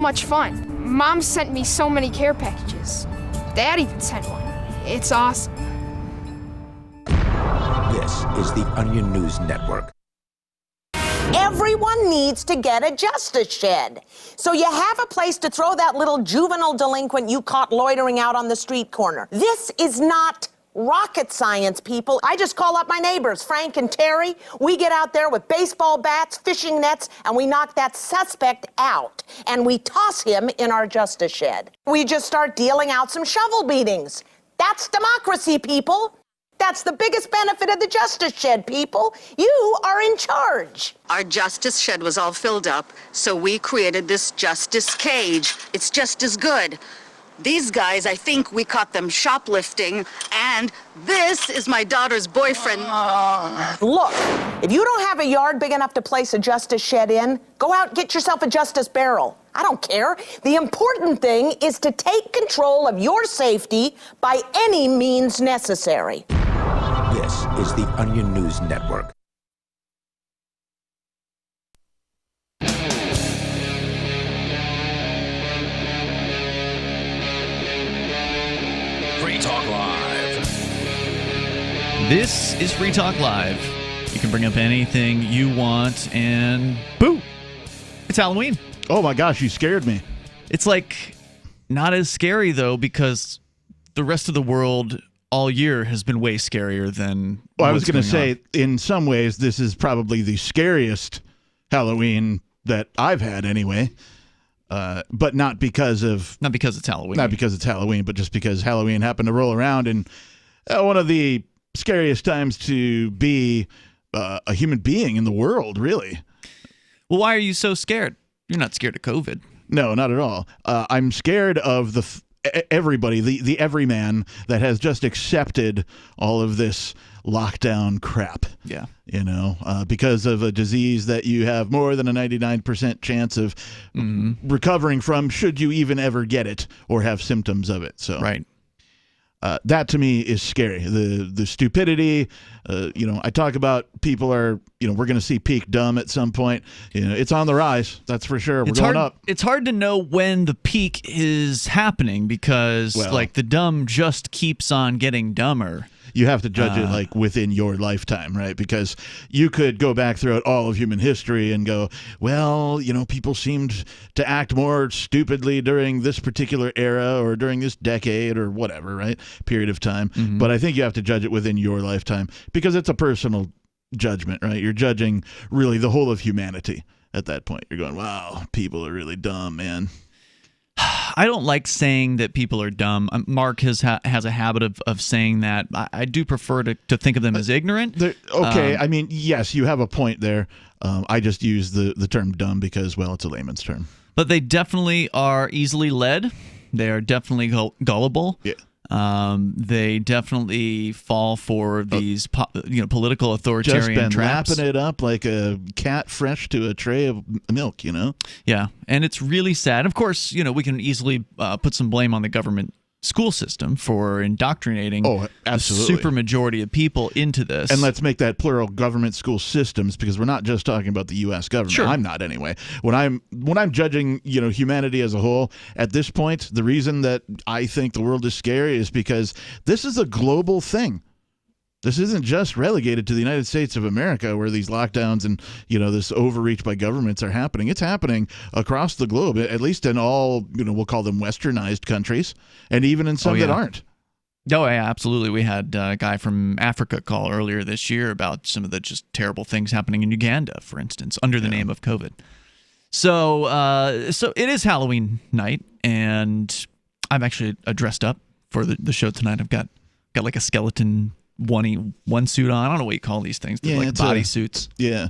much fun. Mom sent me so many care packages. Dad even sent one. It's awesome. This is the Onion News Network. Everyone needs to get a justice shed. So you have a place to throw that little juvenile delinquent you caught loitering out on the street corner. This is not rocket science, people. I just call up my neighbors, Frank and Terry. We get out there with baseball bats, fishing nets, and we knock that suspect out. And we toss him in our justice shed. We just start dealing out some shovel beatings. That's democracy, people. That's the biggest benefit of the justice shed, people. You are in charge. Our justice shed was all filled up, so we created this justice cage. It's just as good. These guys, I think we caught them shoplifting, and this is my daughter's boyfriend. Look, if you don't have a yard big enough to place a justice shed in, go out and get yourself a justice barrel. I don't care. The important thing is to take control of your safety by any means necessary. This is the Onion News Network. Free Talk Live. This is Free Talk Live. You can bring up anything you want, and boo! It's Halloween. Oh my gosh, you scared me. It's like not as scary, though, because the rest of the world all year has been way scarier than Well, I was going to say, on. in some ways, this is probably the scariest Halloween that I've had anyway. But not because it's Halloween. Not because it's Halloween, but just because Halloween happened to roll around. And one of the scariest times to be a human being in the world, really. Well, why are you so scared? You're not scared of COVID. No, not at all. I'm scared of everybody, the everyman that has just accepted all of this lockdown crap. Yeah. You know, because of a disease that you have more than a 99% chance of recovering from, should you even ever get it or have symptoms of it. So right. That to me is scary. The stupidity, I talk about people are, we're going to see peak dumb at some point. It's on the rise. That's for sure. We're going up. It's hard to know when the peak is happening because the dumb just keeps on getting dumber. You have to judge it within your lifetime, right? Because you could go back throughout all of human history and go, well, people seemed to act more stupidly during this particular era or during this decade or whatever, right? Period of time. Mm-hmm. But I think you have to judge it within your lifetime because it's a personal judgment, right? You're judging really the whole of humanity at that point. You're going, wow, people are really dumb, man. I don't like saying that people are dumb. Mark has a habit of saying that. I do prefer to think of them as ignorant. Okay, I mean, yes, you have a point there. I just use the term dumb because, well, it's a layman's term. But they definitely are easily led. They are definitely gullible. Yeah. They definitely fall for these political authoritarian traps. Just been lapping it up like a cat fresh to a tray of milk, Yeah, and it's really sad. Of course, we can easily put some blame on the government school system for indoctrinating the super majority of people into this. And let's make that plural, government school systems, because we're not just talking about the U.S. government. Sure. I'm not anyway. When I'm judging, humanity as a whole, at this point, the reason that I think the world is scary is because this is a global thing. This isn't just relegated to the United States of America where these lockdowns and, this overreach by governments are happening. It's happening across the globe, at least in all, we'll call them westernized countries, and even in some that aren't. Oh, yeah, absolutely. We had a guy from Africa call earlier this year about some of the just terrible things happening in Uganda, for instance, under the name of COVID. So it is Halloween night, and I'm actually dressed up for the show tonight. I've got like a skeleton one suit on. I don't know what you call these things. They're like body suits. Yeah.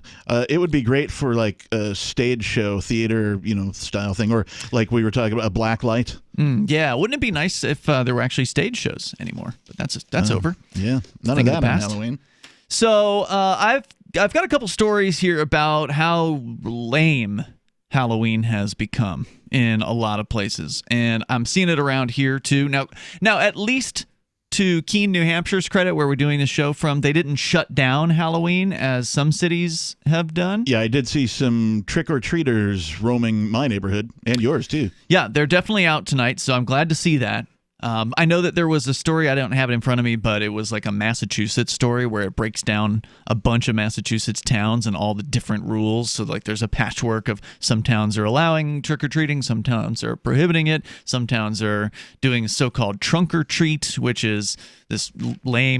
It would be great for like a stage show, theater, style thing, or like we were talking about a black light. Yeah. Wouldn't it be nice if there were actually stage shows anymore? But that's over. Yeah. None of that on Halloween. So I've got a couple stories here about how lame Halloween has become in a lot of places, and I'm seeing it around here too. Now at least to Keene, New Hampshire's credit, where we're doing this show from, they didn't shut down Halloween as some cities have done. Yeah, I did see some trick-or-treaters roaming my neighborhood, and yours, too. Yeah, they're definitely out tonight, so I'm glad to see that. I know that there was a story, I don't have it in front of me, but it was like a Massachusetts story where it breaks down a bunch of Massachusetts towns and all the different rules. So like there's a patchwork of some towns are allowing trick-or-treating, some towns are prohibiting it, some towns are doing so-called trunk-or-treat, which is this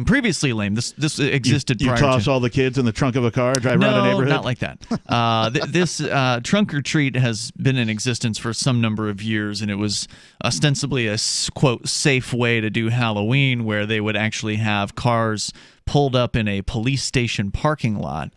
previously lame. This existed prior to... You toss to... all the kids in the trunk of a car, drive around a neighborhood? No, not like that. This trunk-or-treat has been in existence for some number of years, and it was ostensibly a, quote, safe way to do Halloween, where they would actually have cars pulled up in a police station parking lot,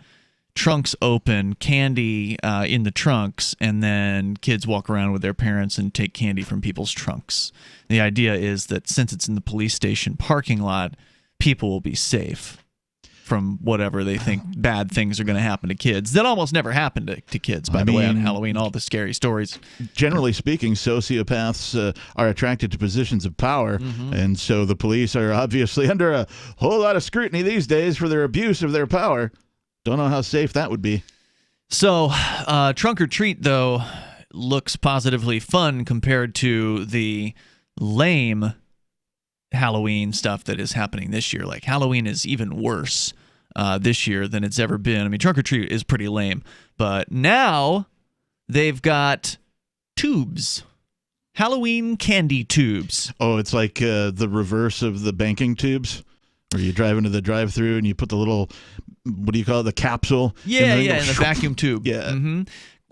trunks open, candy in the trunks, and then kids walk around with their parents and take candy from people's trunks. The idea is that since it's in the police station parking lot, people will be safe from whatever they think bad things are going to happen to kids. That almost never happened to kids, by the way, on Halloween, all the scary stories. Generally speaking, sociopaths are attracted to positions of power, and so the police are obviously under a whole lot of scrutiny these days for their abuse of their power. Don't know how safe that would be. So, Trunk or Treat, though, looks positively fun compared to the lame Halloween stuff that is happening this year. Like, Halloween is even worse this year than it's ever been. I mean, Trunk or Treat is pretty lame, but now they've got tubes. Halloween candy tubes. Oh, it's like the reverse of the banking tubes, where you drive into the drive-thru and you put the little, what do you call it, the capsule? Yeah, in the vacuum tube. Yeah. Mm-hmm.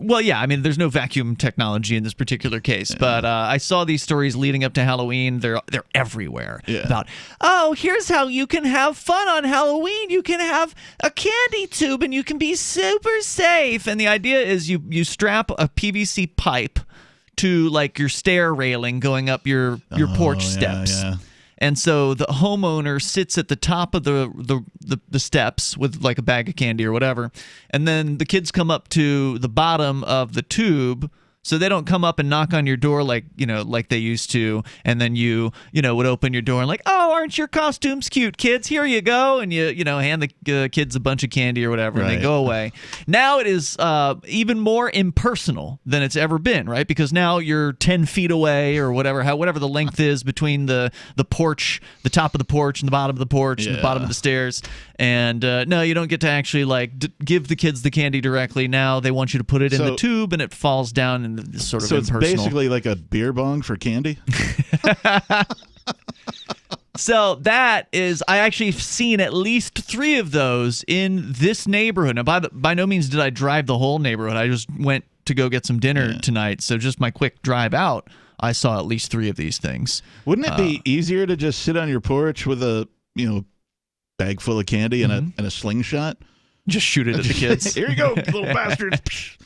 Well, yeah, I mean, there's no vacuum technology in this particular case, but I saw these stories leading up to Halloween. They're everywhere. Yeah. About, oh, here's how you can have fun on Halloween. You can have a candy tube and you can be super safe. And the idea is you strap a PVC pipe to like your stair railing going up your porch steps. Yeah. And so the homeowner sits at the top of the steps with like a bag of candy or whatever, and then the kids come up to the bottom of the tube, so they don't come up and knock on your door like they used to, and then you would open your door and like, oh, aren't your costumes cute, kids? Here you go, and you hand the kids a bunch of candy or whatever, and they go away. Now it is even more impersonal than it's ever been, right? Because now you're 10 feet away or whatever the length is between the porch, the top of the porch and the bottom of the porch and the bottom of the stairs. And no, you don't get to actually like give the kids the candy directly. Now they want you to put it in the tube and it falls down in this sort of impersonal. So it's basically like a beer bong for candy? So that is, I actually have seen at least 3 of those in this neighborhood. Now, by no means did I drive the whole neighborhood. I just went to go get some dinner tonight. So just my quick drive out, I saw at least 3 of these things. Wouldn't it be easier to just sit on your porch with a bag full of candy and a slingshot? Just shoot it at the kids. Here you go, little bastards.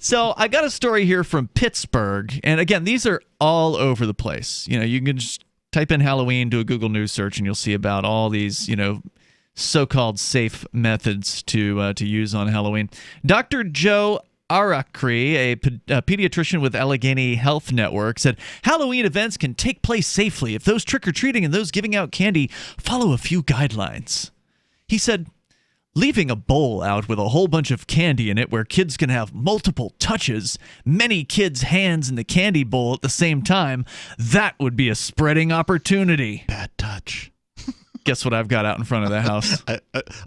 So I got a story here from Pittsburgh, and again, these are all over the place. You can just type in Halloween, do a Google News search, and you'll see about all these, so-called safe methods to use on Halloween. Dr. Joe Arakri, a pediatrician with Allegheny Health Network, said Halloween events can take place safely if those trick-or-treating and those giving out candy follow a few guidelines. He said, leaving a bowl out with a whole bunch of candy in it where kids can have multiple touches, many kids' hands in the candy bowl at the same time, that would be a spreading opportunity. Bad touch. Guess what I've got out in front of the house?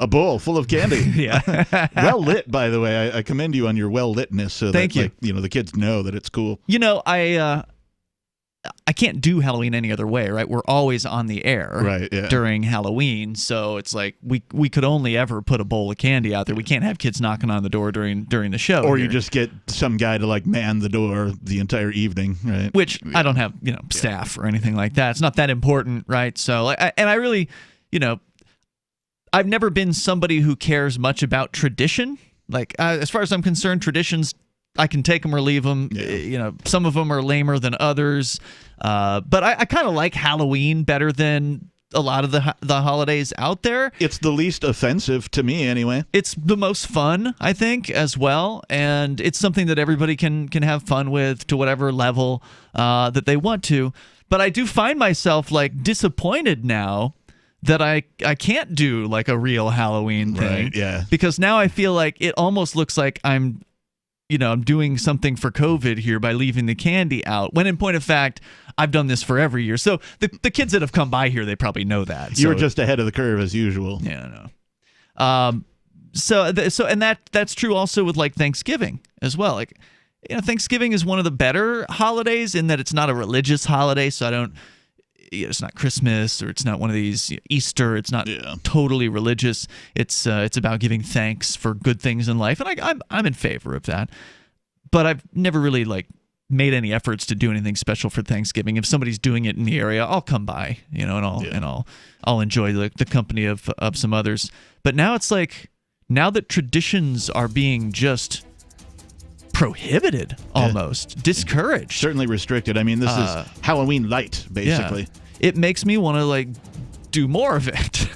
A bowl full of candy. Yeah. Well lit, by the way. I commend you on your well litness, so Thank that you. The kids know that it's cool. I can't do Halloween any other way, right? We're always on the air during Halloween, so it's like we could only ever put a bowl of candy out there. We can't have kids knocking on the door during the show. Or you just get some guy to like man the door the entire evening, right? Which I don't have, staff or anything like that. It's not that important, right? So, I really, I've never been somebody who cares much about tradition. Like, as far as I'm concerned, traditions, I can take them or leave them. Some of them are lamer than others. But I kind of like Halloween better than a lot of the holidays out there. It's the least offensive to me, anyway. It's the most fun, I think, as well, and it's something that everybody can have fun with to whatever level that they want to. But I do find myself like disappointed now that I can't do like a real Halloween thing, Right, yeah. because now I feel like it almost looks like I'm doing something for COVID here by leaving the candy out, when in point of fact, I've done this for every year. So the kids that have come by here, they probably know that. You were just ahead of the curve as usual. Yeah, I know. And that's true also with like Thanksgiving as well. Like, Thanksgiving is one of the better holidays in that it's not a religious holiday, so it's not Christmas, or it's not one of these Easter. It's not totally religious. It's about giving thanks for good things in life, and I'm in favor of that. But I've never really like made any efforts to do anything special for Thanksgiving. If somebody's doing it in the area, I'll come by, and I'll enjoy the company of some others. But now it's like, now that traditions are being just prohibited, almost discouraged, certainly restricted. I mean, this is Halloween light, basically. It makes me want to like do more of it.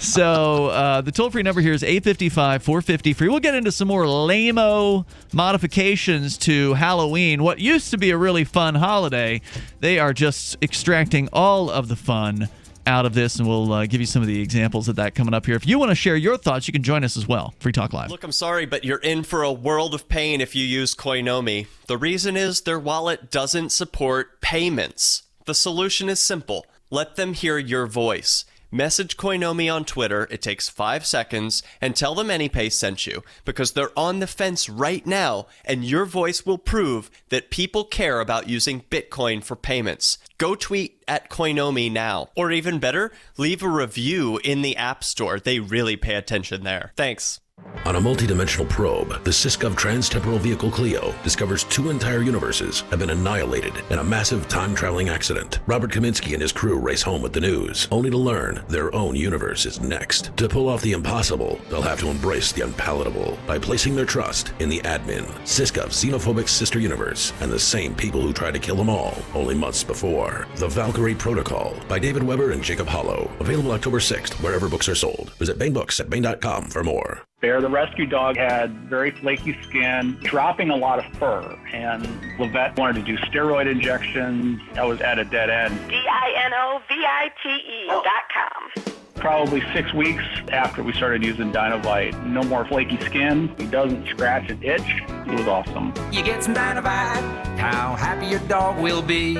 So the toll-free number here is 855-450-FREE. We'll get into some more lame-o modifications to Halloween. What used to be a really fun holiday, they are just extracting all of the fun out of this, and we'll give you some of the examples of that coming up here. If you want to share your thoughts, you can join us as well. Free Talk Live. Look, I'm sorry, but you're in for a world of pain if you use Koinomi. The reason is their wallet doesn't support payments. The solution is simple. Let them hear your voice. Message Koinomi on Twitter, it takes 5 seconds, and tell them AnyPay sent you, because they're on the fence right now, and your voice will prove that people care about using Bitcoin for payments. Go tweet at Koinomi now. Or even better, leave a review in the App Store. They really pay attention there. Thanks. On a multidimensional probe, the Syscov Trans-Temporal Vehicle Clio discovers 2 entire universes have been annihilated in a massive time-traveling accident. Robert Kaminsky and his crew race home with the news, only to learn their own universe is next. To pull off the impossible, they'll have to embrace the unpalatable by placing their trust in the admin, Syscov's xenophobic sister universe, and the same people who tried to kill them all only months before. The Valkyrie Protocol by David Weber and Jacob Hollow. Available October 6th, wherever books are sold. Visit Bainbooks at Bain.com for more. Bear, the rescue dog, had very flaky skin, dropping a lot of fur, and Levette wanted to do steroid injections. I was at a dead end. DINOVITE.com. Probably 6 weeks after we started using Dinovite, no more flaky skin. He doesn't scratch and itch. It was awesome. You get some Dinovite, how happy your dog will be.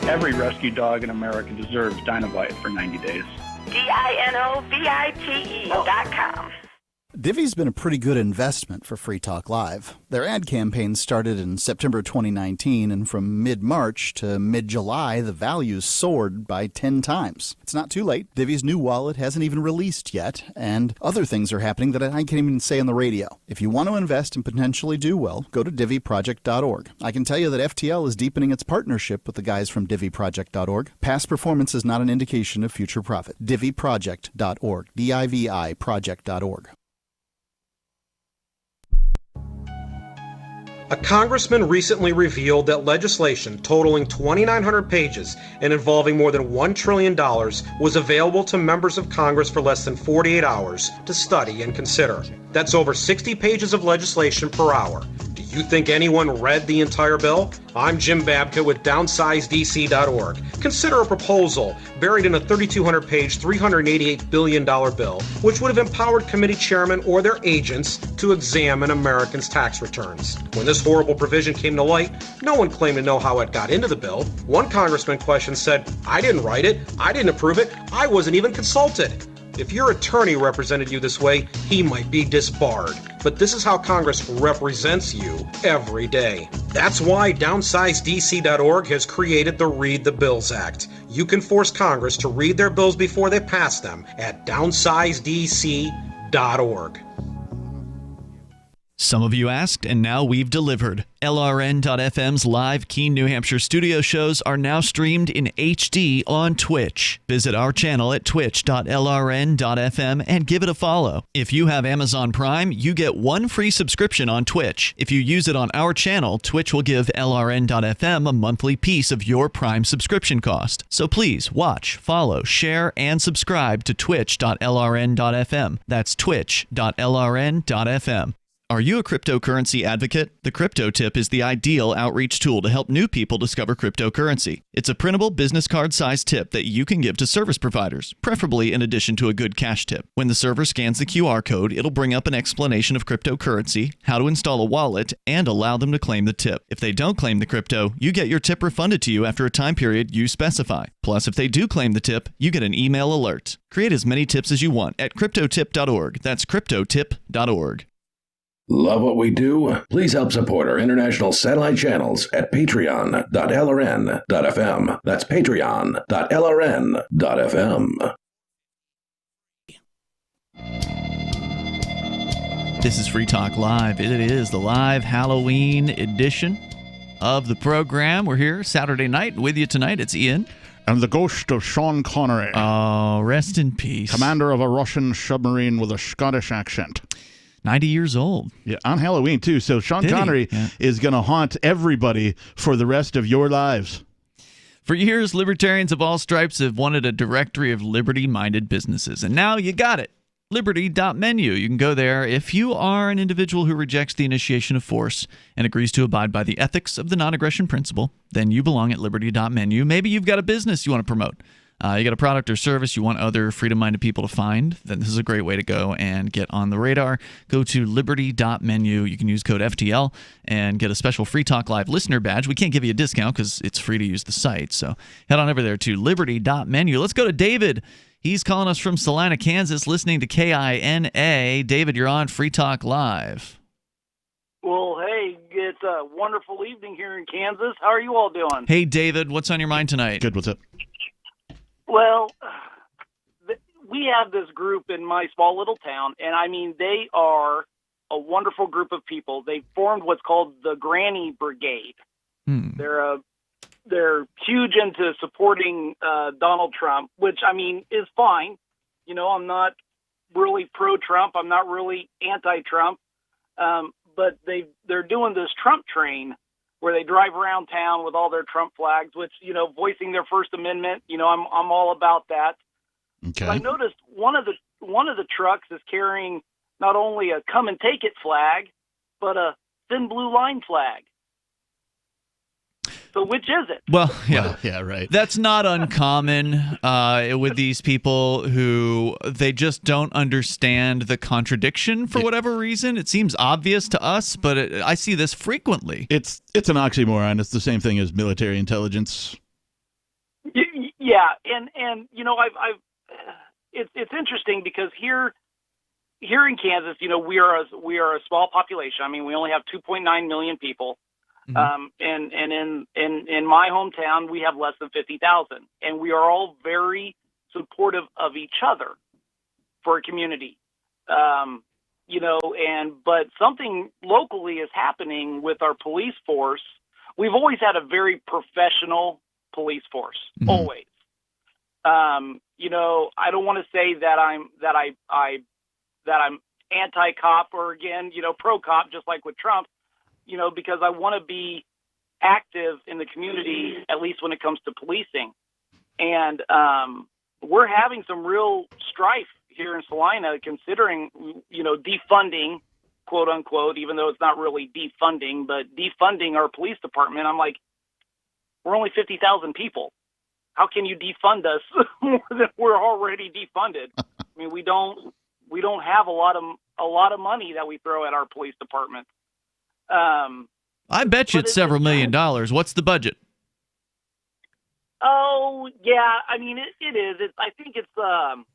Every rescue dog in America deserves Dinovite for 90 days. DINOVITE.com. Divvy's been a pretty good investment for Free Talk Live. Their ad campaign started in September 2019, and from mid-March to mid-July, the values soared by 10 times. It's not too late. Divvy's new wallet hasn't even released yet, and other things are happening that I can't even say on the radio. If you want to invest and potentially do well, go to DivvyProject.org. I can tell you that FTL is deepening its partnership with the guys from DivvyProject.org. Past performance is not an indication of future profit. DivvyProject.org. DIVI Project.org. A congressman recently revealed that legislation totaling 2,900 pages and involving more than $1 trillion was available to members of Congress for less than 48 hours to study and consider. That's over 60 pages of legislation per hour. Do you think anyone read the entire bill? I'm Jim Babka with DownsizeDC.org. Consider a proposal buried in a 3,200-page, $388 billion bill, which would have empowered committee chairmen or their agents to examine Americans' tax returns. When this horrible provision came to light, no one claimed to know how it got into the bill. One congressman questioned said, "I didn't write it, I didn't approve it, I wasn't even consulted." If your attorney represented you this way, he might be disbarred. But this is how Congress represents you every day. That's why DownsizeDC.org has created the Read the Bills Act. You can force Congress to read their bills before they pass them at DownsizeDC.org. Some of you asked, and now we've delivered. LRN.FM's live Keene, New Hampshire studio shows are now streamed in HD on Twitch. Visit our channel at twitch.lrn.fm and give it a follow. If you have Amazon Prime, you get one free subscription on Twitch. If you use it on our channel, Twitch will give LRN.FM a monthly piece of your Prime subscription cost. So please watch, follow, share, and subscribe to twitch.lrn.fm. That's twitch.lrn.fm. Are you a cryptocurrency advocate? The Crypto Tip is the ideal outreach tool to help new people discover cryptocurrency. It's a printable business card-sized tip that you can give to service providers, preferably in addition to a good cash tip. When the server scans the QR code, it'll bring up an explanation of cryptocurrency, how to install a wallet, and allow them to claim the tip. If they don't claim the crypto, you get your tip refunded to you after a time period you specify. Plus, if they do claim the tip, you get an email alert. Create as many tips as you want at cryptotip.org. That's cryptotip.org. Love what we do? Please help support our international satellite channels at patreon.lrn.fm. That's patreon.lrn.fm. This is Free Talk Live. It is the live Halloween edition of the program. We're here Saturday night. With you tonight, it's Ian. And the ghost of Sean Connery. Oh, rest in peace. Commander of a Russian submarine with a Scottish accent. 90 years old. Yeah, on Halloween, too. So Sean Connery is going to haunt everybody for the rest of your lives. For years, libertarians of all stripes have wanted a directory of liberty-minded businesses. And now you got it. Liberty.menu. You can go there if you are an individual who rejects the initiation of force and agrees to abide by the ethics of the non-aggression principle, then you belong at Liberty.menu. Maybe you've got a business you want to promote. You got a product or service you want other freedom-minded people to find, then this is a great way to go and get on the radar. Go to liberty.menu. You can use code FTL and get a special Free Talk Live listener badge. We can't give you a discount because it's free to use the site. So head on over there to liberty.menu. Let's go to David. He's calling us from Salina, Kansas, listening to KINA. David, you're on Free Talk Live. Well, hey, it's a wonderful evening here in Kansas. How are you all doing? Hey, David, what's on your mind tonight? Good, what's up? Well, we have this group in my small little town, and I mean, they are a wonderful group of people. They formed what's called the Granny Brigade. They're huge into supporting Donald Trump, which, I mean, is fine. You know, I'm not really pro-Trump. I'm not really anti-Trump. But they're doing this Trump train where they drive around town with all their Trump flags, which, you know, voicing their First Amendment, you know, I'm all about that. Okay. But I noticed one of the trucks is carrying not only a come and take it flag, but a thin blue line flag. So which is it? Well, yeah. Yeah, right. That's not uncommon with these people who they just don't understand the contradiction for whatever reason. It seems obvious to us, but I see this frequently. It's an oxymoron. It's the same thing as military intelligence. Yeah, and you know, it's interesting because here in Kansas, you know, we are a small population. I mean, we only have 2.9 million people. And in my hometown, we have less than 50,000, and we are all very supportive of each other for a community. You know, but something locally is happening with our police force. We've always had a very professional police force, always. You know, I don't want to say that I'm anti-cop or, again, you know, pro-cop, just like with Trump. You know, because I want to be active in the community, at least when it comes to policing. And we're having some real strife here in Salina, considering, you know, defunding, quote unquote, even though it's not really defunding, but defunding our police department. I'm like, we're only 50,000 people. How can you defund us more than we're already defunded? I mean, we don't have a lot of money that we throw at our police department. I bet you it's several $1 million. What's the budget? Oh, yeah. I mean, it is. I think it's, well,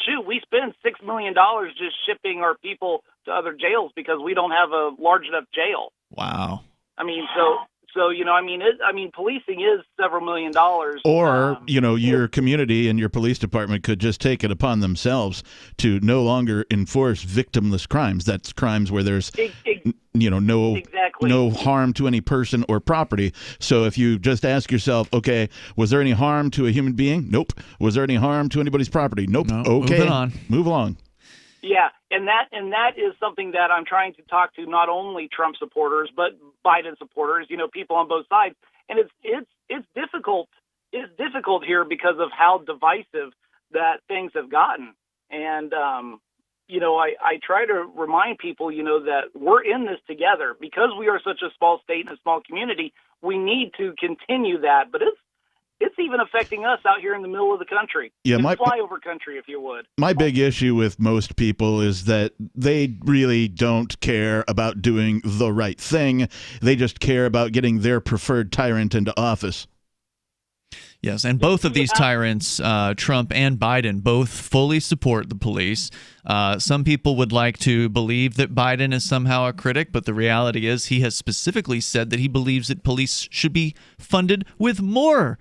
shoot, we spend $6 million just shipping our people to other jails because we don't have a large enough jail. Wow. I mean, So, policing is several $1 million. Or, your community and your police department could just take it upon themselves to no longer enforce victimless crimes. That's crimes where there's, no harm to any person or property. So if you just ask yourself, okay, was there any harm to a human being? Nope. Was there any harm to anybody's property? Nope. No, okay. Move along. Yeah, and that is something that I'm trying to talk to not only Trump supporters but Biden supporters. People on both sides, and it's difficult. It's difficult here because of how divisive that things have gotten. And I try to remind people, that we're in this together because we are such a small state and a small community. We need to continue that, but it's even affecting us out here in the middle of the country. Yeah, it's flyover country, if you would. My big issue with most people is that they really don't care about doing the right thing. They just care about getting their preferred tyrant into office. Yes, and both of these tyrants, Trump and Biden, both fully support the police. Some people would like to believe that Biden is somehow a critic, but the reality is he has specifically said that he believes that police should be funded with more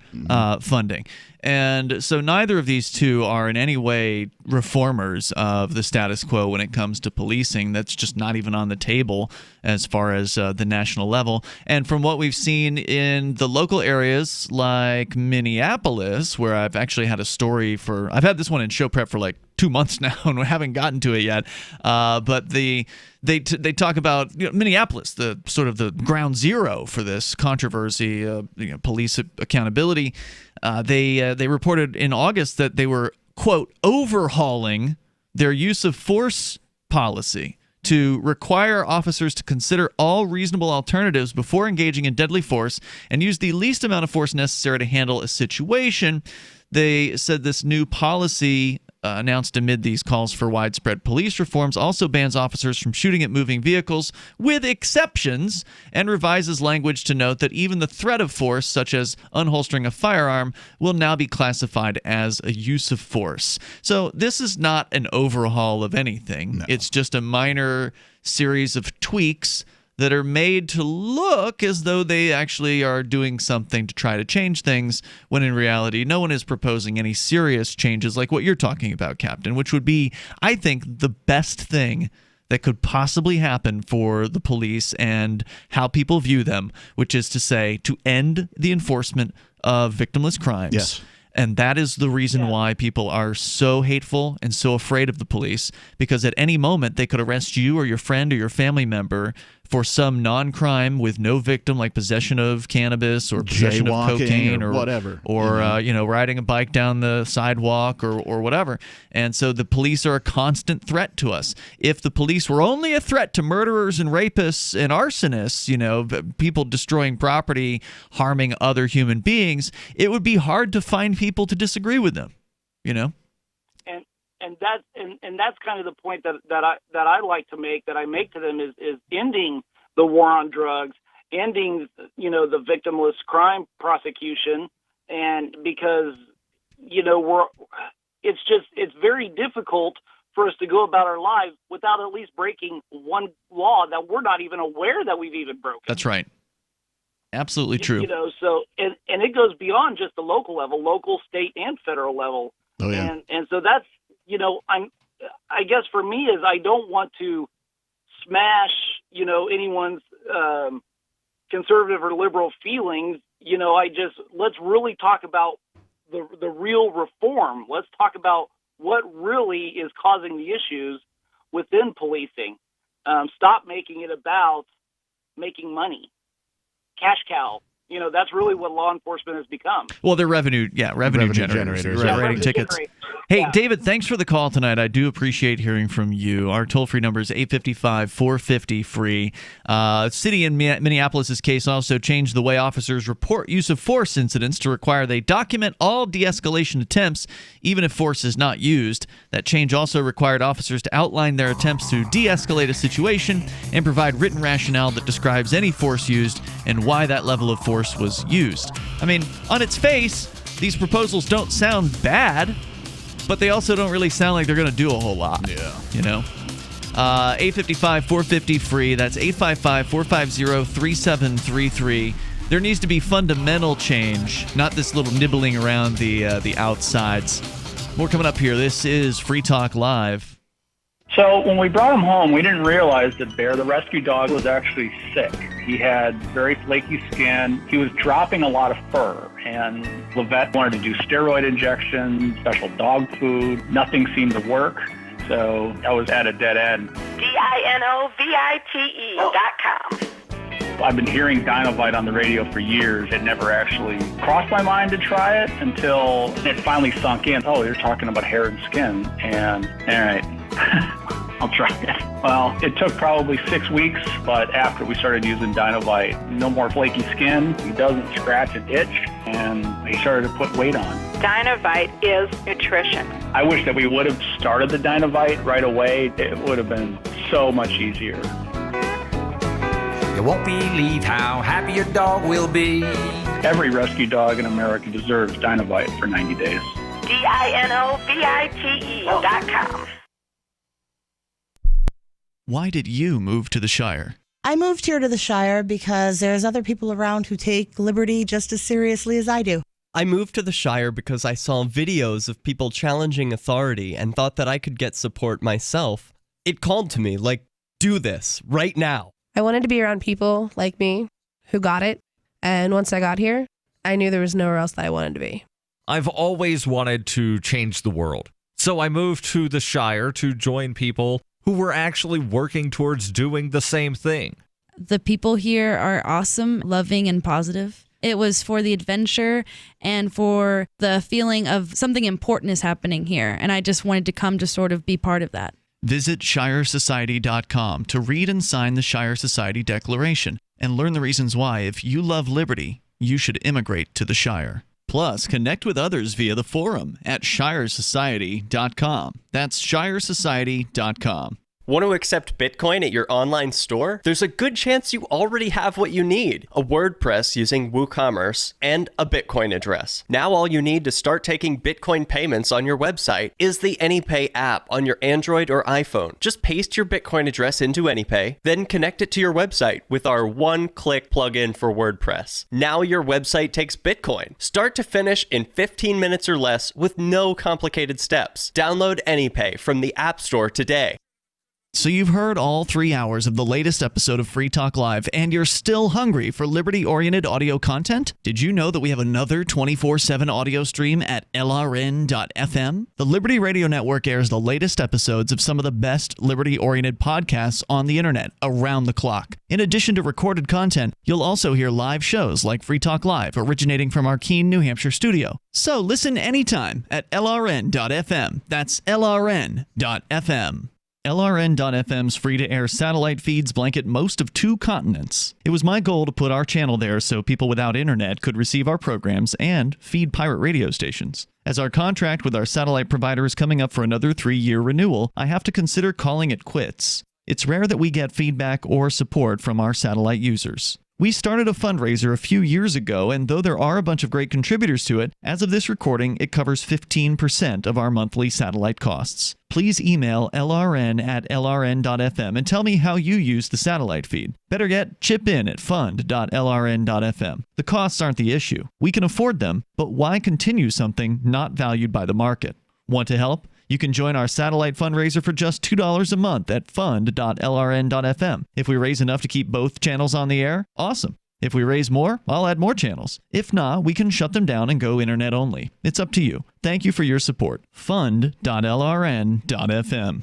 funding. And so neither of these two are in any way reformers of the status quo when it comes to policing. That's just not even on the table as far as the national level. And from what we've seen in the local areas like Minneapolis, where I've actually had a story I've had this one in show prep for like 2 months now, and we haven't gotten to it yet. But they talk about Minneapolis, the sort of the ground zero for this controversy, police accountability. They reported in August that they were, quote, overhauling their use of force policy to require officers to consider all reasonable alternatives before engaging in deadly force and use the least amount of force necessary to handle a situation. They said this new policy announced amid these calls for widespread police reforms also bans officers from shooting at moving vehicles with exceptions and revises language to note that even the threat of force, such as unholstering a firearm, will now be classified as a use of force. So this is not an overhaul of anything. No. It's just a minor series of tweaks that are made to look as though they actually are doing something to try to change things, when in reality, no one is proposing any serious changes like what you're talking about, Captain, which would be, I think, the best thing that could possibly happen for the police and how people view them, which is to say, to end the enforcement of victimless crimes. Yes. And that is the reason why people are so hateful and so afraid of the police, because at any moment they could arrest you or your friend or your family member for some non-crime with no victim, like possession of cannabis or possession of cocaine or whatever, or riding a bike down the sidewalk or whatever. And so the police are a constant threat to us. If the police were only a threat to murderers and rapists and arsonists, people destroying property, harming other human beings, it would be hard to find people to disagree with them, And that's kind of the point that I like to make, that I make to them, is ending the war on drugs, ending the victimless crime prosecution, and because it's very difficult for us to go about our lives without at least breaking one law that we're not even aware that we've even broken. That's right. Absolutely true. So and it goes beyond just the local level, local, state, and federal level. Oh yeah. And so that's. I guess for me is I don't want to smash, anyone's conservative or liberal feelings. Let's really talk about the real reform. Let's talk about what really is causing the issues within policing. Stop making it about making money, cash cow. That's really what law enforcement has become. Well, they're revenue generators. Writing tickets. Hey, Yeah. David, thanks for the call tonight. I do appreciate hearing from you. Our toll-free number is 855-450-FREE. City in Minneapolis' case also changed the way officers report use of force incidents to require they document all de-escalation attempts, even if force is not used. That change also required officers to outline their attempts to de-escalate a situation and provide written rationale that describes any force used and why that level of force was used. I mean, on its face, these proposals don't sound bad, but they also don't really sound like they're going to do a whole lot. Yeah. 855-450-FREE. That's 855-450-3733. There needs to be fundamental change, not this little nibbling around the outsides. More coming up here. This is Free Talk Live. So when we brought him home, we didn't realize that Bear, the rescue dog, was actually sick. He had very flaky skin. He was dropping a lot of fur, and the vet wanted to do steroid injections, special dog food. Nothing seemed to work, so I was at a dead end. DINOVITE.com. I've been hearing Dinovite on the radio for years. It never actually crossed my mind to try it until it finally sunk in. Oh, you're talking about hair and skin, and all right. I'll try it. Well, it took probably 6 weeks, but after we started using Dinovite, no more flaky skin, he doesn't scratch and itch, and he started to put weight on. Dinovite is nutrition. I wish that we would have started the Dinovite right away. It would have been so much easier. You won't believe how happy your dog will be. Every rescue dog in America deserves Dinovite for 90 days. DINOVITE.com. Why did you move to the Shire? I moved here to the Shire because there's other people around who take liberty just as seriously as I do. I moved to the Shire because I saw videos of people challenging authority and thought that I could get support myself. It called to me, like, do this, right now. I wanted to be around people like me who got it, and once I got here, I knew there was nowhere else that I wanted to be. I've always wanted to change the world, so I moved to the Shire to join people who were actually working towards doing the same thing. The people here are awesome, loving, and positive. It was for the adventure and for the feeling of something important is happening here, and I just wanted to come to sort of be part of that. Visit ShireSociety.com to read and sign the Shire Society Declaration and learn the reasons why, if you love liberty, you should immigrate to the Shire. Plus, connect with others via the forum at ShireSociety.com. That's ShireSociety.com. Want to accept Bitcoin at your online store? There's a good chance you already have what you need: a WordPress using WooCommerce and a Bitcoin address. Now all you need to start taking Bitcoin payments on your website is the AnyPay app on your Android or iPhone. Just paste your Bitcoin address into AnyPay, then connect it to your website with our one-click plugin for WordPress. Now your website takes Bitcoin, start to finish in 15 minutes or less with no complicated steps. Download AnyPay from the App Store today. So you've heard all 3 hours of the latest episode of Free Talk Live, and you're still hungry for liberty-oriented audio content? Did you know that we have another 24/7 audio stream at LRN.FM? The Liberty Radio Network airs the latest episodes of some of the best liberty-oriented podcasts on the internet around the clock. In addition to recorded content, you'll also hear live shows like Free Talk Live, originating from our Keene, New Hampshire studio. So listen anytime at LRN.FM. That's LRN.FM. LRN.FM's free-to-air satellite feeds blanket most of 2 continents. It was my goal to put our channel there so people without internet could receive our programs and feed pirate radio stations. As our contract with our satellite provider is coming up for another 3-year renewal, I have to consider calling it quits. It's rare that we get feedback or support from our satellite users. We started a fundraiser a few years ago, and though there are a bunch of great contributors to it, as of this recording, it covers 15% of our monthly satellite costs. Please email lrn@lrn.fm and tell me how you use the satellite feed. Better yet, chip in at fund.lrn.fm. The costs aren't the issue. We can afford them, but why continue something not valued by the market? Want to help? You can join our satellite fundraiser for just $2 a month at fund.lrn.fm. If we raise enough to keep both channels on the air, awesome. If we raise more, I'll add more channels. If not, we can shut them down and go internet only. It's up to you. Thank you for your support. Fund.lrn.fm.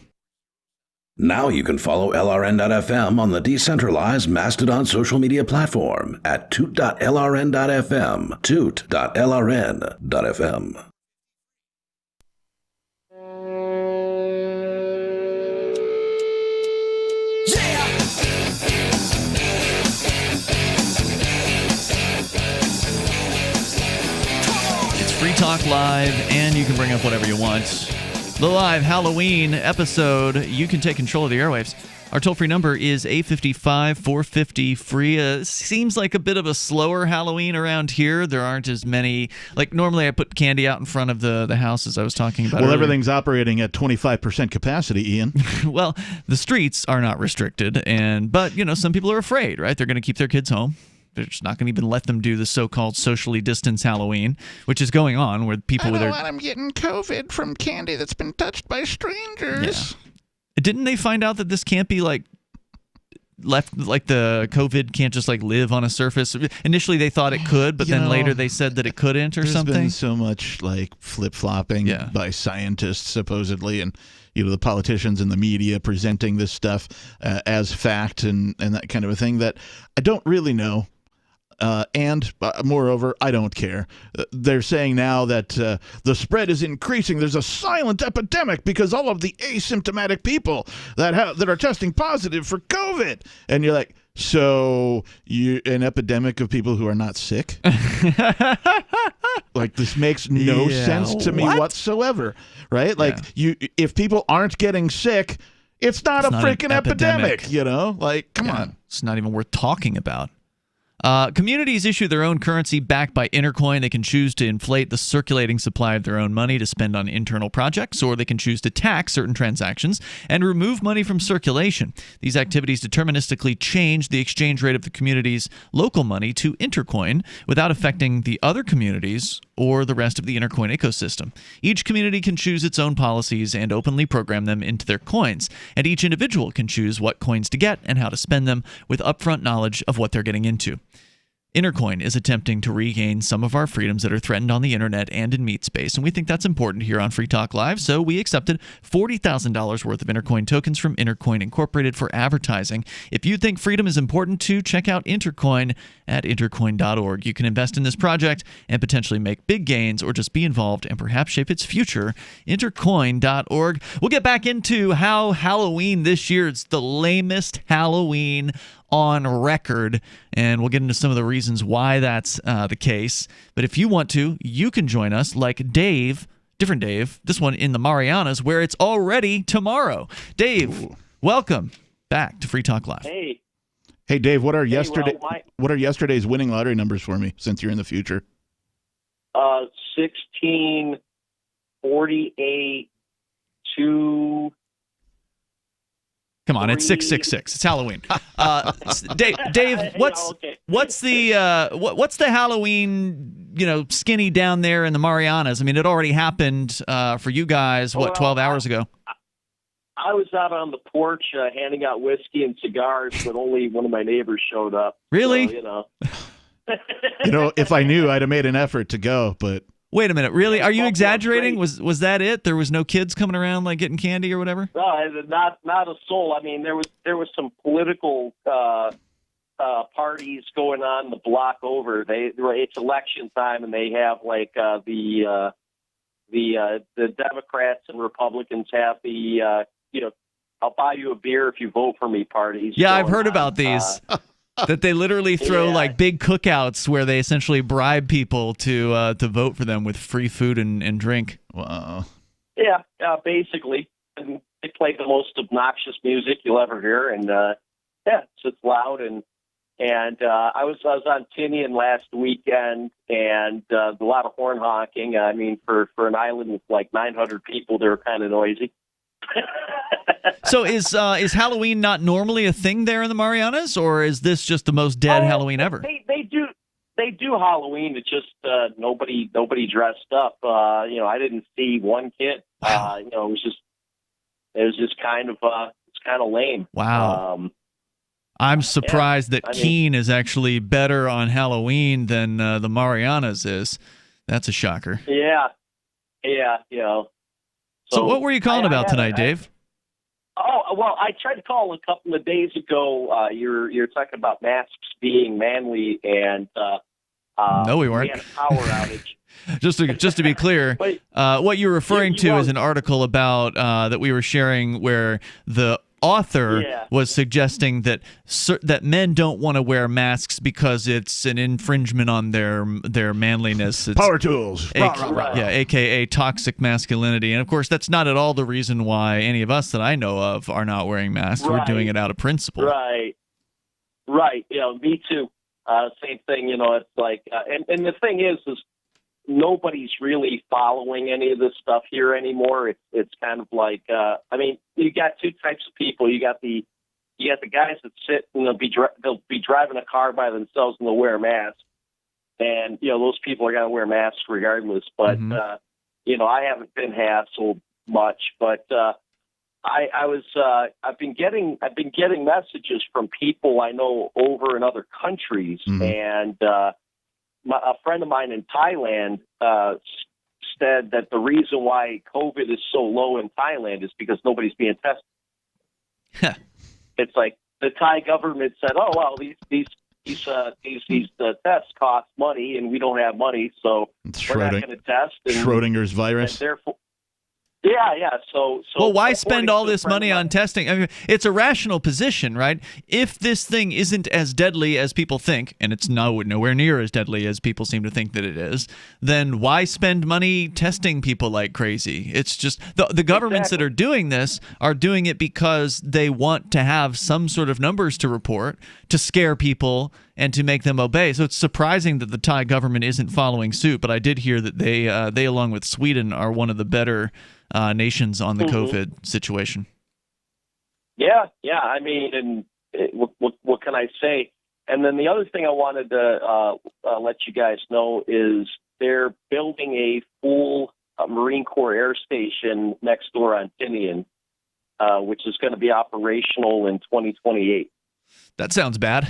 Now you can follow LRN.FM on the decentralized Mastodon social media platform at toot.lrn.fm, toot.lrn.fm. Free Talk Live, and you can bring up whatever you want. The live Halloween episode, you can take control of the airwaves. Our toll-free number is 855-450-FREE. Seems like a bit of a slower Halloween around here. There aren't as many. Like, normally I put candy out in front of the house, as I was talking about earlier. Everything's operating at 25% capacity, Ian. Well, the streets are not restricted, but, some people are afraid, right? They're going to keep their kids home. They're just not going to even let them do the so-called socially distanced Halloween, which is going on where people with their... I'm getting COVID from candy that's been touched by strangers. Yeah. Didn't they find out that this can't be like left, like the COVID can't just like live on a surface? Initially they thought it could, but then later they said that it couldn't or something. There's been so much like flip-flopping by scientists supposedly, and the politicians and the media presenting this stuff as fact and that kind of a thing that I don't really know. And moreover, I don't care. They're saying now that the spread is increasing. There's a silent epidemic because all of the asymptomatic people that are testing positive for COVID. And you're like, so an epidemic of people who are not sick? Like, this makes no sense to me whatsoever, right? Like, if people aren't getting sick, it's not a freaking epidemic, Like, come on. It's not even worth talking about. Communities issue their own currency backed by Intercoin. They can choose to inflate the circulating supply of their own money to spend on internal projects, or they can choose to tax certain transactions and remove money from circulation. These activities deterministically change the exchange rate of the community's local money to Intercoin without affecting the other communities or the rest of the Intercoin ecosystem. Each community can choose its own policies and openly program them into their coins, and each individual can choose what coins to get and how to spend them with upfront knowledge of what they're getting into. Intercoin is attempting to regain some of our freedoms that are threatened on the internet and in meat space, and we think that's important here on Free Talk Live, so we accepted $40,000 worth of Intercoin tokens from Intercoin Incorporated for advertising. If you think freedom is important too, check out Intercoin at intercoin.org. You can invest in this project and potentially make big gains, or just be involved and perhaps shape its future. Intercoin.org. We'll get back into how Halloween this year, it's the lamest Halloween on record, and we'll get into some of the reasons why that's the case. But if you want to, you can join us like Dave, different Dave, this one in the Marianas, where it's already tomorrow. Dave, welcome back to Free Talk Live. Hey Dave, what are yesterday's winning lottery numbers for me, since you're in the future? 16, 48, 2. Come on, it's 666. It's Halloween. Dave, what's the Halloween, skinny down there in the Marianas? I mean, it already happened for you guys, 12 hours ago? I was out on the porch handing out whiskey and cigars, but only one of my neighbors showed up. Really? So, If I knew, I'd have made an effort to go, but... Wait a minute, really? Are you exaggerating? Was that it? There was no kids coming around like getting candy or whatever? No, not a soul. I mean, there was some political parties going on the block over. It's election time, and they have like the Democrats and Republicans have the I'll buy you a beer if you vote for me parties. Yeah, I've heard about these. That they literally throw like big cookouts where they essentially bribe people to vote for them with free food and drink. Wow. Yeah, basically. And they play the most obnoxious music you'll ever hear, and so it's loud. And I was on Tinian last weekend, and a lot of horn honking. I mean, for an island with like 900 people, they were kind of noisy. So is Halloween not normally a thing there in the Marianas, or is this just the most dead Halloween ever? They do Halloween. It's just nobody dressed up. I didn't see one kid. It was just kind of lame. Wow. I'm surprised that Keene is actually better on Halloween than the Marianas is. That's a shocker. Yeah. So what were you calling about tonight, Dave? Well, I tried to call a couple of days ago. You're talking about masks being manly, and no, we weren't. We had a power outage. Just to be clear, what you're referring to is an article about that we were sharing where the author was suggesting that that men don't want to wear masks because it's an infringement on their manliness. It's power tools. AKA toxic masculinity. And of course, that's not at all the reason why any of us that I know of are not wearing masks. We're doing it out of principle. Right. Me too. Same thing. It's like, and the thing is nobody's really following any of this stuff here anymore. It's kind of like, you got two types of people. You got the you got the guys that sit and they'll be driving a car by themselves and they'll wear a mask. And, those people are going to wear masks regardless. But, I haven't been hassled much. But I've been getting messages from people I know over in other countries. And a friend of mine in Thailand said that the reason why COVID is so low in Thailand is because nobody's being tested. It's like the Thai government said, "Oh well, these tests cost money, and we don't have money, so we're not going to test." And, Schrodinger's virus. And therefore, yeah. So well, why spend all this money on testing? I mean, it's a rational position, right? If this thing isn't as deadly as people think, and it's nowhere near as deadly as people seem to think that it is, then why spend money testing people like crazy? It's just the governments that are doing this are doing it because they want to have some sort of numbers to report, to scare people, and to make them obey. So it's surprising that the Thai government isn't following suit, but I did hear that they along with Sweden, are one of the better nations on the COVID situation. Yeah. I mean, and what can I say? And then the other thing I wanted to let you guys know is they're building a full Marine Corps air station next door on Tinian, which is going to be operational in 2028. That sounds bad.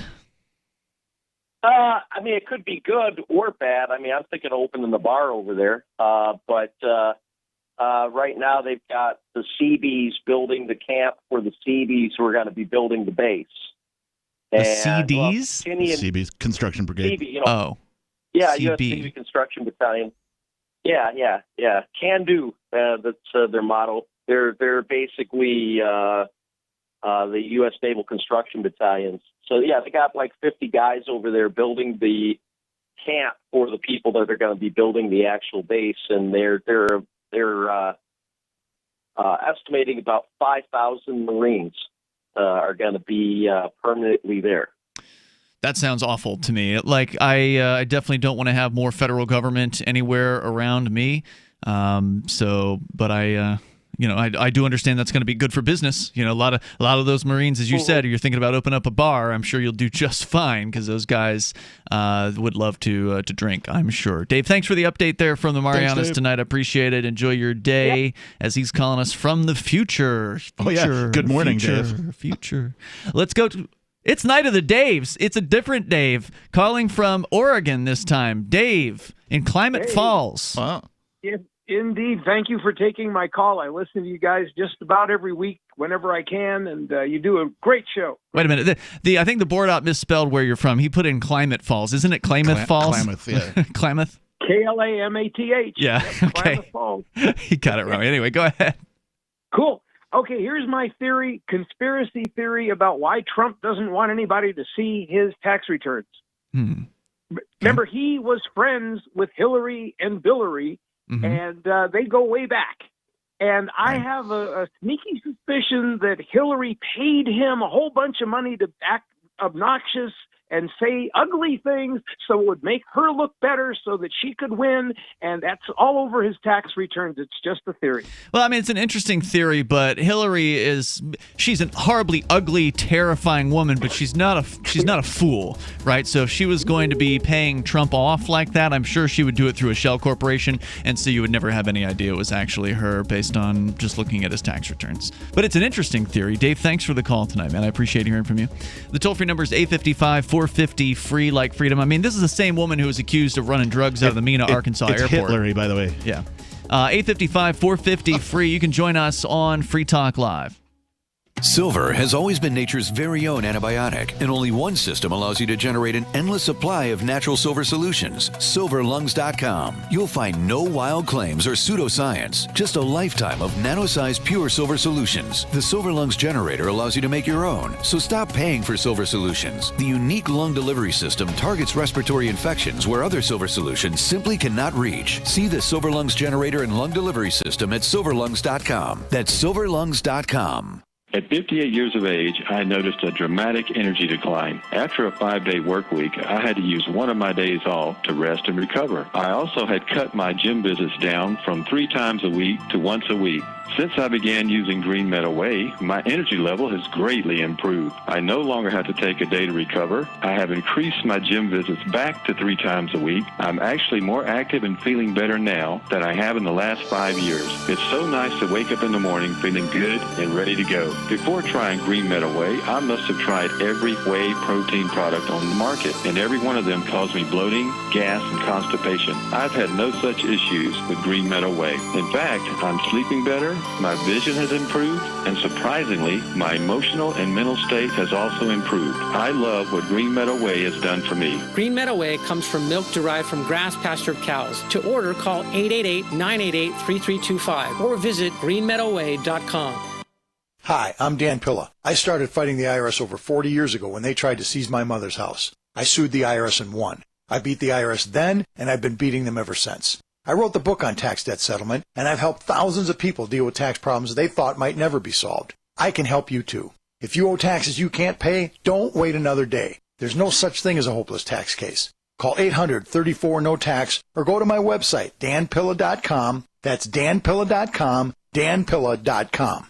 I mean, it could be good or bad. I mean, I'm thinking of opening the bar over there. But right now they've got the Seabees building the camp for the Seabees who are going to be building the base. The CDs? Seabees Construction Brigade. Yeah, U.S. Navy Construction Battalion. Yeah. Can do. That's their motto. They're basically the U.S. Naval Construction Battalions. So yeah, they got like 50 guys over there building the camp for the people that are going to be building the actual base, and they're estimating about 5,000 Marines are going to be permanently there. That sounds awful to me. Like I definitely don't want to have more federal government anywhere around me. But I do understand that's going to be good for business. A lot of those Marines, as you said, you're thinking about opening up a bar. I'm sure you'll do just fine because those guys would love to drink, I'm sure. Dave, thanks for the update there from the Marianas tonight. I appreciate it. Enjoy your day as he's calling us from the future. Oh, yeah. Good morning, Dave. Future. Let's go to... It's Night of the Daves. It's a different Dave calling from Oregon this time. Dave in Klamath Falls. Wow. Indeed. Thank you for taking my call. I listen to you guys just about every week whenever I can, and you do a great show. Wait a minute. I think the board op misspelled where you're from. He put in Klamath Falls. Isn't it Klamath Falls? Klamath, yeah. Klamath? Klamath. Yeah, okay. Klamath Falls. He got it wrong. Anyway, go ahead. Cool. Okay, here's my conspiracy theory about why Trump doesn't want anybody to see his tax returns. Remember, he was friends with Hillary and Billary, and they go way back. And I have a sneaky suspicion that Hillary paid him a whole bunch of money to act obnoxious and say ugly things so it would make her look better so that she could win, and that's all over his tax returns. It's just a theory. Well, I mean, it's an interesting theory, but Hillary she's a horribly ugly, terrifying woman, but she's not a fool, right? So if she was going to be paying Trump off like that, I'm sure she would do it through a shell corporation, and so you would never have any idea it was actually her based on just looking at his tax returns. But it's an interesting theory. Dave, thanks for the call tonight, man. I appreciate hearing from you. The toll-free number is 855-450 free like freedom. I mean, this is the same woman who was accused of running drugs out of the Mena, Arkansas airport. It's Hitlery, by the way. Yeah. 855-450 free. You can join us on Free Talk Live. Silver has always been nature's very own antibiotic, and only one system allows you to generate an endless supply of natural silver solutions. SilverLungs.com. You'll find no wild claims or pseudoscience, just a lifetime of nano-sized pure silver solutions. The Silver Lungs generator allows you to make your own, so stop paying for silver solutions. The unique lung delivery system targets respiratory infections where other silver solutions simply cannot reach. See the Silver Lungs generator and lung delivery system at SilverLungs.com. That's SilverLungs.com. At 58 years of age, I noticed a dramatic energy decline. After a 5-day work week, I had to use one of my days off to rest and recover. I also had cut my gym visits down from 3 times a week to once a week. Since I began using Green Meadow Way, my energy level has greatly improved. I no longer have to take a day to recover. I have increased my gym visits back to 3 times a week. I'm actually more active and feeling better now than I have in the last 5 years. It's so nice to wake up in the morning feeling good and ready to go. Before trying Green Meadow Way, I must have tried every whey protein product on the market, and every one of them caused me bloating, gas, and constipation. I've had no such issues with Green Meadow Way. In fact, I'm sleeping better, my vision has improved, and surprisingly, my emotional and mental state has also improved. I love what Green Meadow Way has done for me. Green Meadow Way comes from milk derived from grass-pastured cows. To order, call 888-988-3325 or visit greenmeadowway.com. Hi, I'm Dan Pilla. I started fighting the IRS over 40 years ago when they tried to seize my mother's house. I sued the IRS and won. I beat the IRS then, and I've been beating them ever since. I wrote the book on tax debt settlement, and I've helped thousands of people deal with tax problems they thought might never be solved. I can help you too. If you owe taxes you can't pay, don't wait another day. There's no such thing as a hopeless tax case. Call 800-34-NO-TAX or go to my website, danpilla.com. That's danpilla.com, danpilla.com.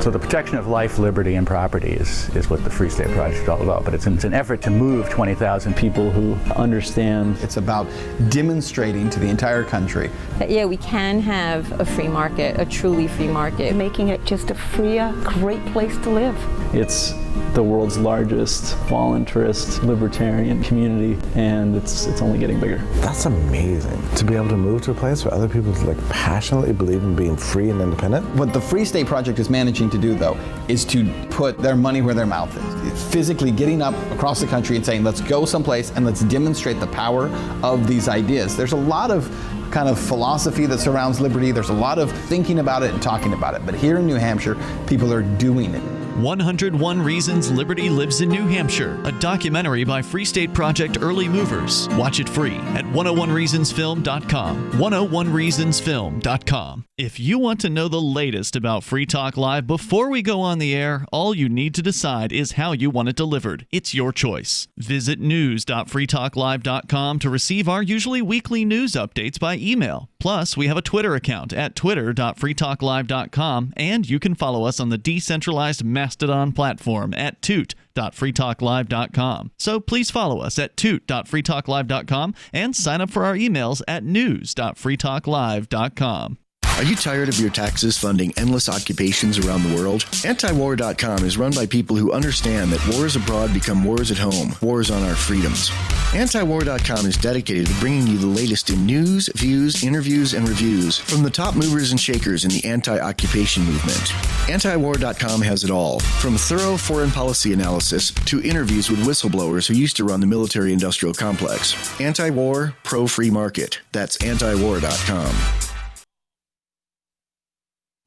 So the protection of life, liberty, and property is what the Free State Project is all about. But it's an effort to move 20,000 people who understand. It's about demonstrating to the entire country that, yeah, we can have a free market, a truly free market. Making it just a freer, great place to live. It's the world's largest voluntarist libertarian community, and it's only getting bigger. That's amazing, to be able to move to a place where other people passionately believe in being free and independent. What the Free State Project is managing to do, though, is to put their money where their mouth is. It's physically getting up across the country and saying, let's go someplace and let's demonstrate the power of these ideas. There's a lot of kind of philosophy that surrounds liberty. There's a lot of thinking about it and talking about it. But here in New Hampshire, people are doing it. 101 Reasons Liberty Lives in New Hampshire, a documentary by Free State Project Early Movers. Watch it free at 101reasonsfilm.com. 101reasonsfilm.com. If you want to know the latest about Free Talk Live before we go on the air, all you need to decide is how you want it delivered. It's your choice. Visit news.freetalklive.com to receive our usually weekly news updates by email. Plus, we have a Twitter account at twitter.freetalklive.com, and you can follow us on the decentralized Mastodon platform at toot.freetalklive.com. So please follow us at toot.freetalklive.com and sign up for our emails at news.freetalklive.com. Are you tired of your taxes funding endless occupations around the world? Antiwar.com is run by people who understand that wars abroad become wars at home, wars on our freedoms. Antiwar.com is dedicated to bringing you the latest in news, views, interviews, and reviews from the top movers and shakers in the anti-occupation movement. Antiwar.com has it all, from thorough foreign policy analysis to interviews with whistleblowers who used to run the military-industrial complex. Anti-war, pro-free market. That's antiwar.com.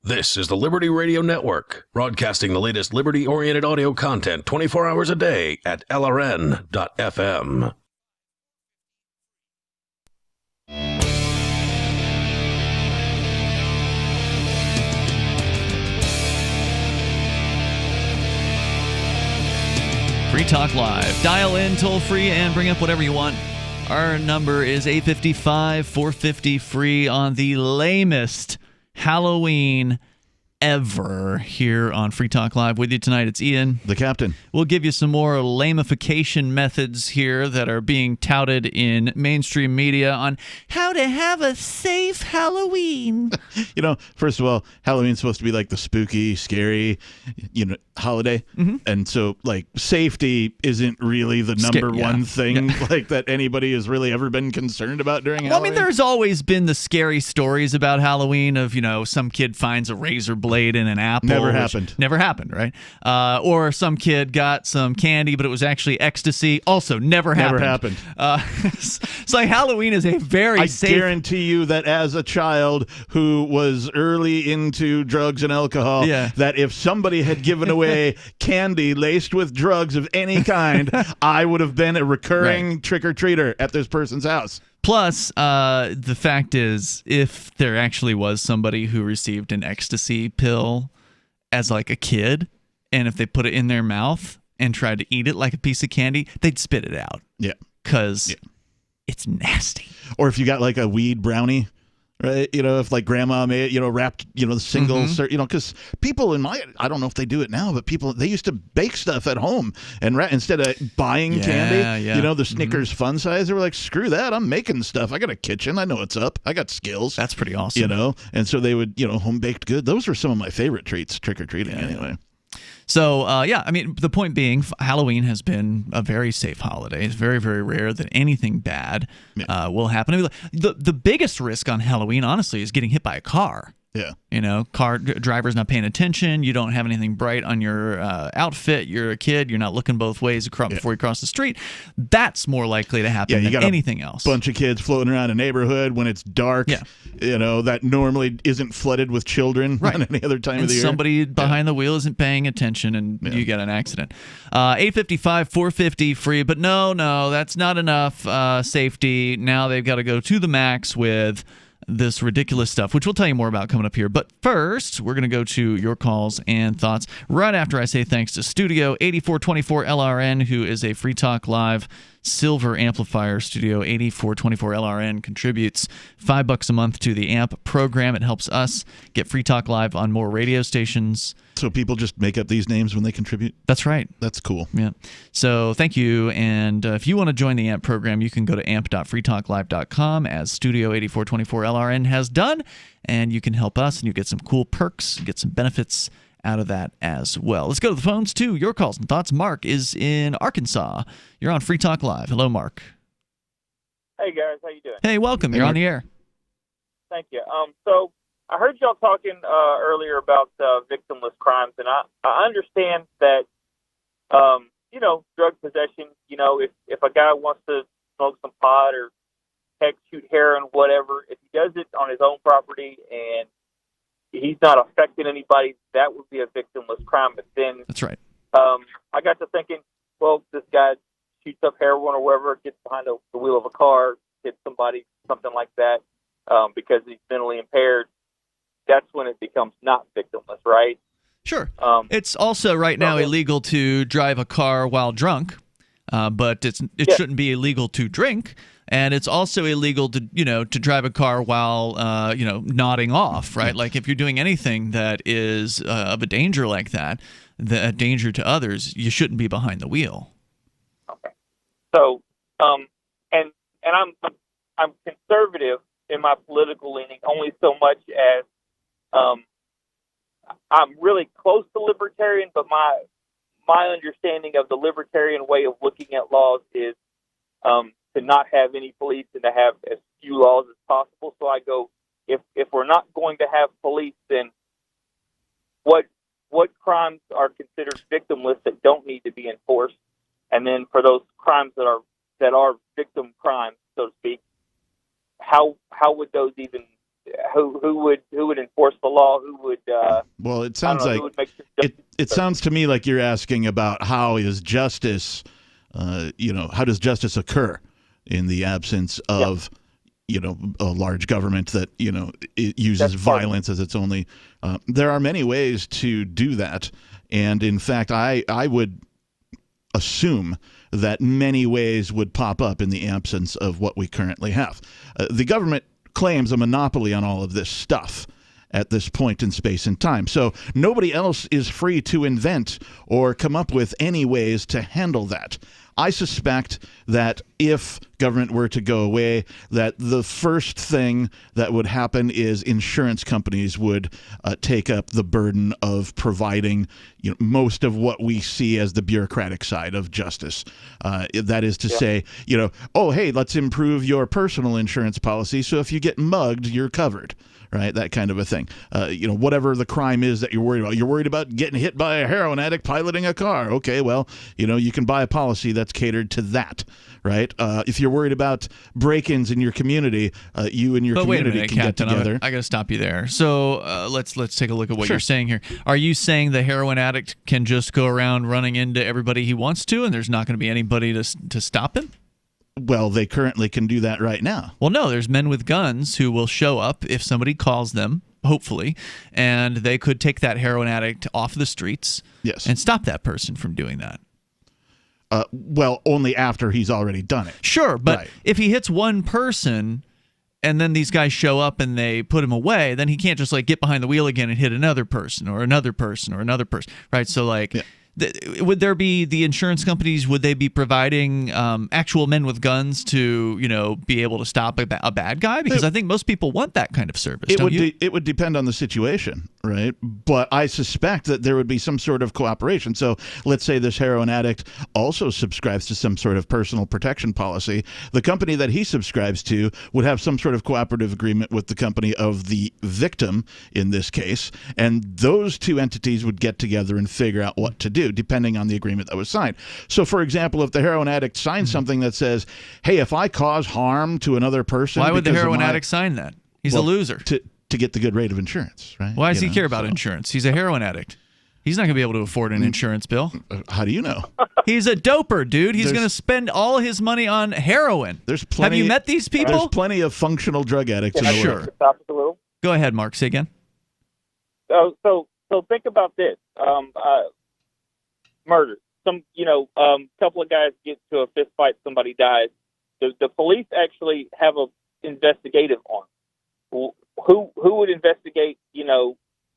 This is the Liberty Radio Network, broadcasting the latest liberty-oriented audio content 24 hours a day at LRN.FM. Free Talk Live. Dial in toll free and bring up whatever you want. Our number is 855-450-FREE on the lamest Halloween ever here on Free Talk Live. With you tonight, it's Ian, the captain. We'll give you some more lamification methods here that are being touted in mainstream media on how to have a safe Halloween. First of all, Halloween's supposed to be like the spooky, scary, holiday. Mm-hmm. And so safety isn't really the number one thing that anybody has really ever been concerned about during Halloween. Well, I mean, there's always been the scary stories about Halloween of, some kid finds a razor blade in an apple. Never happened. Never happened, right? Or some kid got some candy, but it was actually ecstasy. Also never happened. It's like Halloween is a very safe... I guarantee you that as a child who was early into drugs and alcohol, that if somebody had given away candy laced with drugs of any kind, I would have been a recurring trick-or-treater at this person's house. Plus, the fact is, if there actually was somebody who received an ecstasy pill as like a kid, and if they put it in their mouth and tried to eat it like a piece of candy, they'd spit it out. Yeah. Because it's nasty. Or if you got like a weed brownie, right? If like grandma made, wrapped, the single, because people I don't know if they do it now, but they used to bake stuff at home and instead of buying candy, the Snickers fun size, they were like, screw that. I'm making stuff. I got a kitchen. I know what's up. I got skills. That's pretty awesome. And so they would, home baked good. Those were some of my favorite treats, trick or treating anyway. So, I mean, the point being, Halloween has been a very safe holiday. It's very, very rare that anything bad will happen. I mean, the biggest risk on Halloween, honestly, is getting hit by a car. Yeah. Car driver's not paying attention. You don't have anything bright on your outfit. You're a kid. You're not looking both ways before you cross the street. That's more likely to happen than anything else. Bunch of kids floating around a neighborhood when it's dark. Yeah. That normally isn't flooded with children on any other time of the year. Somebody behind the wheel isn't paying attention, and you get an accident. 855, 450 free. But no, that's not enough safety. Now they've got to go to the max with this ridiculous stuff, which we'll tell you more about coming up here. But first, we're going to go to your calls and thoughts right after I say thanks to Studio 8424 LRN, who is a Free Talk Live silver amplifier. Studio 8424 LRN contributes $5 a month to the AMP program. It helps us get Free Talk Live on more radio stations. So people just make up these names when they contribute? That's right. That's cool. Yeah. So thank you. And if you want to join the AMP program, you can go to amp.freetalklive.com, as Studio 8424 LRN has done, and you can help us, and you get some cool perks, get some benefits out of that as well. Let's go to the phones, too. Your calls and thoughts. Mark is in Arkansas. You're on Free Talk Live. Hello, Mark. Hey, guys. How you doing? Hey, welcome. You're on the air. Thank you. So I heard y'all talking earlier about victimless crimes, and I understand that, drug possession, if a guy wants to smoke some pot or heck, shoot heroin, whatever, if he does it on his own property and he's not affecting anybody, that would be a victimless crime. But then that's right. I got to thinking, well, this guy shoots up heroin or whatever, gets behind the wheel of a car, hits somebody, something like that, because he's mentally impaired. That's when it becomes not victimless, right? Sure. It's also right now illegal to drive a car while drunk, but it shouldn't be illegal to drink. And it's also illegal to drive a car while nodding off, right? Like if you're doing anything that is of a danger like that, a danger to others, you shouldn't be behind the wheel. Okay. So, and I'm conservative in my political leaning, only so much as I'm really close to libertarian, but my understanding of the libertarian way of looking at laws is to not have any police and to have as few laws as possible. So I go, if we're not going to have police, then what crimes are considered victimless that don't need to be enforced? And then for those crimes that are victim crimes, so to speak, how would those even who would enforce the law? Who would? Well, it sounds like it sounds to me like you're asking about how is justice, how does justice occur in the absence of, a large government that, it uses violence as its only. There are many ways to do that. And in fact, I would assume that many ways would pop up in the absence of what we currently have. The government claims a monopoly on all of this stuff at this point in space and time. So nobody else is free to invent or come up with any ways to handle that. I suspect that if government were to go away, that the first thing that would happen is insurance companies would take up the burden of providing most of what we see as the bureaucratic side of justice. That is to say, oh, hey, let's improve your personal insurance policy so if you get mugged, you're covered. Right, that kind of a thing. Whatever the crime is that you're worried about. You're worried about getting hit by a heroin addict piloting a car. Okay, well, you can buy a policy that's catered to that, right? If you're worried about break-ins in your community, you and your community can get together. I got to stop you there. So let's take a look at what you're saying here. Are you saying the heroin addict can just go around running into everybody he wants to, and there's not going to be anybody to stop him? Well, they currently can do that right now. Well, no, there's men with guns who will show up if somebody calls them, hopefully, and they could take that heroin addict off the streets and stop that person from doing that. Well, only after he's already done it. Sure, but if he hits one person and then these guys show up and they put him away, then he can't just like get behind the wheel again and hit another person or another person or another person, right? So like... Yeah. Would there be the insurance companies? Would they be providing actual men with guns to be able to stop a bad guy? Because I think most people want that kind of service. It would depend on the situation, right? But I suspect that there would be some sort of cooperation. So let's say this heroin addict also subscribes to some sort of personal protection policy. The company that he subscribes to would have some sort of cooperative agreement with the company of the victim in this case, and those two entities would get together and figure out what to do, depending on the agreement that was signed. So, for example, if the heroin addict signs something that says, hey, if I cause harm to another person... Why would the heroin addict sign that? He's a loser. To get the good rate of insurance, right? Why does he care about insurance? He's a heroin addict. He's not going to be able to afford an insurance bill. How do you know? He's a doper, dude. He's going to spend all his money on heroin. Have you met these people? There's plenty of functional drug addicts in the world. Stop it a little? Go ahead, Mark. Say again. So think about this. Murder. Couple of guys get to a fist fight, somebody dies. The police actually have a investigative arm. Who would investigate,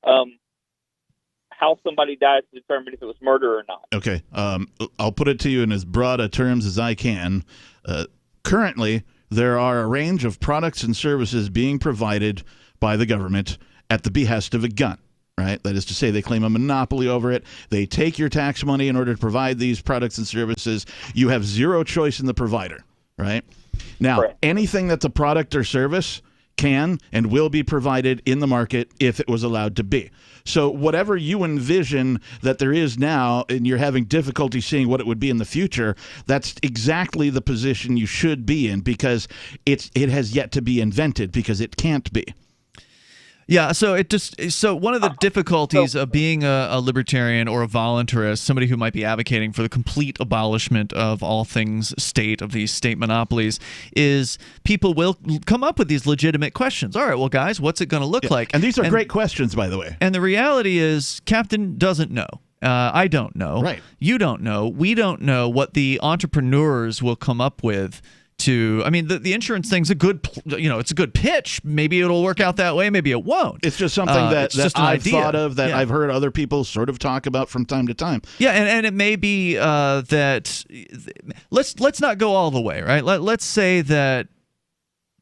how somebody dies to determine if it was murder or not? Okay. I'll put it to you in as broad a terms as I can. Currently, there are a range of products and services being provided by the government at the behest of a gun. Right? That is to say, they claim a monopoly over it. They take your tax money in order to provide these products and services. You have zero choice in the provider, right? Now, anything that's a product or service can and will be provided in the market if it was allowed to be. So whatever you envision that there is now and you're having difficulty seeing what it would be in the future, that's exactly the position you should be in, because it has yet to be invented, because it can't be. Yeah, so one of the difficulties of being a libertarian or a voluntarist, somebody who might be advocating for the complete abolishment of all things state, of these state monopolies, is people will come up with these legitimate questions. All right, well, guys, what's it going to look like? And these are great questions, by the way. And the reality is, Captain doesn't know. I don't know. Right. You don't know. We don't know what the entrepreneurs will come up with. The insurance thing's a good, it's a good pitch. Maybe it'll work out that way. Maybe it won't. It's just something that I've thought of, that I've heard other people sort of talk about from time to time. Yeah, and it may be that let's not go all the way, right? Let's say that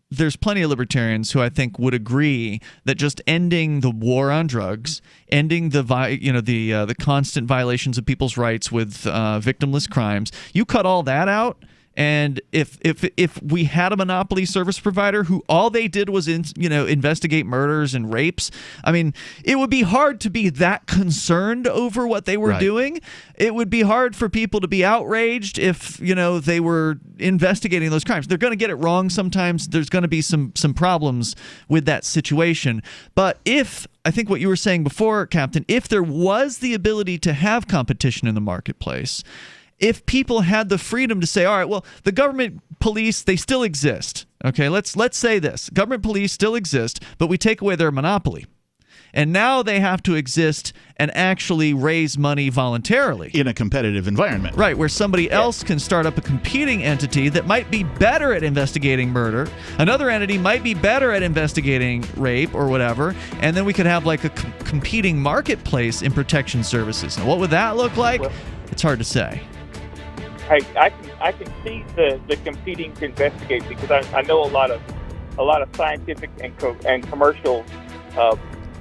there's plenty of libertarians who I think would agree that just ending the war on drugs, ending the constant violations of people's rights with victimless crimes, you cut all that out. And if we had a monopoly service provider who all they did was investigate murders and rapes, I mean, it would be hard to be that concerned over what they were doing. It would be hard for people to be outraged if they were investigating those crimes. They're going to get it wrong sometimes. There's going to be some problems with that situation. But I think what you were saying before, Captain, if there was the ability to have competition in the marketplace, if people had the freedom to say, all right, well, the government police, they still exist. Okay, let's say this. Government police still exist, but we take away their monopoly. And now they have to exist and actually raise money voluntarily. In a competitive environment. Right, where somebody else can start up a competing entity that might be better at investigating murder. Another entity might be better at investigating rape or whatever. And then we could have like a competing marketplace in protection services. Now, what would that look like? It's hard to say. I can see the competing to investigate, because I know a lot of scientific and commercial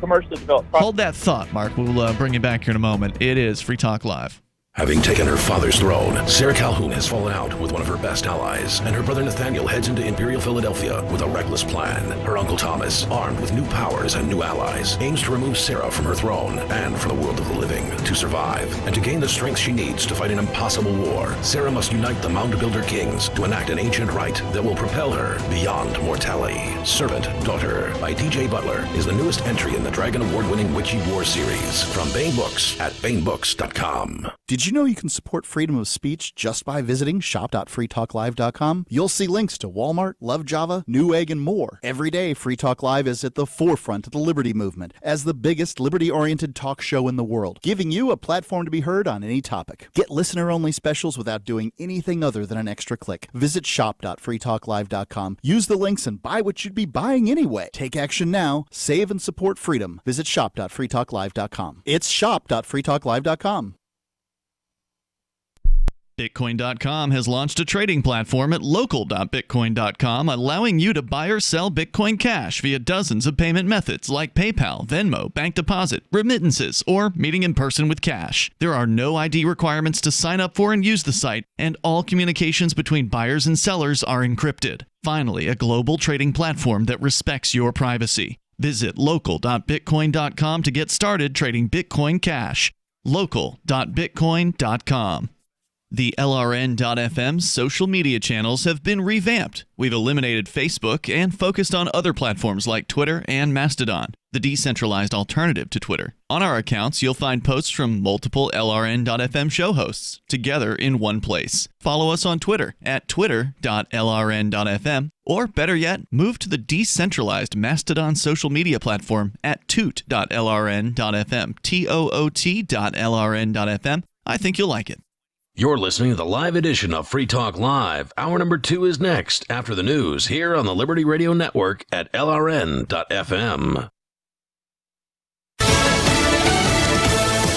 commercially developed products. Hold that thought, Mark. We'll bring you back here in a moment. It is Free Talk Live. Having taken her father's throne, Sarah Calhoun has fallen out with one of her best allies, and her brother Nathaniel heads into Imperial Philadelphia with a reckless plan. Her uncle Thomas, armed with new powers and new allies, aims to remove Sarah from her throne and from the world of the living. To survive, and to gain the strength she needs to fight an impossible war, Sarah must unite the Mound Builder Kings to enact an ancient rite that will propel her beyond mortality. Servant Daughter by DJ Butler is the newest entry in the Dragon Award-winning Witchy War series from Baen Books at BaenBooks.com. Did you know you can support freedom of speech just by visiting shop.freetalklive.com? You'll see links to Walmart, Love Java, Newegg, and more. Every day, Free Talk Live is at the forefront of the liberty movement as the biggest liberty-oriented talk show in the world, giving you a platform to be heard on any topic. Get listener-only specials without doing anything other than an extra click. Visit shop.freetalklive.com. Use the links and buy what you'd be buying anyway. Take action now. Save and support freedom. Visit shop.freetalklive.com. It's shop.freetalklive.com. Bitcoin.com has launched a trading platform at local.bitcoin.com, allowing you to buy or sell Bitcoin Cash via dozens of payment methods like PayPal, Venmo, bank deposit, remittances, or meeting in person with cash. There are no ID requirements to sign up for and use the site, and all communications between buyers and sellers are encrypted. Finally, a global trading platform that respects your privacy. Visit local.bitcoin.com to get started trading Bitcoin Cash. local.bitcoin.com. The LRN.FM social media channels have been revamped. We've eliminated Facebook and focused on other platforms like Twitter and Mastodon, the decentralized alternative to Twitter. On our accounts, you'll find posts from multiple LRN.FM show hosts together in one place. Follow us on Twitter at twitter.lrn.fm, or better yet, move to the decentralized Mastodon social media platform at toot.lrn.fm, toot.lrn.fm. I think you'll like it. You're listening to the live edition of Free Talk Live. Hour number 2 is next after the news here on the Liberty Radio Network at LRN.FM.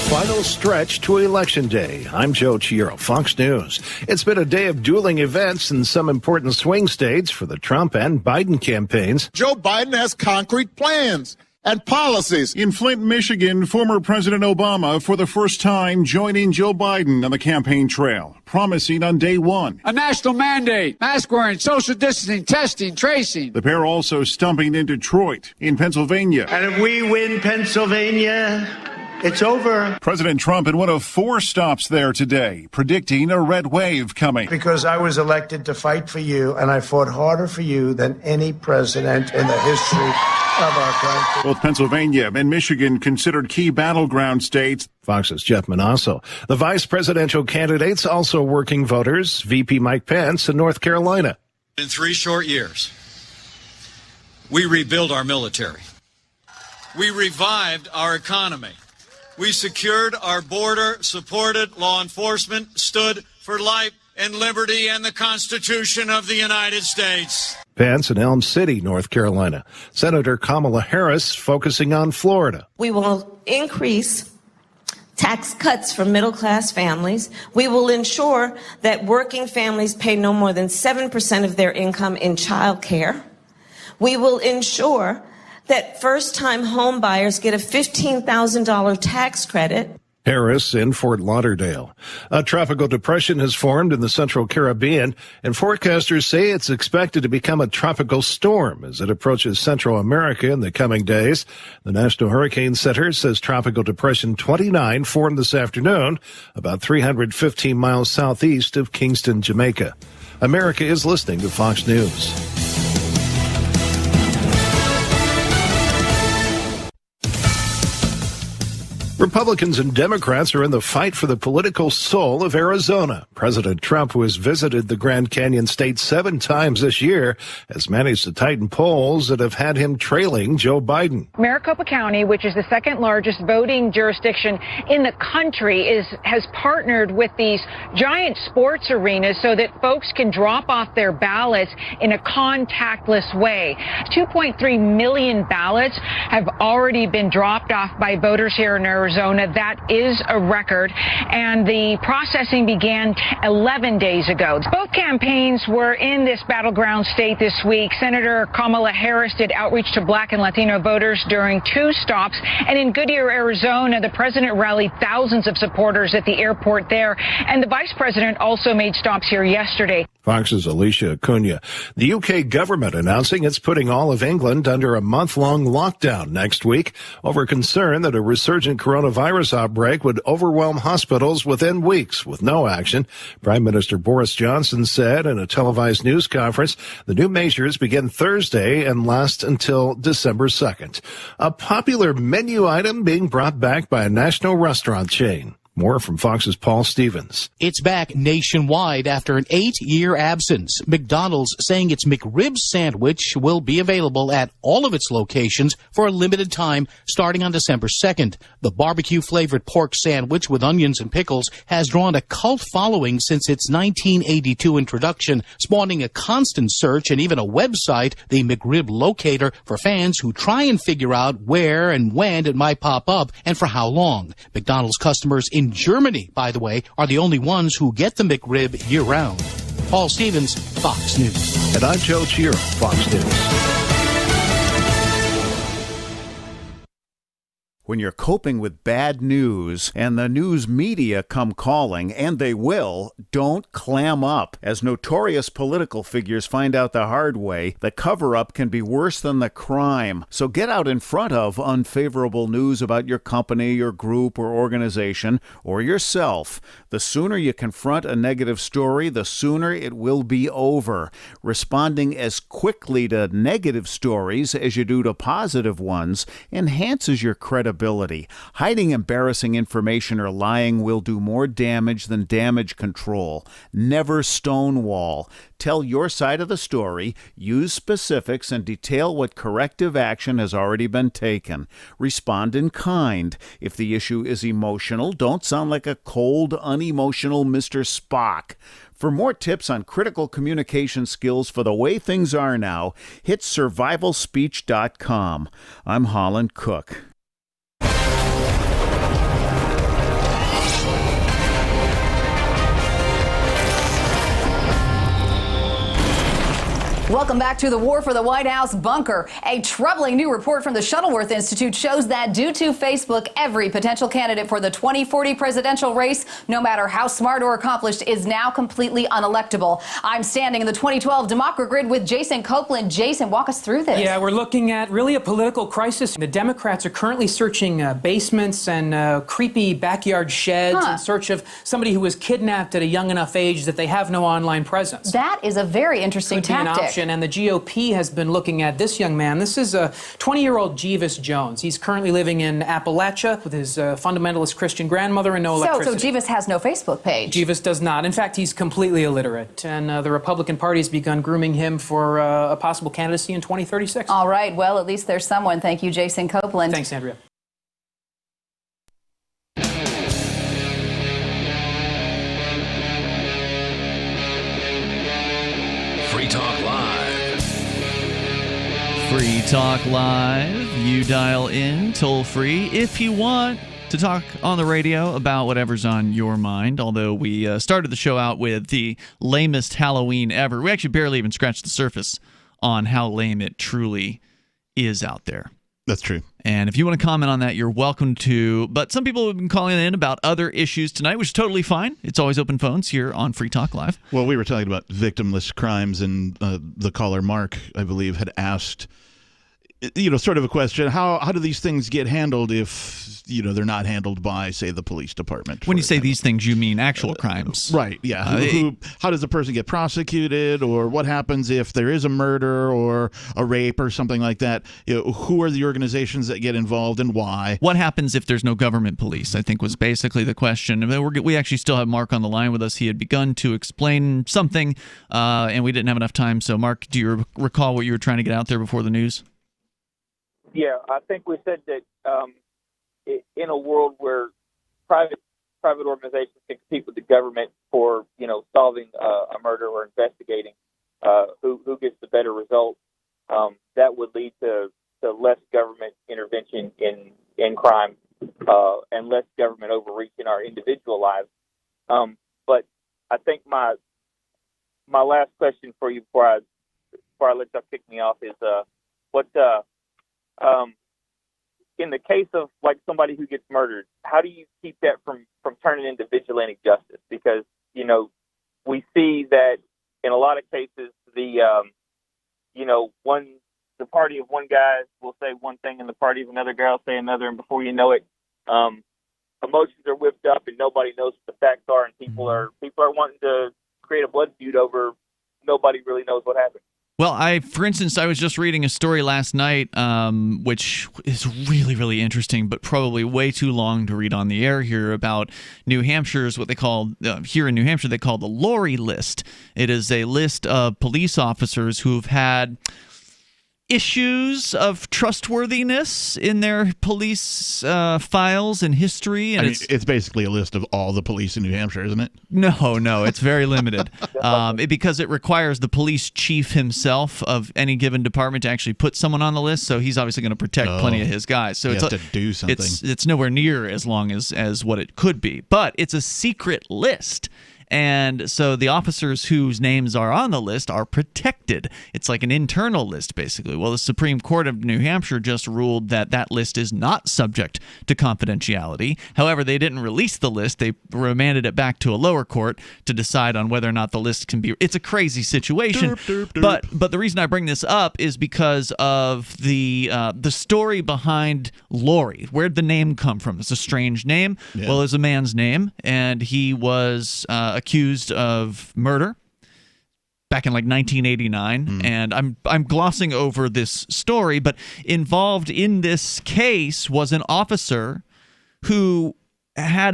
Final stretch to Election Day. I'm Joe Chiaro, Fox News. It's been a day of dueling events in some important swing states for the Trump and Biden campaigns. Joe Biden has concrete plans and policies. In Flint, Michigan, former President Obama, for the first time, joining Joe Biden on the campaign trail, promising on day one a national mandate, mask wearing, social distancing, testing, tracing. The pair also stumping in Detroit, in Pennsylvania. And if we win Pennsylvania, it's over. President Trump in one of 4 stops there today, predicting a red wave coming. Because I was elected to fight for you, and I fought harder for you than any president in the history of our country. Both Pennsylvania and Michigan considered key battleground states. Fox's Jeff Manasso. The vice presidential candidates also working voters, VP Mike Pence in North Carolina. In 3 short years, we rebuilt our military. We revived our economy. We secured our border, supported law enforcement, stood for life and liberty and the Constitution of the United States. Pence in Elm City, North Carolina. Senator Kamala Harris focusing on Florida. We will increase tax cuts for middle-class families. We will ensure that working families pay no more than 7% of their income in child care. We will ensure that first-time home buyers get a $15,000 tax credit. Harris in Fort Lauderdale. A tropical depression has formed in the central Caribbean, and forecasters say it's expected to become a tropical storm as it approaches Central America in the coming days. The National Hurricane Center says Tropical Depression 29 formed this afternoon, about 315 miles southeast of Kingston, Jamaica. America is listening to Fox News. Republicans and Democrats are in the fight for the political soul of Arizona. President Trump, who has visited the Grand Canyon state 7 times this year, has managed to tighten polls that have had him trailing Joe Biden. Maricopa County, which is the second largest voting jurisdiction in the country, has partnered with these giant sports arenas so that folks can drop off their ballots in a contactless way. 2.3 million ballots have already been dropped off by voters here in Arizona. That is a record, and the processing began 11 days ago. Both campaigns were in this battleground state this week. Senator Kamala Harris did outreach to Black and Latino voters during 2 stops, and in Goodyear, Arizona, the president rallied thousands of supporters at the airport there, and the vice president also made stops here yesterday. Fox's Alicia Acuna. The UK government announcing it's putting all of England under a month-long lockdown next week over concern that a resurgent coronavirus outbreak would overwhelm hospitals within weeks with no action. Prime Minister Boris Johnson said in a televised news conference the new measures begin Thursday and last until December 2nd. A popular menu item being brought back by a national restaurant chain. More from Fox's Paul Stevens. It's back nationwide after an 8-year absence. McDonald's saying its McRib sandwich will be available at all of its locations for a limited time starting on December 2nd. The barbecue-flavored pork sandwich with onions and pickles has drawn a cult following since its 1982 introduction, spawning a constant search and even a website, the McRib Locator, for fans who try and figure out where and when it might pop up and for how long. McDonald's customers in Germany, by the way, are the only ones who get the McRib year-round. Paul Stevens, Fox News. And I'm Joe Chiro, Fox News. When you're coping with bad news and the news media come calling, and they will, don't clam up. As notorious political figures find out the hard way, the cover-up can be worse than the crime. So get out in front of unfavorable news about your company, your group, or organization, or yourself. The sooner you confront a negative story, the sooner it will be over. Responding as quickly to negative stories as you do to positive ones enhances your credibility. Hiding embarrassing information or lying will do more damage than damage control. Never stonewall. Tell your side of the story, use specifics, and detail what corrective action has already been taken. Respond in kind. If the issue is emotional, don't sound like a cold, unemotional Mr. Spock. For more tips on critical communication skills for the way things are now, hit survivalspeech.com. I'm Holland Cook. Welcome back to the War for the White House bunker. A troubling new report from the Shuttleworth Institute shows that due to Facebook, every potential candidate for the 2040 presidential race, no matter how smart or accomplished, is now completely unelectable. I'm standing in the 2012 Democrat with Jason Copeland. Jason, walk us through this. Yeah, we're looking at really a political crisis. The Democrats are currently searching basements and creepy backyard sheds in search of somebody who was kidnapped at a young enough age that they have no online presence. That is a very interesting tactic. And the GOP has been looking at this young man. This is a 20-year-old Jeeves Jones. He's currently living in Appalachia with his fundamentalist Christian grandmother and no electricity. So Jeeves has no Facebook page? Jeeves does not. In fact, he's completely illiterate. And the Republican Party has begun grooming him for a possible candidacy in 2036. All right. Well, at least there's someone. Thank you, Jason Copeland. Thanks, Andrea. Free Talk Live. Free Talk Live. You dial in toll free if you want to talk on the radio about whatever's on your mind. Although we started the show out with the lamest Halloween ever. We actually barely even scratched the surface on how lame it truly is out there. That's true. And if you want to comment on that, you're welcome to. But some people have been calling in about other issues tonight, which is totally fine. It's always open phones here on Free Talk Live. Well, we were talking about victimless crimes, and the caller, Mark, I believe, had asked, sort of a question, how do these things get handled if, they're not handled by, say, the police department? When you say these things, you mean actual crimes. Right, yeah. How does a person get prosecuted, or what happens if there is a murder or a rape or something like that? Who are the organizations that get involved and why? What happens if there's no government police, I think was basically the question. We actually still have Mark on the line with us. He had begun to explain something, and we didn't have enough time. So, Mark, do you recall what you were trying to get out there before the news? Yeah, I think we said that in a world where private organizations can compete with the government for solving a murder or investigating who gets the better result, that would lead to less government intervention in crime and less government overreach in our individual lives. But I think my last question for you before I let y'all kick me off is in the case of like somebody who gets murdered, how do you keep that from turning into vigilante justice? Because we see that in a lot of cases the party of one guy will say one thing and the party of another guy will say another, and before you know it, emotions are whipped up and nobody knows what the facts are, and people are wanting to create a blood feud over nobody really knows what happened. Well, for instance, I was just reading a story last night, which is really, really interesting, but probably way too long to read on the air here, about New Hampshire's, what they call, here in New Hampshire, they call the Lori list. It is a list of police officers who've had issues of trustworthiness in their police files and history. And it's basically a list of all the police in New Hampshire, isn't it? No, it's very limited because it requires the police chief himself of any given department to actually put someone on the list. So he's obviously going to protect plenty of his guys. So it's to do something. It's nowhere near as long as what it could be, but it's a secret list. And so the officers whose names are on the list are protected. It's like an internal list, basically. Well, the Supreme Court of New Hampshire just ruled that that list is not subject to confidentiality. However, they didn't release the list. They remanded it back to a lower court to decide on whether or not the list can be. It's a crazy situation. But the reason I bring this up is because of the story behind Lori. Where'd the name come from? It's a strange name. Yeah. Well, it's a man's name, and he was accused of murder back in like 1989, and I'm glossing over this story, but involved in this case was an officer who had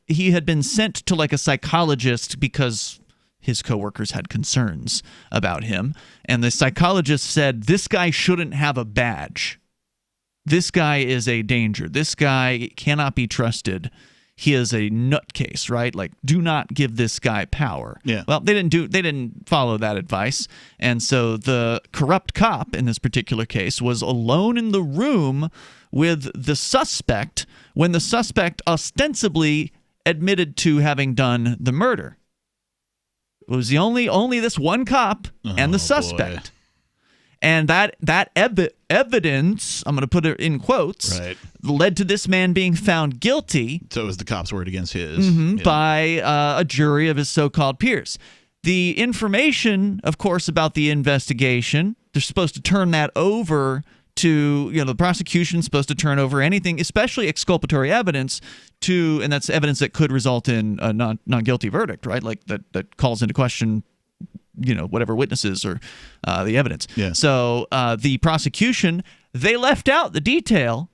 he had been sent to like a psychologist because his coworkers had concerns about him, and the psychologist said, this guy shouldn't have a badge. This guy is a danger. This guy cannot be trusted. He is a nutcase, right? Like, do not give this guy power. Yeah. Well, they didn't follow that advice, and so the corrupt cop in this particular case was alone in the room with the suspect when the suspect ostensibly admitted to having done the murder. It was the only this one cop and the suspect. Boy. And that evidence, I'm going to put it in quotes, led to this man being found guilty. So it was the cop's word against his. By a jury of his so-called peers. The information, of course, about the investigation, they're supposed to turn that over to, the prosecution's supposed to turn over anything, especially exculpatory evidence, and that's evidence that could result in a non-guilty verdict, right? Like that calls into question whatever witnesses or the evidence. Yeah. So the prosecution, they left out the detail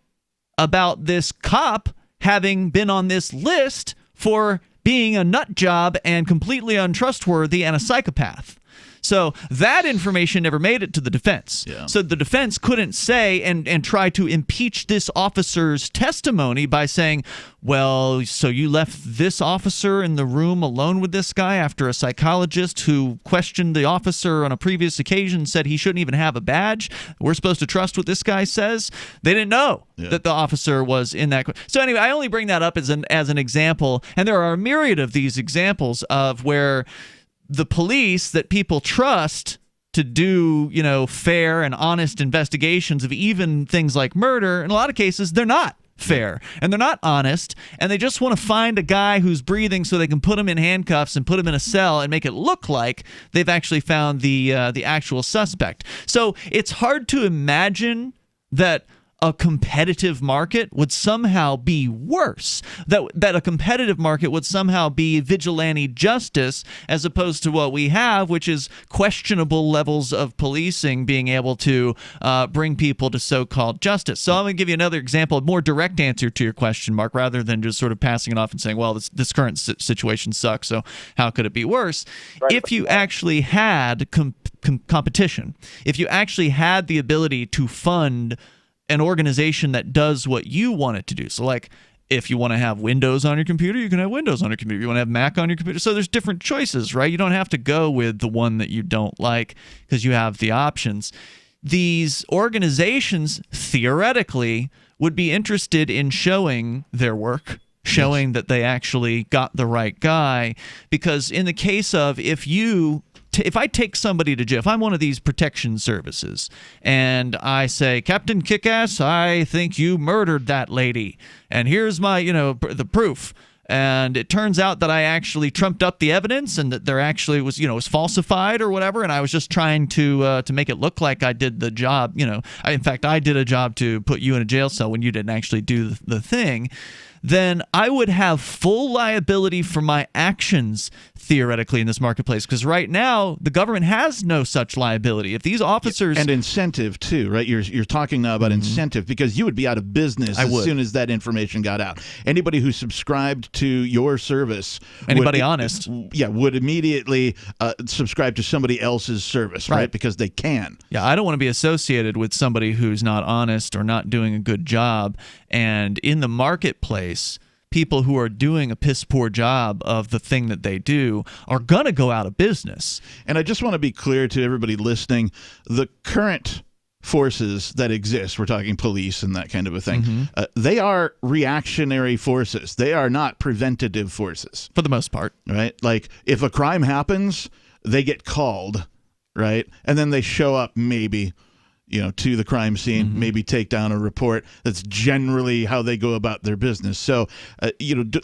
about this cop having been on this list for being a nut job and completely untrustworthy and a psychopath. So that information never made it to the defense. Yeah. So the defense couldn't say and try to impeach this officer's testimony by saying, well, so you left this officer in the room alone with this guy after a psychologist who questioned the officer on a previous occasion said he shouldn't even have a badge. We're supposed to trust what this guy says. They didn't know that the officer was in that. So anyway, I only bring that up as an example, and there are a myriad of these examples of where the police that people trust to do, fair and honest investigations of even things like murder, in a lot of cases, they're not fair and they're not honest, and they just want to find a guy who's breathing so they can put him in handcuffs and put him in a cell and make it look like they've actually found the actual suspect. So it's hard to imagine that a competitive market would somehow be worse, that a competitive market would somehow be vigilante justice as opposed to what we have, which is questionable levels of policing being able to bring people to so-called justice. So I'm going to give you another example, a more direct answer to your question, Mark, rather than just sort of passing it off and saying, well, this current situation sucks, so how could it be worse? If you actually had competition, if you actually had the ability to fund an organization that does what you want it to do. So like if you want to have Windows on your computer, you can have Windows on your computer. You want to have Mac on your computer. So there's different choices, right? You don't have to go with the one that you don't like because you have the options. These organizations theoretically would be interested in showing their work, showing that they actually got the right guy, because in the case of if I take somebody to jail, if I'm one of these protection services and I say, Captain Kickass, I think you murdered that lady, and here's my, the proof, and it turns out that I actually trumped up the evidence and that there actually was, was falsified or whatever, and I was just trying to make it look like I did the job, in fact, I did a job to put you in a jail cell when you didn't actually do the thing, then I would have full liability for my actions theoretically in this marketplace, because right now the government has no such liability. If these officers and incentive too, right? You're talking now about incentive, because you would be out of business as soon as that information got out. Anybody who subscribed to your service, anybody honest, would immediately subscribe to somebody else's service, right? Because they can. Yeah, I don't want to be associated with somebody who's not honest or not doing a good job. And in the marketplace, people who are doing a piss poor job of the thing that they do are going to go out of business. And I just want to be clear to everybody listening, the current forces that exist, we're talking police and that kind of a thing, they are reactionary forces. They are not preventative forces. For the most part. Right? Like, if a crime happens, they get called, right? And then they show up maybe, to the crime scene, maybe take down a report. That's generally how they go about their business. So,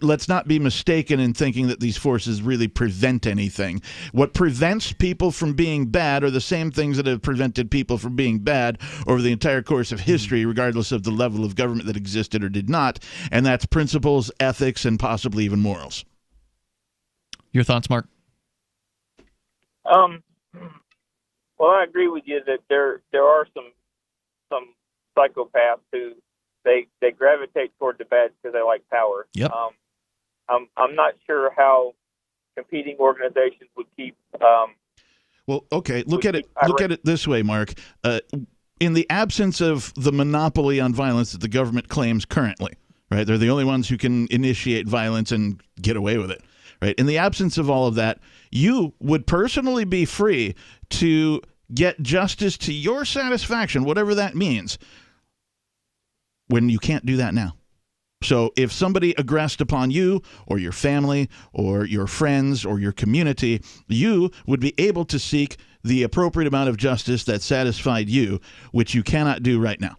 let's not be mistaken in thinking that these forces really prevent anything. What prevents people from being bad are the same things that have prevented people from being bad over the entire course of history, regardless of the level of government that existed or did not. And that's principles, ethics, and possibly even morals. Your thoughts, Mark? Well, I agree with you that there are some psychopaths who they gravitate toward the bad because they like power. Yep. I'm not sure how competing organizations would keep. Well, okay. Look at it this way, Mark. In the absence of the monopoly on violence that the government claims currently, right? They're the only ones who can initiate violence and get away with it, right? In the absence of all of that, you would personally be free to get justice to your satisfaction, whatever that means, when you can't do that now. So if somebody aggressed upon you or your family or your friends or your community, you would be able to seek the appropriate amount of justice that satisfied you, which you cannot do right now.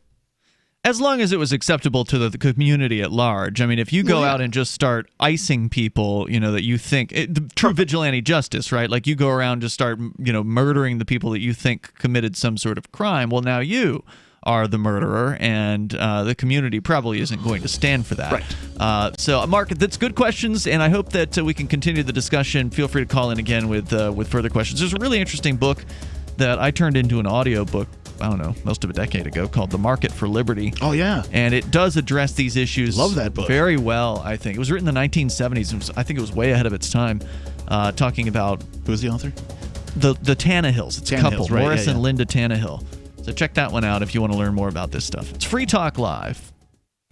As long as it was acceptable to the community at large. I mean, if you go out and just start icing people, that you think true vigilante justice, right? Like you go around just start, murdering the people that you think committed some sort of crime. Well, now you are the murderer, and the community probably isn't going to stand for that. Right. So, Mark, that's good questions, and I hope that we can continue the discussion. Feel free to call in again with further questions. There's a really interesting book that I turned into an audio book, I don't know, most of a decade ago, called The Market for Liberty. Oh, yeah. And it does address these issues. Love that book. Very well, I think. It was written in the 1970s. I think it was way ahead of its time, talking about... Who's the author? The Tannehills. It's a couple, right, Morris and Linda Tannehill. So check that one out if you want to learn more about this stuff. It's Free Talk Live.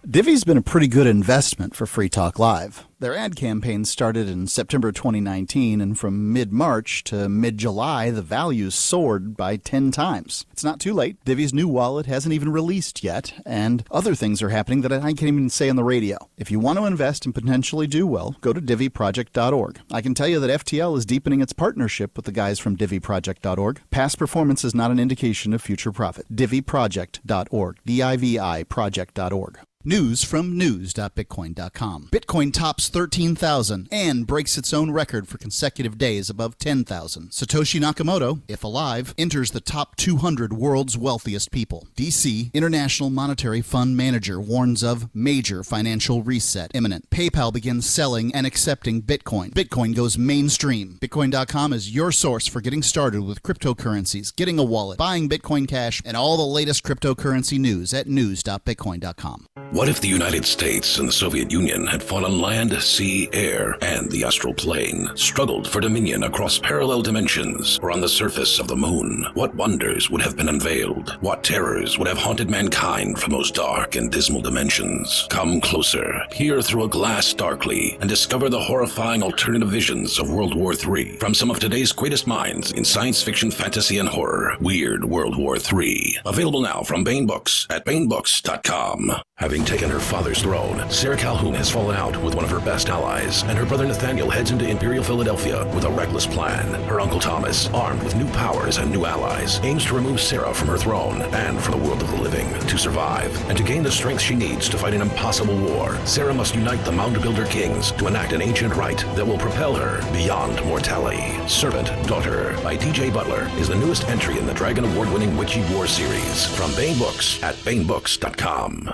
Divvy's been a pretty good investment for Free Talk Live. Their ad campaign started in September 2019, and from mid-March to mid-July, the values soared by 10 times. It's not too late. Divvy's new wallet hasn't even released yet, and other things are happening that I can't even say on the radio. If you want to invest and potentially do well, go to DivvyProject.org. I can tell you that FTL is deepening its partnership with the guys from DivvyProject.org. Past performance is not an indication of future profit. DivvyProject.org. DIVI Project.org. News from news.bitcoin.com. Bitcoin tops 13,000 and breaks its own record for consecutive days above 10,000. Satoshi Nakamoto, if alive, enters the top 200 world's wealthiest people. DC International Monetary Fund Manager warns of major financial reset imminent. PayPal begins selling and accepting Bitcoin. Bitcoin goes mainstream. Bitcoin.com is your source for getting started with cryptocurrencies, getting a wallet, buying Bitcoin Cash, and all the latest cryptocurrency news at news.bitcoin.com. What if the United States and the Soviet Union had fought on land, sea, air, and the astral plane, struggled for dominion across parallel dimensions, or on the surface of the moon? What wonders would have been unveiled? What terrors would have haunted mankind from those dark and dismal dimensions? Come closer, peer through a glass darkly, and discover the horrifying alternative visions of World War III from some of today's greatest minds in science fiction, fantasy, and horror. Weird World War III. Available now from Baen Books at BaenBooks.com. Having taken her father's throne, Sarah Calhoun has fallen out with one of her best allies, and her brother Nathaniel heads into Imperial Philadelphia with a reckless plan. Her uncle Thomas, armed with new powers and new allies, aims to remove Sarah from her throne and from the world of the living. To survive, and to gain the strength she needs to fight an impossible war, Sarah must unite the Mound Builder Kings to enact an ancient rite that will propel her beyond mortality. Servant Daughter by DJ Butler is the newest entry in the Dragon Award-winning Witchy War series from Baen Books at BaenBooks.com.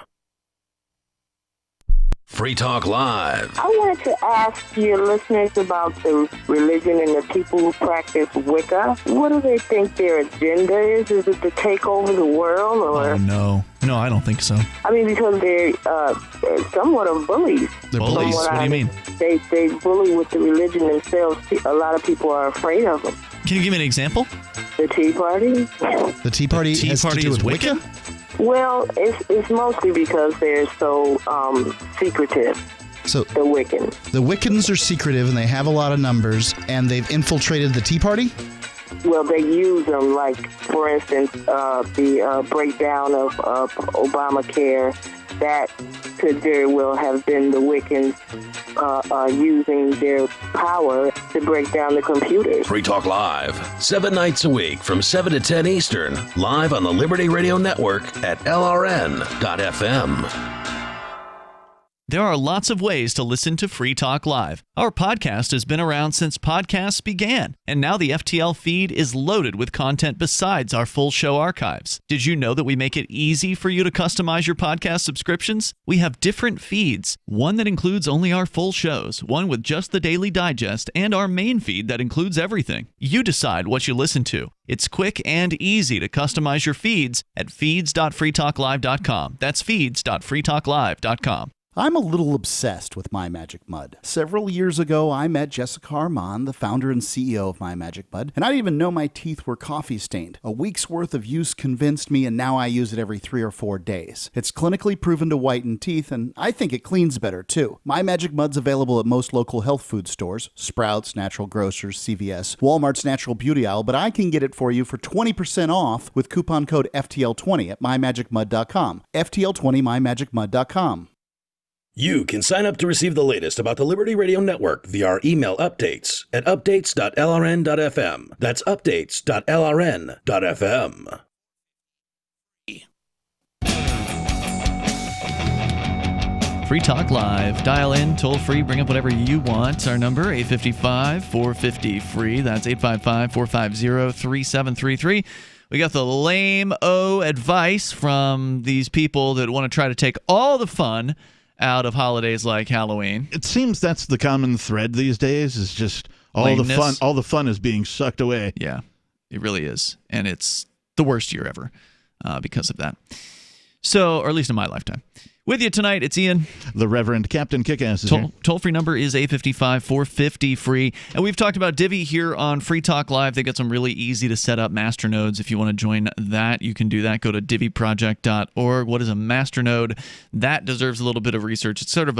Free Talk Live. I wanted to ask your listeners about the religion and the people who practice Wicca. What do they think their agenda is? Is it to take over the world? Or? Oh, no. No, I don't think so. I mean, because they're somewhat of bullies. They're bullies? What do you mean? They bully with the religion themselves. A lot of people are afraid of them. Can you give me an example? The Tea Party. The Tea Party has to do with Wicca? Well, it's mostly because they're so secretive. So the Wiccans. The Wiccans are secretive, and they have a lot of numbers, and they've infiltrated the Tea Party? Well, they use them, like, for instance, the breakdown of Obamacare. That could very well have been the Wiccans using their power to break down the computers. Free Talk Live, 7 nights a week from 7 to 10 Eastern, live on the Liberty Radio Network at LRN.FM. There are lots of ways to listen to Free Talk Live. Our podcast has been around since podcasts began, and now the FTL feed is loaded with content besides our full show archives. Did you know that we make it easy for you to customize your podcast subscriptions? We have different feeds, one that includes only our full shows, one with just the Daily Digest, and our main feed that includes everything. You decide what you listen to. It's quick and easy to customize your feeds at feeds.freetalklive.com. That's feeds.freetalklive.com. I'm a little obsessed with My Magic Mud. Several years ago, I met Jessica Armand, the founder and CEO of My Magic Mud, and I didn't even know my teeth were coffee stained. A week's worth of use convinced me, and now I use it every 3 or 4 days. It's clinically proven to whiten teeth, and I think it cleans better, too. My Magic Mud's available at most local health food stores, Sprouts, Natural Grocers, CVS, Walmart's Natural Beauty Aisle, but I can get it for you for 20% off with coupon code FTL20 at mymagicmud.com. FTL20 mymagicmud.com. You can sign up to receive the latest about the Liberty Radio Network via our email updates at updates.lrn.fm. That's updates.lrn.fm. Free Talk Live. Dial in, toll free, bring up whatever you want. Our number, 855-450-FREE. That's 855-450-3733. We got the lame-o advice from these people that want to try to take all the fun out of holidays like Halloween. It seems that's the common thread these days, is just all the fun is being sucked away. Yeah, it really is. And it's the worst year ever because of that. So, or at least in my lifetime. With you tonight, it's Ian. The Reverend Captain Kickass is here. Toll-free number is 855-450-FREE. And we've talked about Divi here on Free Talk Live. They got some really easy to set up Masternodes. If you want to join that, you can do that. Go to diviproject.org. What is a Masternode? That deserves a little bit of research. It's sort of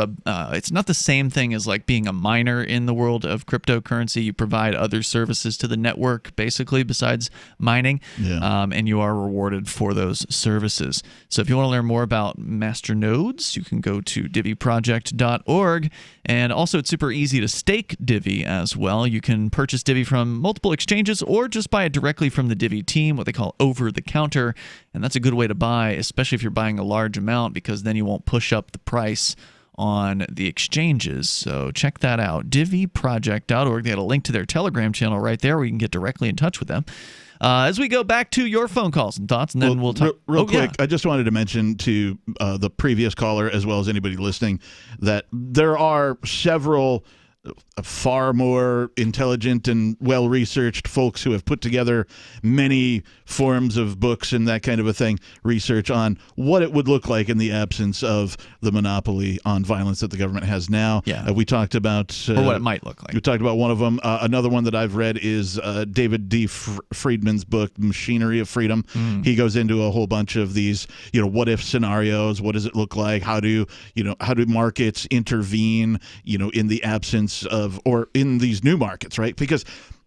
it's not the same thing as like being a miner in the world of cryptocurrency. You provide other services to the network, basically, besides mining. Yeah. And you are rewarded for those services. So if you want to learn more about Masternodes, you can go to diviproject.org. And also, it's super easy to stake Divi as well. You can purchase Divi from multiple exchanges or just buy it directly from the Divi team, what they call over-the-counter. And that's a good way to buy, especially if you're buying a large amount, because then you won't push up the price on the exchanges. So check that out, diviproject.org. They had a link to their Telegram channel right there where you can get directly in touch with them. As we go back to your phone calls and thoughts, and then we'll talk. Real quick, I just wanted to mention to the previous caller, as well as anybody listening, that there are several far more intelligent and well-researched folks who have put together many forms of books and that kind of a thing, research on what it would look like in the absence of the monopoly on violence that the government has now. Yeah. We talked about... or what it might look like. We talked about one of them. Another one that I've read is David D. Friedman's book, Machinery of Freedom. He goes into a whole bunch of these, what-if scenarios. What does it look like? How do markets intervene, in the absence of, or in these new markets, right? Because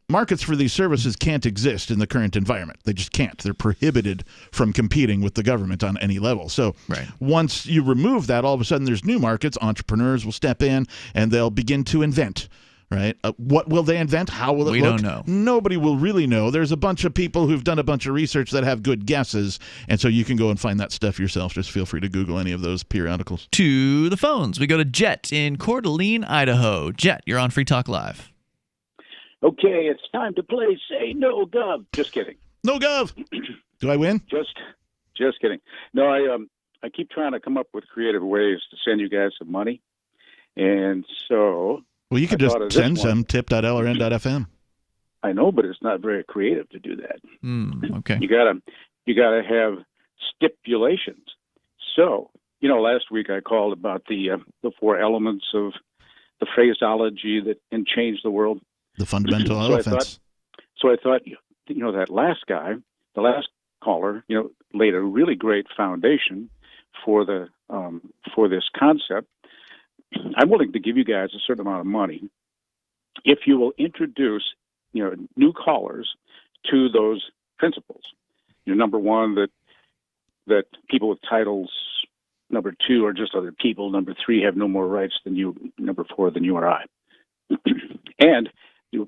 markets for these services can't exist in the current environment. They just can't. They're prohibited from competing with the government on any level. So once you remove that, all of a sudden there's new markets. Entrepreneurs will step in and they'll begin to invent. Right? What will they invent? How will it look? We don't know. Nobody will really know. There's a bunch of people who've done a bunch of research that have good guesses, and so you can go and find that stuff yourself. Just feel free to Google any of those periodicals. To the phones. We go to Jet in Coeur d'Alene, Idaho. Jet, you're on Free Talk Live. Okay, it's time to play Say No Gov. Just kidding. No Gov. Do I win? Just kidding. No, I keep trying to come up with creative ways to send you guys some money. And so... Well, you could just send some tip.lrn.fm. I know, but it's not very creative to do that. Okay. You gotta have stipulations. So, last week I called about the 4 elements of the phraseology that can change the world. The fundamental elephants. So I thought, that last guy, the last caller, laid a really great foundation for this concept. I'm willing to give you guys a certain amount of money if you will introduce, new callers to those principles. Number one, that people with titles. Number 2 are just other people. Number 3 have no more rights than you. Number 4 than you or I. And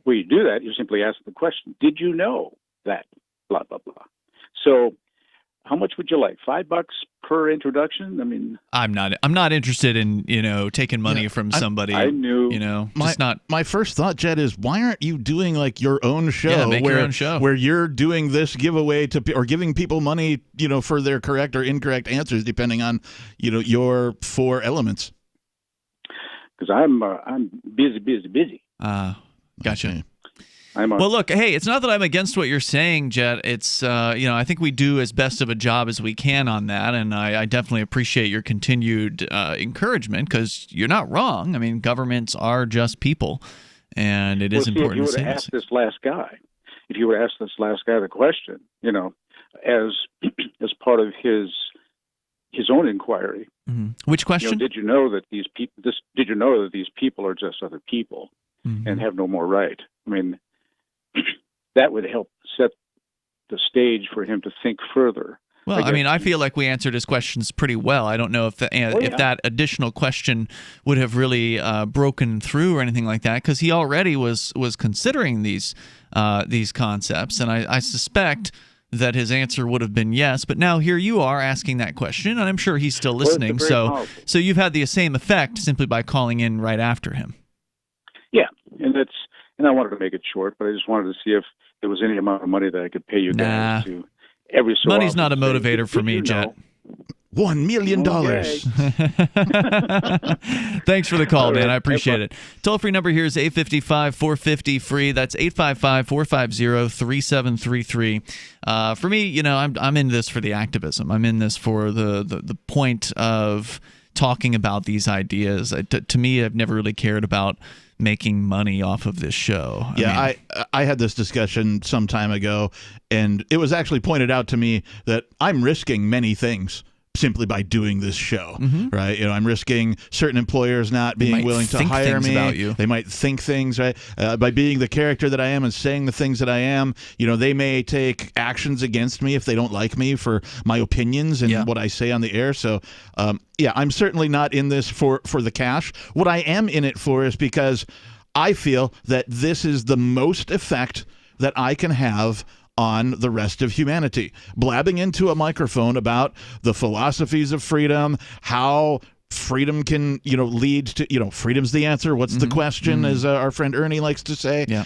when you do that, you simply ask the question: did you know that? Blah blah blah. So, how much would you like? $5 per introduction? I mean, I'm not interested in taking money from somebody. I knew. My first thought, Jed, is why aren't you doing like your own show? Yeah, make your own show where you're doing this giveaway or giving people money, for their correct or incorrect answers depending on, your 4 elements. Because I'm busy. Gotcha. Well, look, hey, it's not that I'm against what you're saying, Jet. It's, I think we do as best of a job as we can on that, and I definitely appreciate your continued encouragement because you're not wrong. I mean, governments are just people, and it is important to say this. If you would ask this last guy the question, as part of his own inquiry. Mm-hmm. Which question? Did you know that these people? Did you know that these people are just other people and have no more right? I mean, that would help set the stage for him to think further. Well, I feel like we answered his questions pretty well. I don't know if if that additional question would have really broken through or anything like that, because he already was considering these concepts, and I suspect that his answer would have been yes. But now here you are asking that question, and I'm sure he's still listening. So you've had the same effect simply by calling in right after him. Yeah, and I wanted to make it short, but I just wanted to see if there was any amount of money that I could pay you guys to every so Money's often not a motivator for me, Jet. $1 million. Thanks for the call, man. I appreciate it. Toll-free number here is 855-450-FREE. That's 855-450-3733. For me, I'm in this for the activism. I'm in this for the point of talking about these ideas. To me, I've never really cared about making money off of this show. I had this discussion some time ago, and it was actually pointed out to me that I'm risking many things simply by doing this show, right? I'm risking certain employers not being willing to hire me. About you. They might think things, right? By being the character that I am and saying the things that I am, they may take actions against me if they don't like me for my opinions and what I say on the air. So, I'm certainly not in this for the cash. What I am in it for is because I feel that this is the most effect that I can have on the rest of humanity. Blabbing into a microphone about the philosophies of freedom, how freedom can, lead to, freedom's the answer. What's the question, as our friend Ernie likes to say? Yeah.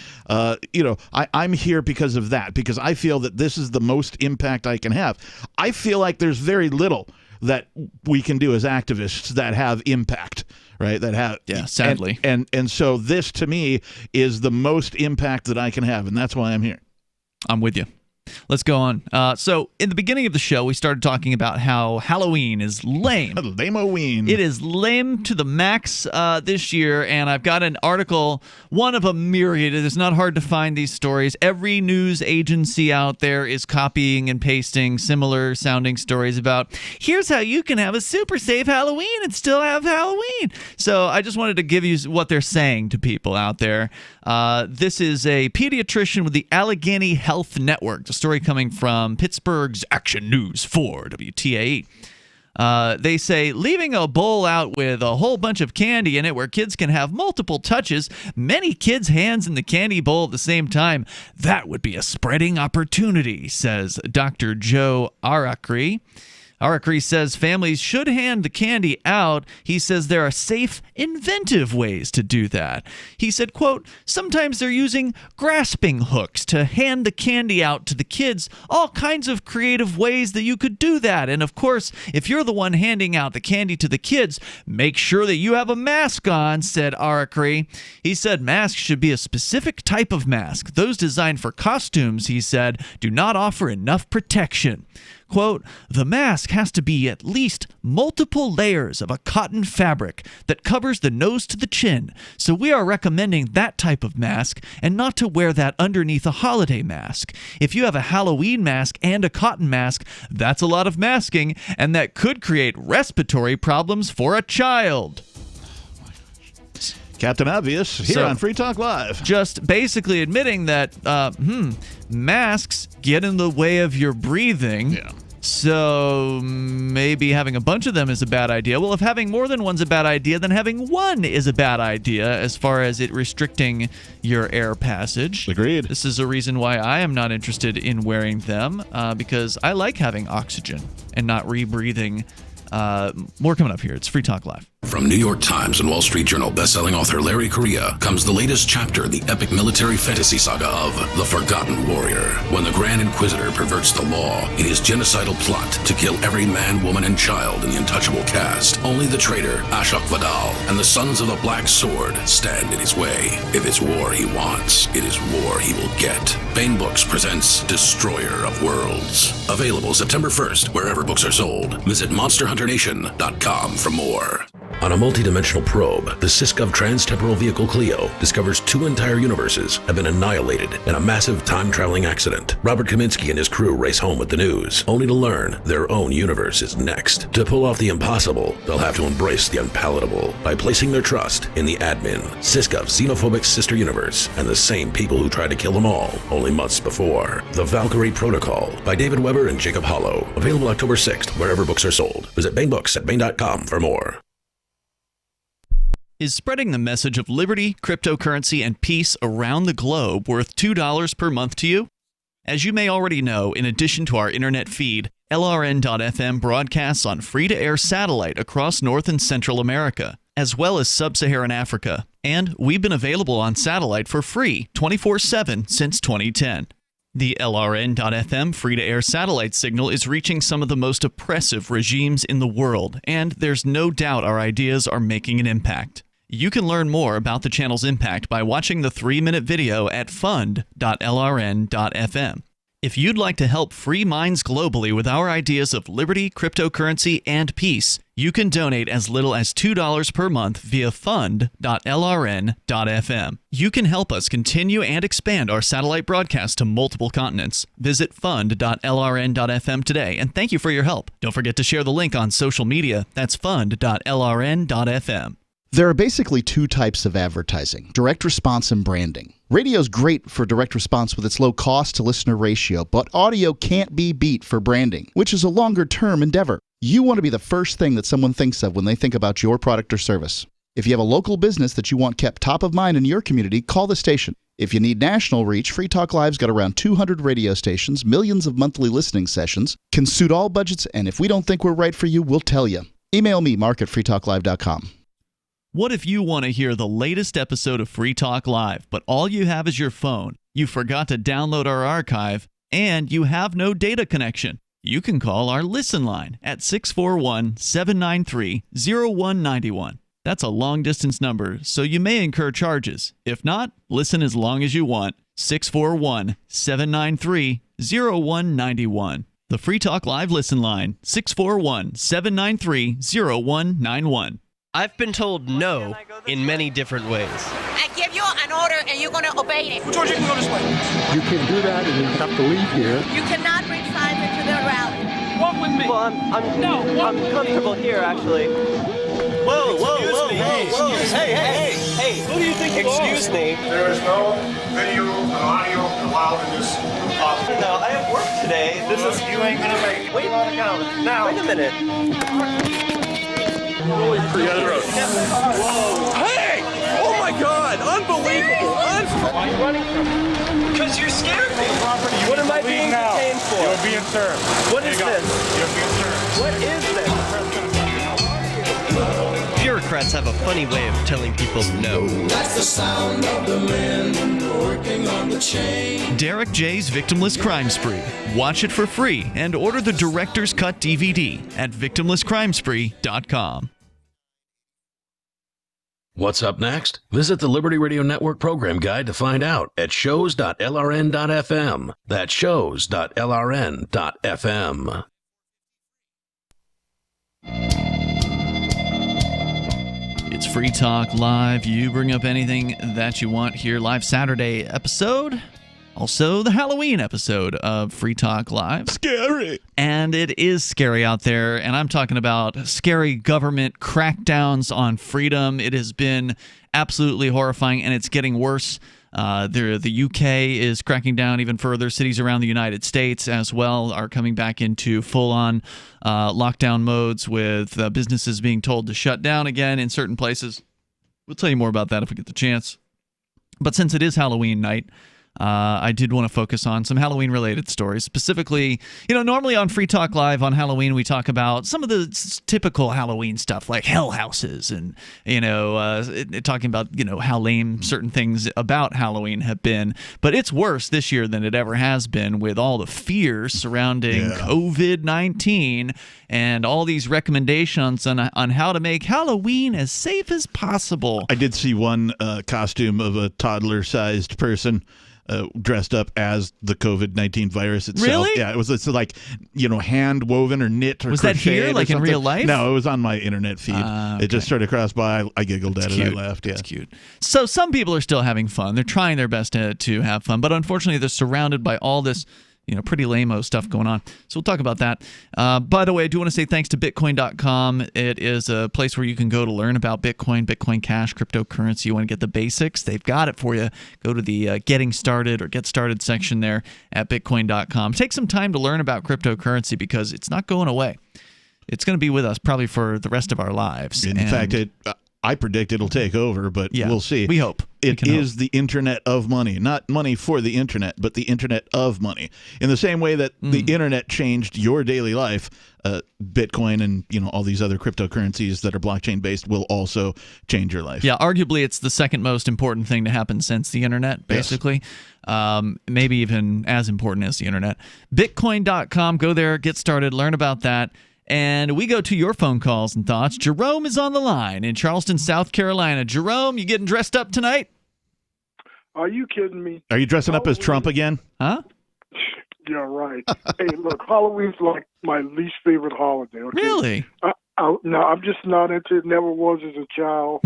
I'm here because of that, because I feel that this is the most impact I can have. I feel like there's very little that we can do as activists that have impact, right? That have, sadly. And so this, to me, is the most impact that I can have, and that's why I'm here. I'm with you. Let's go on. So in the beginning of the show, we started talking about how Halloween is lame. Lame-o-ween. It is lame to the max this year, and I've got an article, one of a myriad. It's not hard to find these stories. Every news agency out there is copying and pasting similar sounding stories about, here's how you can have a super safe Halloween and still have Halloween. So I just wanted to give you what they're saying to people out there. This is a pediatrician with the Allegheny Health Network. The story coming from Pittsburgh's Action News 4, WTAE. They say, leaving a bowl out with a whole bunch of candy in it where kids can have multiple touches, many kids' hands in the candy bowl at the same time, that would be a spreading opportunity, says Dr. Joe Arakri. Arakri says families should hand the candy out. He says there are safe, inventive ways to do that. He said, quote, sometimes they're using grasping hooks to hand the candy out to the kids. All kinds of creative ways that you could do that. And of course, if you're the one handing out the candy to the kids, make sure that you have a mask on, said Arakri. He said masks should be a specific type of mask. Those designed for costumes, he said, do not offer enough protection. Quote, the mask has to be at least multiple layers of a cotton fabric that covers the nose to the chin. So we are recommending that type of mask and not to wear that underneath a holiday mask. If you have a Halloween mask and a cotton mask, that's a lot of masking, and that could create respiratory problems for a child. Captain Obvious here on Free Talk Live. Just basically admitting that masks get in the way of your breathing. Yeah. So maybe having a bunch of them is a bad idea. Well, if having more than one's a bad idea, then having one is a bad idea as far as it restricting your air passage. Agreed. This is a reason why I am not interested in wearing them because I like having oxygen and not rebreathing. More coming up here. It's Free Talk Live. From New York Times and Wall Street Journal bestselling author Larry Correia comes the latest chapter in the epic military fantasy saga of The Forgotten Warrior. When the Grand Inquisitor perverts the law in his genocidal plot to kill every man, woman, and child in the untouchable cast, only the traitor Ashok Vadal and the Sons of the Black Sword stand in his way. If it's war he wants, it is war he will get. Bain Books presents Destroyer of Worlds. Available September 1st wherever books are sold. Visit MonsterHunterNation.com for more. On a multidimensional probe, the Syscov Trans-Temporal Vehicle Clio discovers two entire universes have been annihilated in a massive time-traveling accident. Robert Kaminsky and his crew race home with the news, only to learn their own universe is next. To pull off the impossible, they'll have to embrace the unpalatable by placing their trust in the admin, Syscov's xenophobic sister universe, and the same people who tried to kill them all only months before. The Valkyrie Protocol by David Weber and Jacob Hollow. Available October 6th wherever books are sold. Visit Bain Books at Bain.com for more. Is spreading the message of liberty, cryptocurrency, and peace around the globe worth $2 per month to you? As you may already know, in addition to our internet feed, LRN.FM broadcasts on free-to-air satellite across North and Central America, as well as Sub-Saharan Africa. And we've been available on satellite for free 24/7 since 2010. The LRN.FM free-to-air satellite signal is reaching some of the most oppressive regimes in the world, and there's no doubt our ideas are making an impact. You can learn more about the channel's impact by watching the 3-minute video at fund.lrn.fm. If you'd like to help free minds globally with our ideas of liberty, cryptocurrency, and peace, you can donate as little as $2 per month via fund.lrn.fm. You can help us continue and expand our satellite broadcast to multiple continents. Visit fund.lrn.fm today, and thank you for your help. Don't forget to share the link on social media. That's fund.lrn.fm. There are basically two types of advertising, direct response and branding. Radio's great for direct response with its low cost to listener ratio, but audio can't be beat for branding, which is a longer term endeavor. You want to be the first thing that someone thinks of when they think about your product or service. If you have a local business that you want kept top of mind in your community, call the station. If you need national reach, Free Talk Live's got around 200 radio stations, millions of monthly listening sessions, can suit all budgets, and if we don't think we're right for you, we'll tell you. Email me, mark@freetalklive.com. What if you want to hear the latest episode of Free Talk Live, but all you have is your phone, you forgot to download our archive, and you have no data connection? You can call our Listen line at 641-793-0191. That's a long-distance number, so you may incur charges. If not, listen as long as you want. 641-793-0191. The Free Talk Live Listen line, 641-793-0191. I've been told no in many different ways. I give you an order and you're going to obey it. George, you can go this way. You can do that and you have to leave here. You cannot bring signs into the rally. Walk with me. Well, I'm comfortable here, actually. Whoa, Hey, who do you think you are? Excuse me. There is no video and audio allowed in this office. No, I have work today. You ain't going to make it. Wait a minute. Hey! Oh my God! Unbelievable! Why are you running from me? Because you scared me. What am I being detained for? You're being served. What is this? You're being served. What is this? Bureaucrats have a funny way of telling people no. That's the sound of the men working on the chain. Derek J's Victimless Crime Spree. Watch it for free and order the Director's Cut DVD at victimlesscrimespree.com. What's up next? Visit the Liberty Radio Network program guide to find out at shows.lrn.fm. That's shows.lrn.fm. It's Free Talk Live. You bring up anything that you want here. Live Saturday episode. Also, the Halloween episode of Free Talk Live. Scary. And it is scary out there. And I'm talking about scary government crackdowns on freedom. It has been absolutely horrifying, and it's getting worse. The UK is cracking down even further. Cities around the United States as well are coming back into full-on lockdown modes, with businesses being told to shut down again in certain places. We'll tell you more about that if we get the chance. But since it is Halloween night, I did want to focus on some Halloween-related stories. Specifically, normally on Free Talk Live on Halloween, we talk about some of the typical Halloween stuff, like hell houses, and talking about how lame certain things about Halloween have been. But it's worse this year than it ever has been, with all the fears surrounding COVID-19 and all these recommendations on how to make Halloween as safe as possible. I did see one costume of a toddler-sized person dressed up as the COVID-19 virus itself. Really? Yeah, it's like, hand woven or knit or was that here, like in real life? No, it was on my internet feed. Okay. It just started across by. I giggled at it. I laughed. Yeah, it's cute. So some people are still having fun. They're trying their best to have fun, but unfortunately, they're surrounded by all this pretty lame-o stuff going on. So we'll talk about that. By the way, I do want to say thanks to Bitcoin.com. It is a place where you can go to learn about Bitcoin, Bitcoin Cash, cryptocurrency. You want to get the basics? They've got it for you. Go to the Getting Started or Get Started section there at Bitcoin.com. Take some time to learn about cryptocurrency, because it's not going away. It's going to be with us probably for the rest of our lives. In fact, I predict it'll take over, but we'll see. We hope. It is the internet of money, not money for the internet, but the internet of money. In the same way that the internet changed your daily life, Bitcoin and all these other cryptocurrencies that are blockchain based will also change your life. Yeah, arguably it's the second most important thing to happen since the internet, basically. Yes. Maybe even as important as the internet. Bitcoin.com, go there, get started, learn about that. And we go to your phone calls and thoughts. Jerome is on the line in Charleston, South Carolina. Jerome, you getting dressed up tonight? Are you kidding me? Are you dressing up as Trump again? Huh? Yeah, right. Hey, look, Halloween's like my least favorite holiday. Okay? Really? No, I'm just not into it. Never was as a child.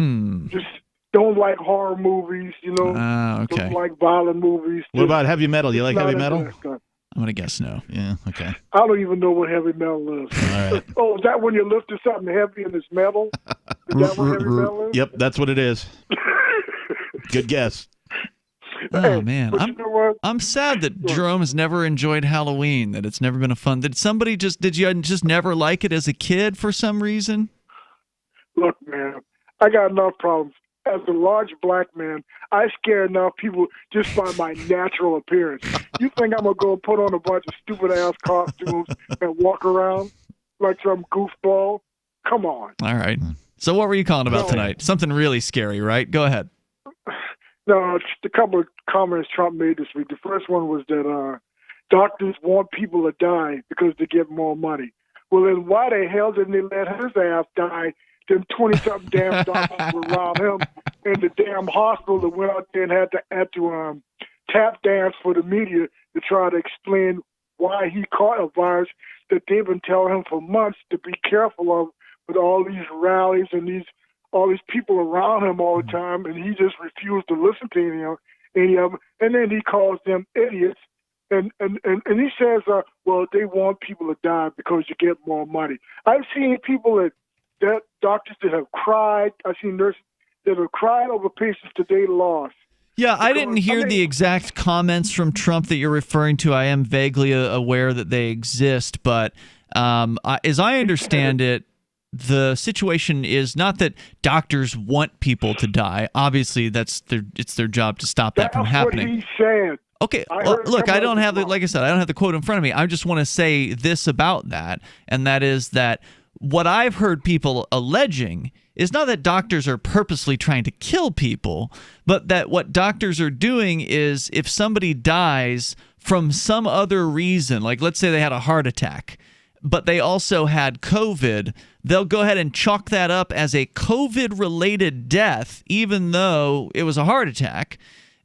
Just don't like horror movies, Okay. Don't like violent movies. What about heavy metal? You like heavy metal? I'm going to guess no. Yeah, okay. I don't even know what heavy metal is. All right. Oh, is that when you lifted something heavy and it's metal? Is that what heavy metal is? Yep, that's what it is. Good guess. Oh, man. You know what? I'm sad that Jerome has never enjoyed Halloween, that it's never been a fun... Did you just never like it as a kid for some reason? Look, man, I got enough problems. As a large black man, I scare enough people just by my natural appearance. You think I'm going to go put on a bunch of stupid-ass costumes and walk around like some goofball? Come on. All right. So what were you calling about tonight? Something really scary, right? Go ahead. No, just a couple of comments Trump made this week. The first one was that doctors want people to die because they get more money. Well, then why the hell didn't they let his ass die? Them 20-something damn doctors were around him in the damn hospital that went out there and had to tap dance for the media to try to explain why he caught a virus that they've been telling him for months to be careful of, with all these rallies and all these people around him all the time, and he just refused to listen to any of them. And then he calls them idiots, and he says, well, they want people to die because you get more money. I've seen people that doctors that have cried. I've seen nurses that have cried over patients that they lost. Yeah, I didn't hear the exact comments from Trump that you're referring to. I am vaguely aware that they exist, but as I understand it, the situation is not that doctors want people to die. Obviously, it's their job to stop that from happening. That's what he said. Okay, look, I don't have like I said, I don't have the quote in front of me. I just want to say this about that, and that is that what I've heard people alleging is not that doctors are purposely trying to kill people, but that what doctors are doing is if somebody dies from some other reason, like let's say they had a heart attack, but they also had COVID, they'll go ahead and chalk that up as a COVID-related death, even though it was a heart attack.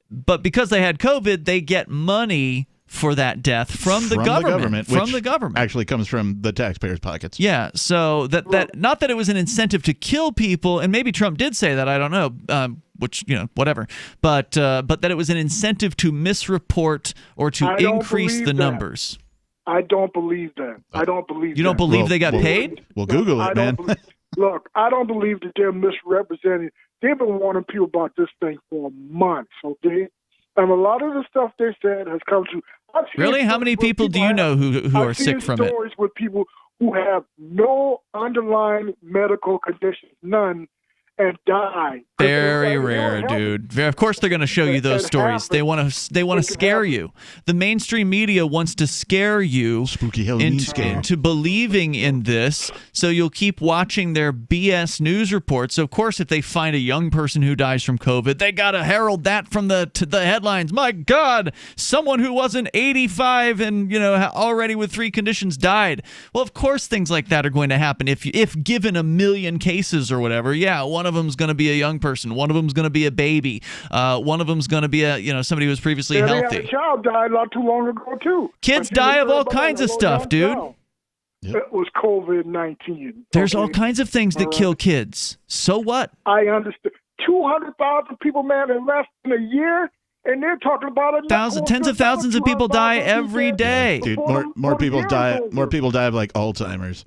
But because they had COVID, they get money for that death from the government. From the government. Actually comes from the taxpayers' pockets. Yeah, so that not that it was an incentive to kill people, and maybe Trump did say that, I don't know, which, whatever, but that it was an incentive to misreport or to increase the numbers. I don't believe that. I don't believe You don't believe they got paid? Well, Google it, man. Look, I don't believe that they're misrepresenting. They've been warning people about this thing for months, okay? And a lot of the stuff they said has come true. Really? How many people do you know who are sick from it? I've seen stories with people who have no underlying medical conditions, none, and die. Very rare, dude. Of course they're going to show you those stories. They want to scare you. The mainstream media wants to scare you into believing in this, so you'll keep watching their BS news reports. So of course, if they find a young person who dies from COVID, they got to herald that from the headlines. My God, someone who wasn't 85 and already with 3 conditions died. Well, of course things like that are going to happen if given a million cases or whatever. Yeah, one of them's going to be a young person. One of them's going to be a baby. One of them's going to be somebody who was previously healthy. They had a child died not too long ago too. Kids die of all kinds of stuff, dude. Yep. It was COVID-19. There's all kinds of things that kill kids. So what? I understand. 200,000 people, man, in less than a year, and they're talking about tens of thousands of people die every day. Dude, more people die. More people die of like Alzheimer's.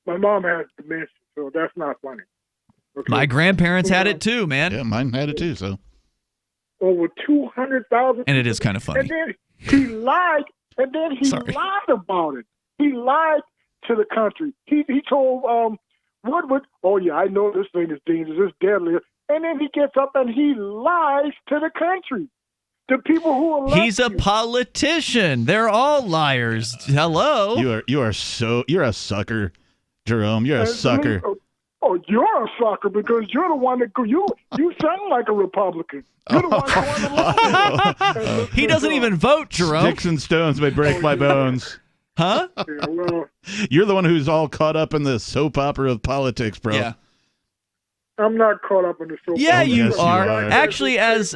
My mom has dementia, so that's not funny. Okay. My grandparents had it too, man. Yeah, mine had it too. So over 200,000. And it is kind of funny. And then he lied. And then he lied about it. He lied to the country. He told Woodward, "Oh yeah, I know this thing is dangerous, it's deadly." And then he gets up and he lies to the country. The people who elect He's a politician. They're all liars. Hello. You're a sucker, Jerome. You're a sucker. Oh, you're a sucker because you're the one that you sound like a Republican. You're the one that He doesn't even vote, Jerome. Sticks and stones may break my bones. Huh? Yeah, well, you're the one who's all caught up in the soap opera of politics, bro. Yeah. I'm not caught up in the soap opera. Yeah, you are. Actually, as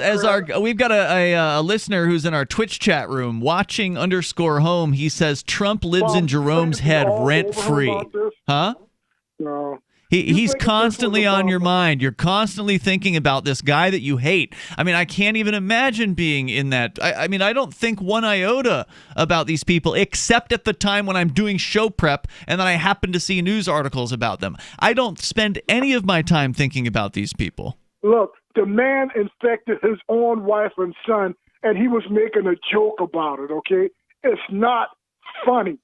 we've got a listener who's in our Twitch chat room watching _home. He says Trump lives in Jerome's head rent free. Huh? No. He's constantly on your mind. You're constantly thinking about this guy that you hate. I mean, I can't even imagine being in that. I mean, I don't think one iota about these people, except at the time when I'm doing show prep and then I happen to see news articles about them. I don't spend any of my time thinking about these people. Look, the man infected his own wife and son, and he was making a joke about it, okay? It's not funny.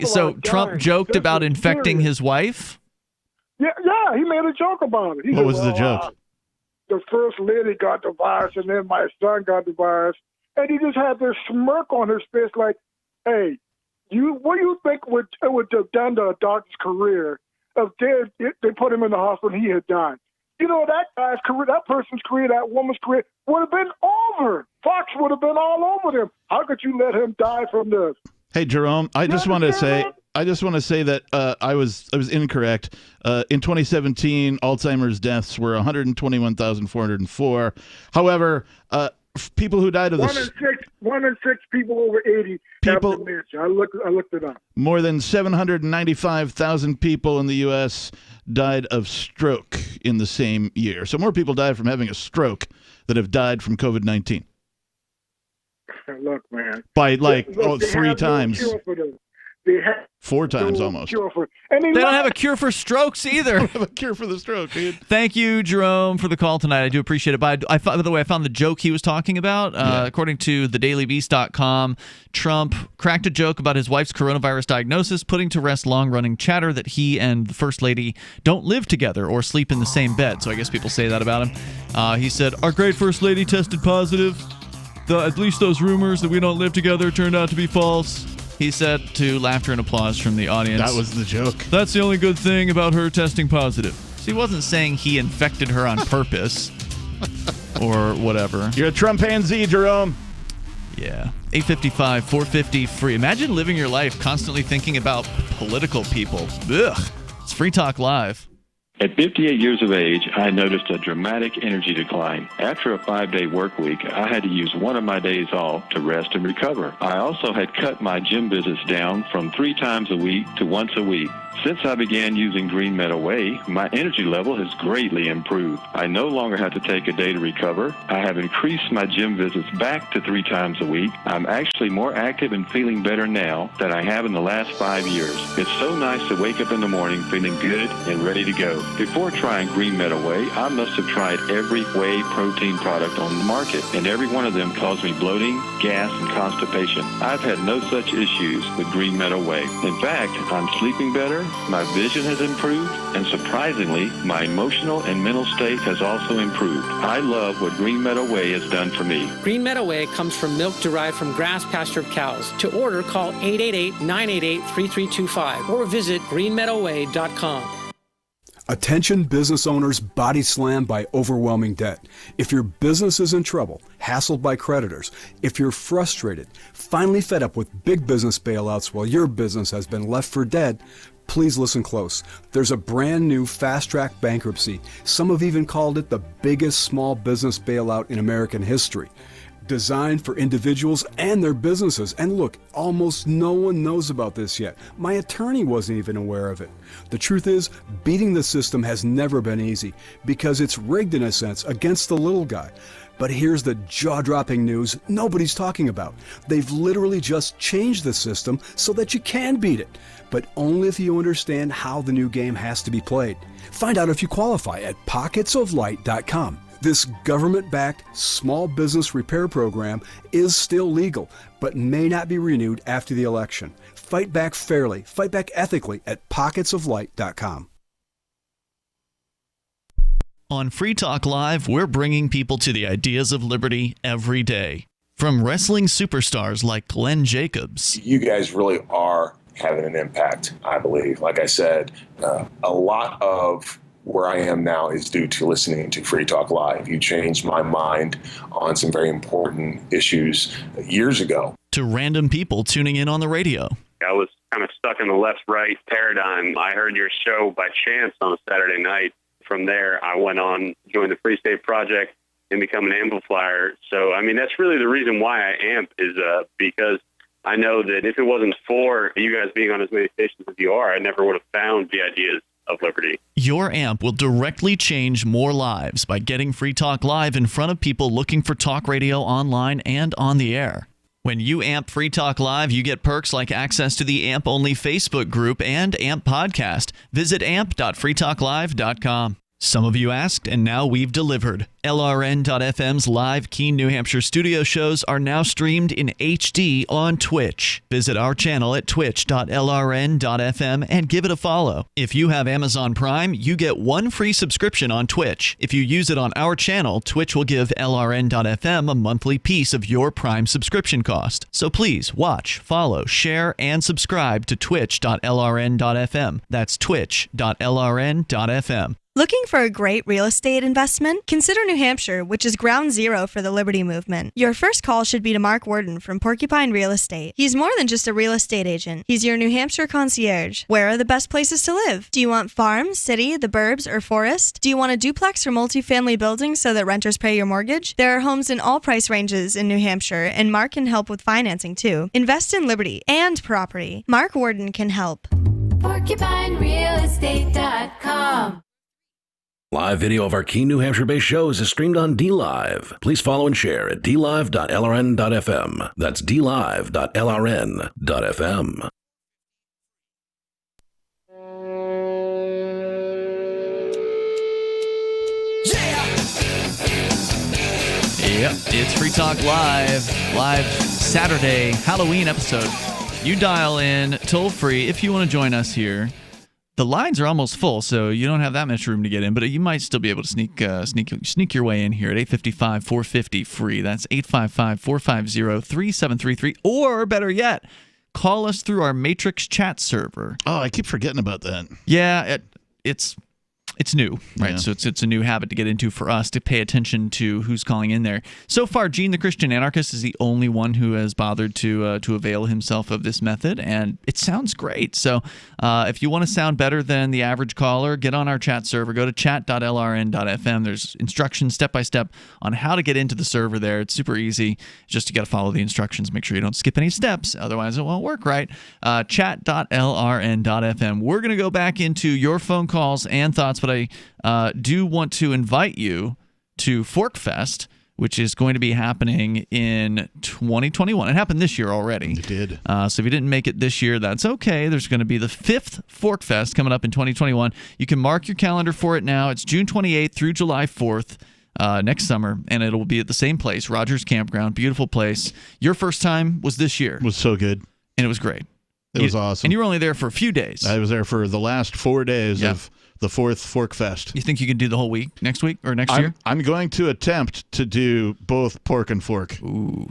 So Trump joked about infecting his wife? Yeah, he made a joke about it. What was the joke? The first lady got the virus, and then my son got the virus. And he just had this smirk on his face like, hey, what do you think it would have done to a doctor's career if they put him in the hospital and he had died? You know, that guy's career, that person's career, that woman's career would have been over. Fox would have been all over them. How could you let him die from this? Hey, Jerome, I just want to say that I was incorrect. In 2017, Alzheimer's deaths were 121,404. However, people who died of this... One in six people over 80 have dementia. I looked it up. More than 795,000 people in the U.S. died of stroke in the same year. So more people died from having a stroke that have died from COVID-19. Look, man. By 3 times. They have 4 times almost. And they don't have a cure for strokes either. They don't have a cure for the stroke, dude. Thank you, Jerome, for the call tonight. I do appreciate it. By the way, I found the joke he was talking about. According to thedailybeast.com, Trump cracked a joke about his wife's coronavirus diagnosis, putting to rest long-running chatter that he and the First Lady don't live together or sleep in the same bed. So I guess people say that about him. He said, "Our great First Lady tested positive. At least those rumors that we don't live together turned out to be false. He said to laughter and applause from the audience. That was the joke. That's the only good thing about her testing positive. So he wasn't saying he infected her on purpose or whatever. You're a Trumpanzee, Jerome. Yeah. 855, 450 free. Imagine living your life constantly thinking about political people. Ugh. It's Free Talk Live. At 58 years of age, I noticed a dramatic energy decline. After a 5-day work week, I had to use one of my days off to rest and recover. I also had cut my gym visits down from 3 times a week to once a week. Since I began using Green Meadow Whey, my energy level has greatly improved. I no longer have to take a day to recover. I have increased my gym visits back to 3 times a week. I'm actually more active and feeling better now than I have in the last 5 years. It's so nice to wake up in the morning feeling good and ready to go. Before trying Green Meadow Whey, I must have tried every whey protein product on the market, and every one of them caused me bloating, gas, and constipation. I've had no such issues with Green Meadow Whey. In fact, I'm sleeping better, my vision has improved, and surprisingly, my emotional and mental state has also improved. I love what Green Meadow Whey has done for me. Green Meadow Whey comes from milk derived from grass-pastured cows. To order, call 888-988-3325 or visit greenmeadowwhey.com. Attention business owners body slammed by overwhelming debt. If your business is in trouble, hassled by creditors, if you're frustrated, finally fed up with big business bailouts while your business has been left for dead, please listen close. There's a brand new fast-track bankruptcy. Some have even called it the biggest small business bailout in American history. Designed for individuals and their businesses. And look, almost no one knows about this yet. My attorney wasn't even aware of it. The truth is, beating the system has never been easy because it's rigged in a sense against the little guy. But here's the jaw-dropping news nobody's talking about. They've literally just changed the system so that you can beat it, but only if you understand how the new game has to be played. Find out if you qualify at pocketsoflight.com. This government-backed small business repair program is still legal, but may not be renewed after the election. Fight back fairly, fight back ethically at pocketsoflight.com. On Free Talk Live, we're bringing people to the ideas of liberty every day. From wrestling superstars like Glenn Jacobs. You guys really are having an impact, I believe. Like I said, a lot of where I am now is due to listening to Free Talk Live. You changed my mind on some very important issues years ago. To random people tuning in on the radio. I was kind of stuck in the left-right paradigm. I heard your show by chance on a Saturday night. From there, I went on, joined the Free State Project, and become an amplifier. So, I mean, that's really the reason why I amp is because I know that if it wasn't for you guys being on as many stations as you are, I never would have found the ideas of liberty. Your amp will directly change more lives by getting Free Talk Live in front of people looking for talk radio online and on the air. When you amp Free Talk Live, you get perks like access to the AMP-only Facebook group and AMP podcast. Visit amp.freetalklive.com. Some of you asked, and now we've delivered. LRN.FM's live Keene, New Hampshire studio shows are now streamed in HD on Twitch. Visit our channel at twitch.lrn.fm and give it a follow. If you have Amazon Prime, you get 1 free subscription on Twitch. If you use it on our channel, Twitch will give LRN.FM a monthly piece of your Prime subscription cost. So please watch, follow, share, and subscribe to twitch.lrn.fm. That's twitch.lrn.fm. Looking for a great real estate investment? Consider New Hampshire, which is ground zero for the Liberty Movement. Your first call should be to Mark Worden from Porcupine Real Estate. He's more than just a real estate agent. He's your New Hampshire concierge. Where are the best places to live? Do you want farm, city, the burbs, or forest? Do you want a duplex or multifamily building so that renters pay your mortgage? There are homes in all price ranges in New Hampshire, and Mark can help with financing too. Invest in liberty and property. Mark Worden can help. PorcupineRealEstate.com. Live video of our Keene, New Hampshire-based shows is streamed on DLive. Please follow and share at dlive.lrn.fm. That's dlive.lrn.fm. Yep, it's Free Talk Live Saturday Halloween episode. You dial in toll-free if you want to join us here. The lines are almost full, so you don't have that much room to get in, but you might still be able to sneak your way in here at 855-450 free. That's 855-450-3733, or better yet, call us through our Matrix chat server. Oh, I keep forgetting about that. Yeah, it's new, right? Yeah. So it's a new habit to get into for us to pay attention to who's calling in there. So far, Gene the Christian Anarchist is the only one who has bothered to avail himself of this method, and it sounds great. So if you want to sound better than the average caller, get on our chat server. Go to chat.lrn.fm. There's instructions step by step on how to get into the server there. It's super easy. Just you got to follow the instructions. Make sure you don't skip any steps, otherwise it won't work right. Chat.lrn.fm. We're going to go back into your phone calls and thoughts, but I do want to invite you to ForkFest, which is going to be happening in 2021. It happened this year already. It did. So if you didn't make it this year, that's okay. There's going to be the 5th ForkFest coming up in 2021. You can mark your calendar for it now. It's June 28th through July 4th. Next summer, and it'll be at the same place, Rogers Campground. Beautiful place. Your first time was this year. It was so good. And it was great. It was awesome. And you were only there for a few days. I was there for the last 4 days of the 4th ForkFest. You think you can do the whole week next week or next year? I'm going to attempt to do both pork and fork. Ooh.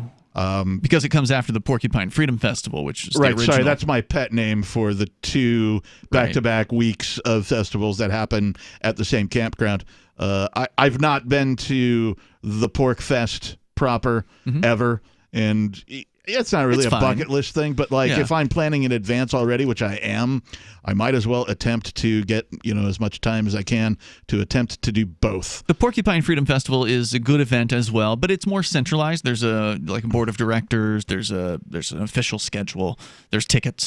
Because it comes after the Porcupine Freedom Festival, which is the original. Sorry, that's my pet name for the 2 back-to-back weeks of festivals that happen at the same campground. I've not been to the Pork Fest proper ever, and it's not really a bucket list thing, but if I'm planning in advance already, which I am, I might as well attempt to get as much time as I can to attempt to do both. The Porcupine Freedom Festival is a good event as well, but it's more centralized. There's a board of directors. There's an official schedule. There's ticket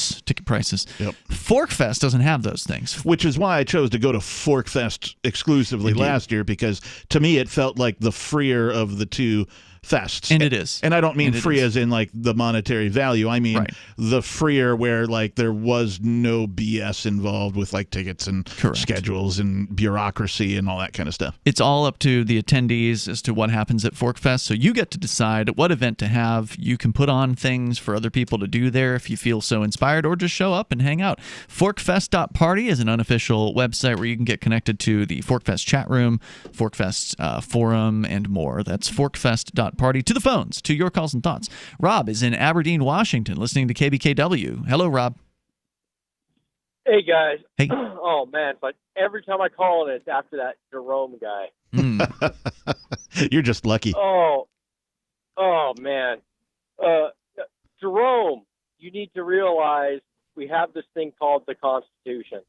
prices. Yep. ForkFest doesn't have those things, which is why I chose to go to ForkFest exclusively last year, because to me it felt like the freer of the 2 fests. And it is. And I don't mean free as in the monetary value. I mean the freer where there was no BS involved with tickets and schedules and bureaucracy and all that kind of stuff. It's all up to the attendees as to what happens at ForkFest. So you get to decide what event to have. You can put on things for other people to do there if you feel so inspired, or just show up and hang out. Forkfest.party is an unofficial website where you can get connected to the ForkFest chat room, ForkFest forum, and more. That's forkfest.party. To the phones, to your calls and thoughts. Rob is in Aberdeen, Washington, listening to KBKW. Hello, Rob. Hey, guys. Hey. Oh, man. But every time I call it, it's after that Jerome guy. You're just lucky. Oh, man. Jerome, you need to realize we have this thing called the Constitution.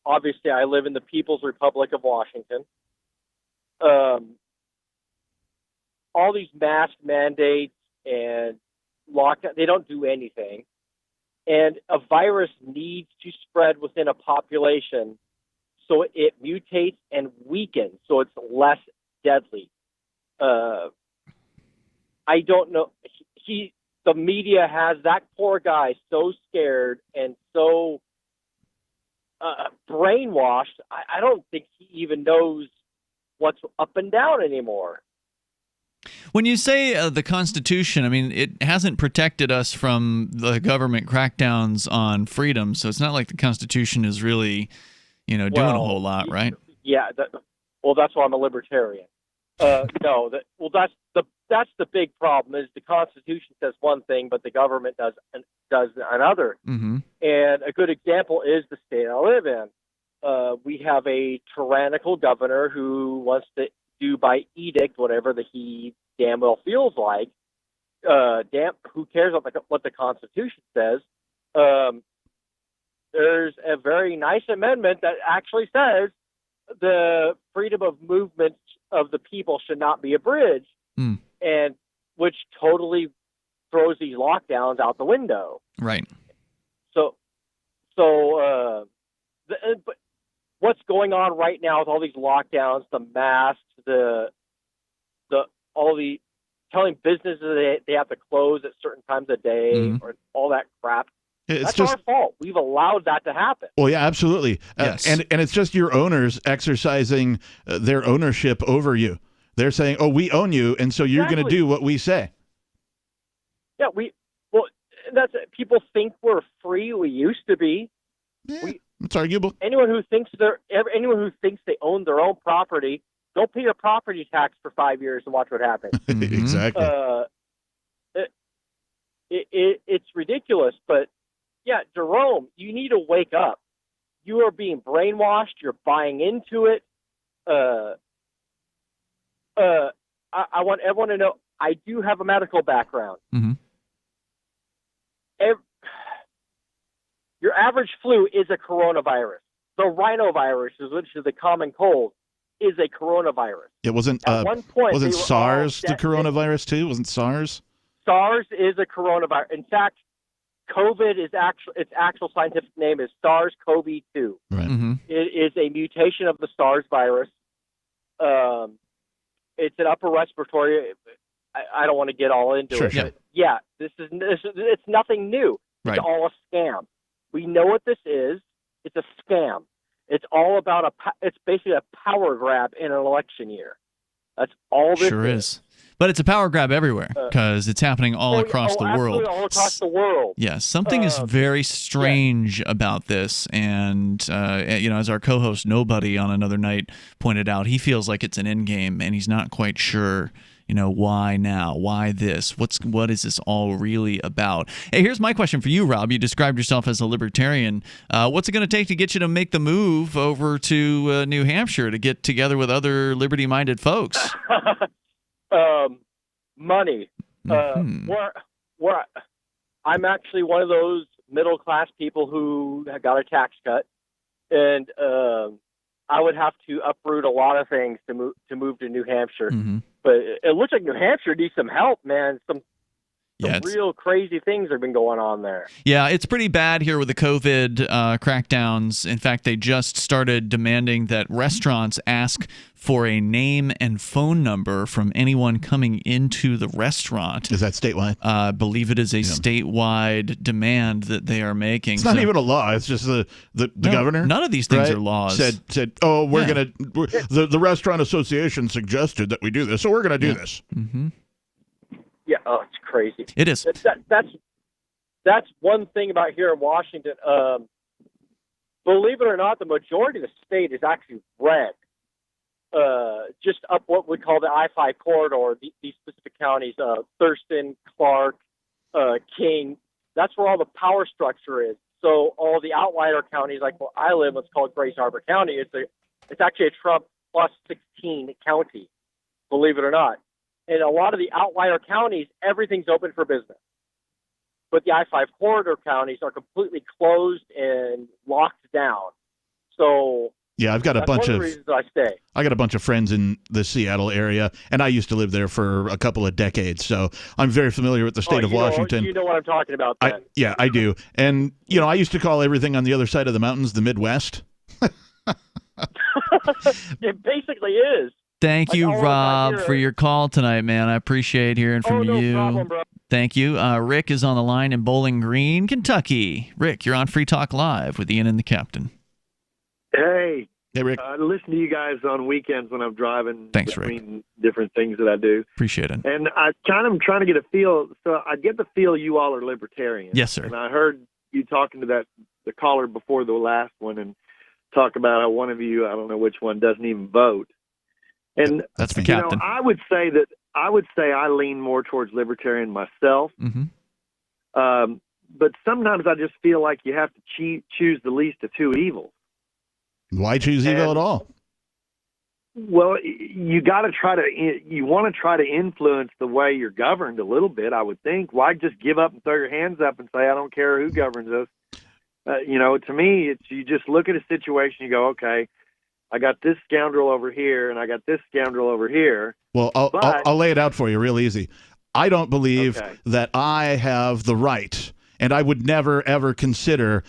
Obviously, I live in the People's Republic of Washington. All these mask mandates and lockdown, they don't do anything. And a virus needs to spread within a population so it mutates and weakens, so it's less deadly. I don't know. The media has that poor guy so scared and so brainwashed. I don't think he even knows what's up and down anymore. When you say the Constitution, I mean, it hasn't protected us from the government crackdowns on freedom, so it's not like the Constitution is really, doing a whole lot, right? Yeah. That's why I'm a libertarian. That's the big problem is the Constitution says one thing, but the government does another. Mm-hmm. And a good example is the state I live in. We have a tyrannical governor who wants to do by edict whatever he damn well feels like. Who cares what the Constitution says? There's a very nice amendment that actually says the freedom of movement of the people should not be abridged, and which totally throws these lockdowns out the window. Right. But what's going on right now with all these lockdowns, the masks, telling businesses they have to close at certain times of day, or all that crap. That's our fault. We've allowed that to happen. Well, yeah, absolutely. Yes. And it's just your owners exercising their ownership over you. They're saying, "Oh, we own you, and so you're going to do what we say." Yeah, that's people think we're free. We used to be. It's arguable. Anyone who thinks they own their own property, don't pay your property tax for 5 years and watch what happens. Exactly. It's ridiculous, but yeah, Jerome, you need to wake up. You are being brainwashed. You're buying into it. I want everyone to know I do have a medical background. Mm-hmm. Your average flu is a coronavirus. The rhinovirus, which is the common cold, is a coronavirus. It wasn't. At one point, wasn't SARS the coronavirus too? Wasn't SARS? SARS is a coronavirus. In fact, COVID is its actual scientific name is SARS-CoV-2. Right. Mm-hmm. It is a mutation of the SARS virus. It's an upper respiratory. I don't want to get all into it. Sure. But yeah, it's nothing new. Right. It's all a scam. We know what this is. It's a scam. It's all about it's basically a power grab in an election year. That's all this sure is. But it's a power grab everywhere because it's happening all across the world. All across the world. Yes, something is very strange about this, and as our co-host Nobody on another night pointed out, he feels like it's an end game, and he's not quite sure. Why now? Why this? What is this all really about? Hey, here's my question for you, Rob. You described yourself as a libertarian. What's it going to take to get you to make the move over to New Hampshire to get together with other liberty-minded folks? Money. Where I'm actually one of those middle-class people who got a tax cut, and I would have to uproot a lot of things to move to New Hampshire. Mm-hmm. But it looks like New Hampshire needs some help, man. Some real crazy things have been going on there. Yeah, it's pretty bad here with the COVID crackdowns. In fact, they just started demanding that restaurants ask for a name and phone number from anyone coming into the restaurant. Is that statewide? I believe it is a statewide demand that they are making. It's not even a law. It's just the governor. None of these things are laws. Said, oh, the restaurant association suggested that we do this, so we're gonna do this. Mm-hmm. Yeah, it's crazy. It is. That's one thing about here in Washington. Believe it or not, the majority of the state is actually red. Just up what we call the I-5 corridor, these specific counties, Thurston, Clark, King. That's where all the power structure is. So all the outlier counties, like where I live, what's called Grace Harbor County, it's actually a Trump plus 16 county, believe it or not. In a lot of the outlier counties, everything's open for business. But the I-5 corridor counties are completely closed and locked down. So yeah, I've got a bunch of reasons I stay. I got a bunch of friends in the Seattle area, and I used to live there for a couple of decades, so I'm very familiar with the state of Washington. You know what I'm talking about, then. Yeah, I do. And, I used to call everything on the other side of the mountains the Midwest. It basically is. Thank you, Rob, for your call tonight, man. I appreciate hearing from you. No problem, bro. Thank you. Rick is on the line in Bowling Green, Kentucky. Rick, you're on Free Talk Live with Ian and the Captain. Hey. Hey, Rick. I listen to you guys on weekends when I'm driving. Thanks, between Rick. different things that I do. Appreciate it. And I kind of am trying to get a feel. So I get the feel you all are libertarians. Yes, sir. And I heard you talking to the caller before the last one and talk about how one of you, I don't know which one, doesn't even vote. And that's the Captain. I would say I lean more towards libertarian myself. Mm-hmm. But sometimes I just feel like you have to choose the least of two evils. Why choose evil at all? Well, you want to try to influence the way you're governed a little bit, I would think. Why just give up and throw your hands up and say, I don't care who governs us? To me, you just look at a situation, you go, okay, I got this scoundrel over here, and I got this scoundrel over here. Well, I'll lay it out for you real easy. I don't believe that I have the right, and I would never, ever consider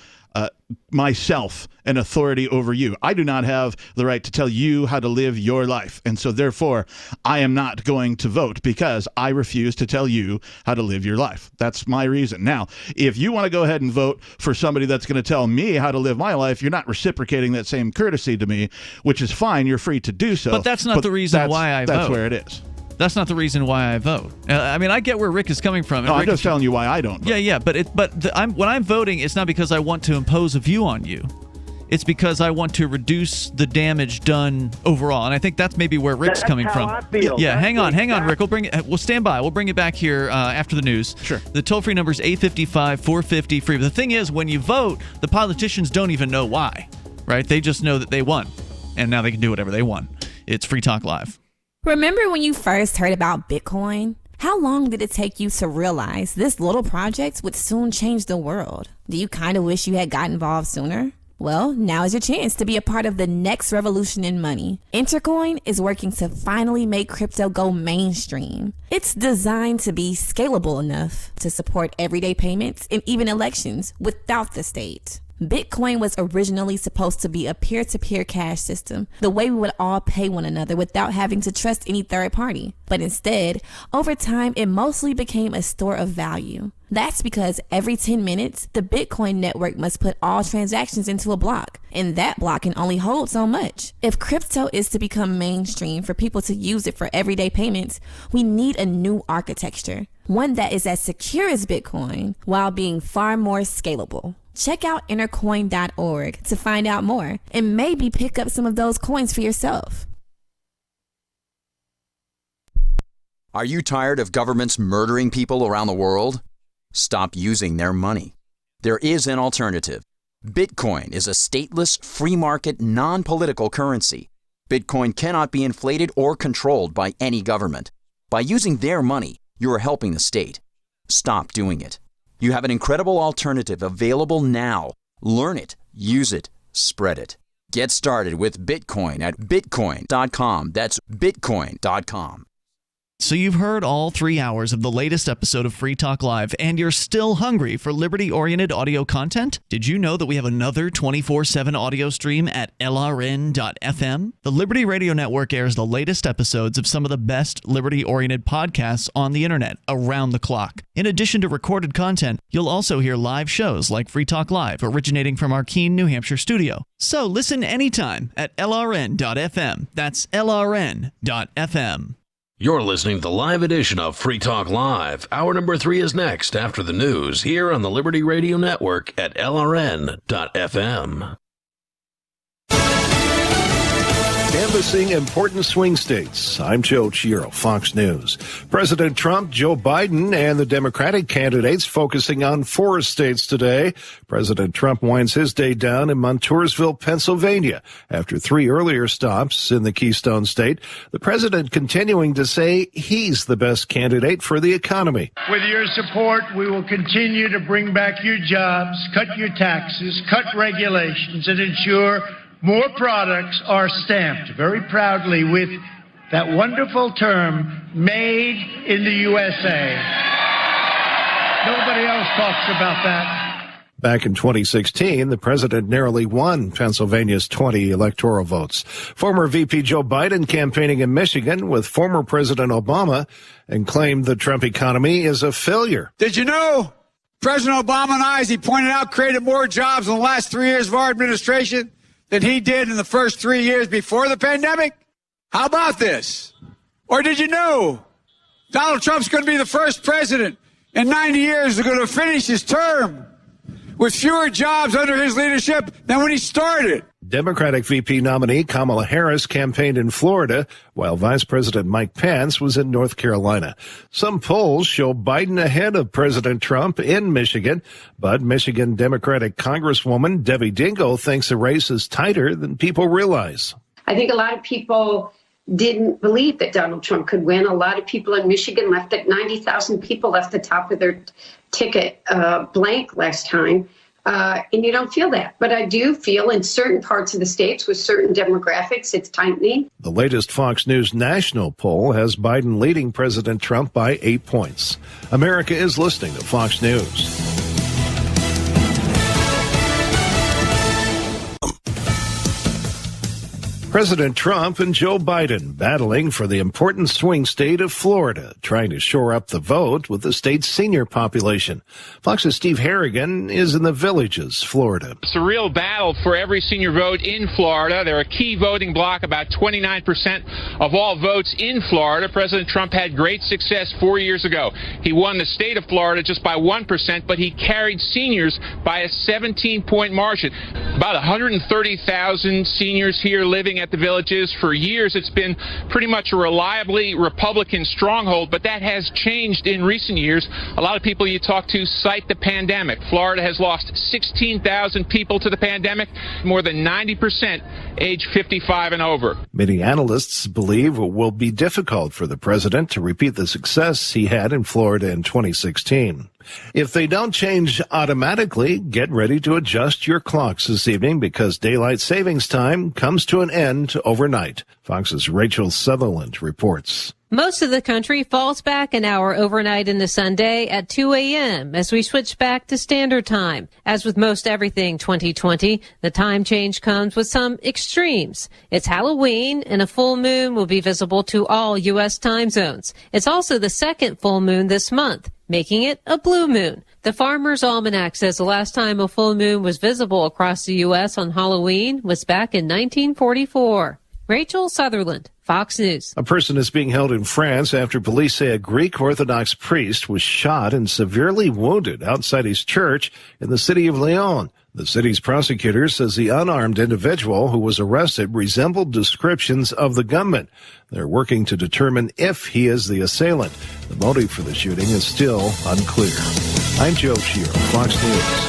myself an authority over you. I do not have the right to tell you how to live your life. And so therefore, I am not going to vote because I refuse to tell you how to live your life. That's my reason. Now, if you want to go ahead and vote for somebody that's going to tell me how to live my life, you're not reciprocating that same courtesy to me, which is fine. You're free to do so. But that's not the reason why I vote. That's where it is. That's not the reason why I vote. I mean, I get where Rick is coming from. No, I'm just telling you why I don't vote. Yeah, but when I'm voting, it's not because I want to impose a view on you. It's because I want to reduce the damage done overall, and I think that's maybe where Rick's coming from. I feel. Yeah, hang on, Rick. We'll stand by. We'll bring it back here after the news. Sure. The toll-free number is 855-450-FREE. But the thing is, when you vote, the politicians don't even know why, right? They just know that they won, and now they can do whatever they want. It's Free Talk Live. Remember when you first heard about Bitcoin? How long did it take you to realize this little project would soon change the world? Do you kind of wish you had got involved sooner? Well, now is your chance to be a part of the next revolution in money. Intercoin is working to finally make crypto go mainstream. It's designed to be scalable enough to support everyday payments and even elections without the state. Bitcoin was originally supposed to be a peer-to-peer cash system, the way we would all pay one another without having to trust any third party. But instead, over time, it mostly became a store of value. That's because every 10 minutes, the Bitcoin network must put all transactions into a block, and that block can only hold so much. If crypto is to become mainstream for people to use it for everyday payments, we need a new architecture, one that is as secure as Bitcoin while being far more scalable. Check out intercoin.org to find out more and maybe pick up some of those coins for yourself. Are you tired of governments murdering people around the world? Stop using their money. There is an alternative. Bitcoin is a stateless, free market, non-political currency. Bitcoin cannot be inflated or controlled by any government. By using their money, you are helping the state. Stop doing it. You have an incredible alternative available now. Learn it, use it, spread it. Get started with Bitcoin at bitcoin.com. That's bitcoin.com. So you've heard all 3 hours of the latest episode of Free Talk Live, and you're still hungry for liberty-oriented audio content? Did you know that we have another 24/7 audio stream at LRN.FM? The Liberty Radio Network airs the latest episodes of some of the best liberty-oriented podcasts on the internet around the clock. In addition to recorded content, you'll also hear live shows like Free Talk Live, originating from our Keene, New Hampshire studio. So listen anytime at LRN.FM. That's LRN.FM. You're listening to the live edition of Free Talk Live. Hour number 3 is next after the news here on the Liberty Radio Network at LRN.FM. Canvassing important swing states. I'm Joe Chiro, Fox News. President Trump, Joe Biden, and the Democratic candidates focusing on 4 states today. President Trump winds his day down in Montoursville, Pennsylvania. After 3 earlier stops in the Keystone State, the president continuing to say he's the best candidate for the economy. With your support, we will continue to bring back your jobs, cut your taxes, cut regulations, and ensure more products are stamped very proudly with that wonderful term, made in the USA. Nobody else talks about that. Back in 2016, the president narrowly won Pennsylvania's 20 electoral votes. Former VP Joe Biden campaigning in Michigan with former President Obama and claimed the Trump economy is a failure. Did you know President Obama and I, as he pointed out, created more jobs in the last 3 years of our administration than he did in the first 3 years before the pandemic? How about this? Or did you know Donald Trump's going to be the first president in 90 years who's going to finish his term with fewer jobs under his leadership than when he started? Democratic VP nominee Kamala Harris campaigned in Florida, while Vice President Mike Pence was in North Carolina. Some polls show Biden ahead of President Trump in Michigan, but Michigan Democratic Congresswoman Debbie Dingell thinks the race is tighter than people realize. I think a lot of people didn't believe that Donald Trump could win. A lot of people in Michigan left it. 90,000 people left the top of their ticket blank last time. And you don't feel that. But I do feel in certain parts of the states with certain demographics, it's tightening. The latest Fox News national poll has Biden leading President Trump by 8 points. America is listening to Fox News. President Trump and Joe Biden battling for the important swing state of Florida, trying to shore up the vote with the state's senior population. Fox's Steve Harrigan is in the Villages, Florida. It's a real battle for every senior vote in Florida. They're a key voting bloc, about 29% of all votes in Florida. President Trump had great success 4 years ago. He won the state of Florida just by 1%, but he carried seniors by a 17-point margin. About 130,000 seniors here living at the Villages. For years, it's been pretty much a reliably Republican stronghold, but that has changed in recent years. A lot of people you talk to cite the pandemic. Florida has lost 16,000 people to the pandemic, more than 90% age 55 and over. Many analysts believe it will be difficult for the president to repeat the success he had in Florida in 2016. If they don't change automatically, get ready to adjust your clocks this evening because daylight savings time comes to an end overnight. Fox's Rachel Sutherland reports. Most of the country falls back an hour overnight into Sunday at 2 a.m. as we switch back to standard time. As with most everything 2020, the time change comes with some extremes. It's Halloween, and a full moon will be visible to all U.S. time zones. It's also the second full moon this month, making it a blue moon. The Farmer's Almanac says the last time a full moon was visible across the U.S. on Halloween was back in 1944. Rachel Sutherland, Fox News. A person is being held in France after police say a Greek Orthodox priest was shot and severely wounded outside his church in the city of Lyon. The city's prosecutor says the unarmed individual who was arrested resembled descriptions of the gunman. They're working to determine if he is the assailant. The motive for the shooting is still unclear. I'm Joe Shear, Fox News.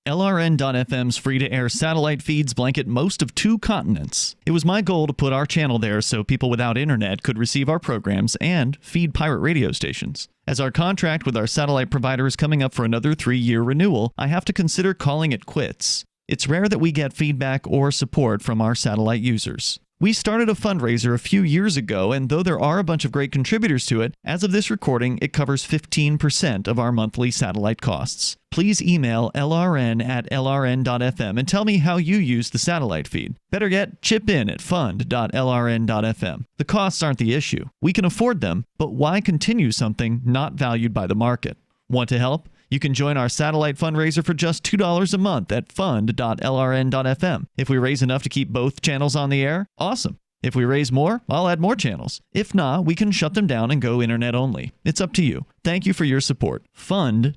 LRN.FM's free-to-air satellite feeds blanket most of 2 continents. It was my goal to put our channel there so people without internet could receive our programs and feed pirate radio stations. As our contract with our satellite provider is coming up for another 3-year renewal, I have to consider calling it quits. It's rare that we get feedback or support from our satellite users. We started a fundraiser a few years ago, and though there are a bunch of great contributors to it, as of this recording, it covers 15% of our monthly satellite costs. Please email lrn@lrn.fm and tell me how you use the satellite feed. Better yet, chip in at fund.lrn.fm. The costs aren't the issue. We can afford them, but why continue something not valued by the market? Want to help? You can join our satellite fundraiser for just $2 a month at fund.lrn.fm. If we raise enough to keep both channels on the air, awesome. If we raise more, I'll add more channels. If not, we can shut them down and go internet only. It's up to you. Thank you for your support. Fund.lrn.fm.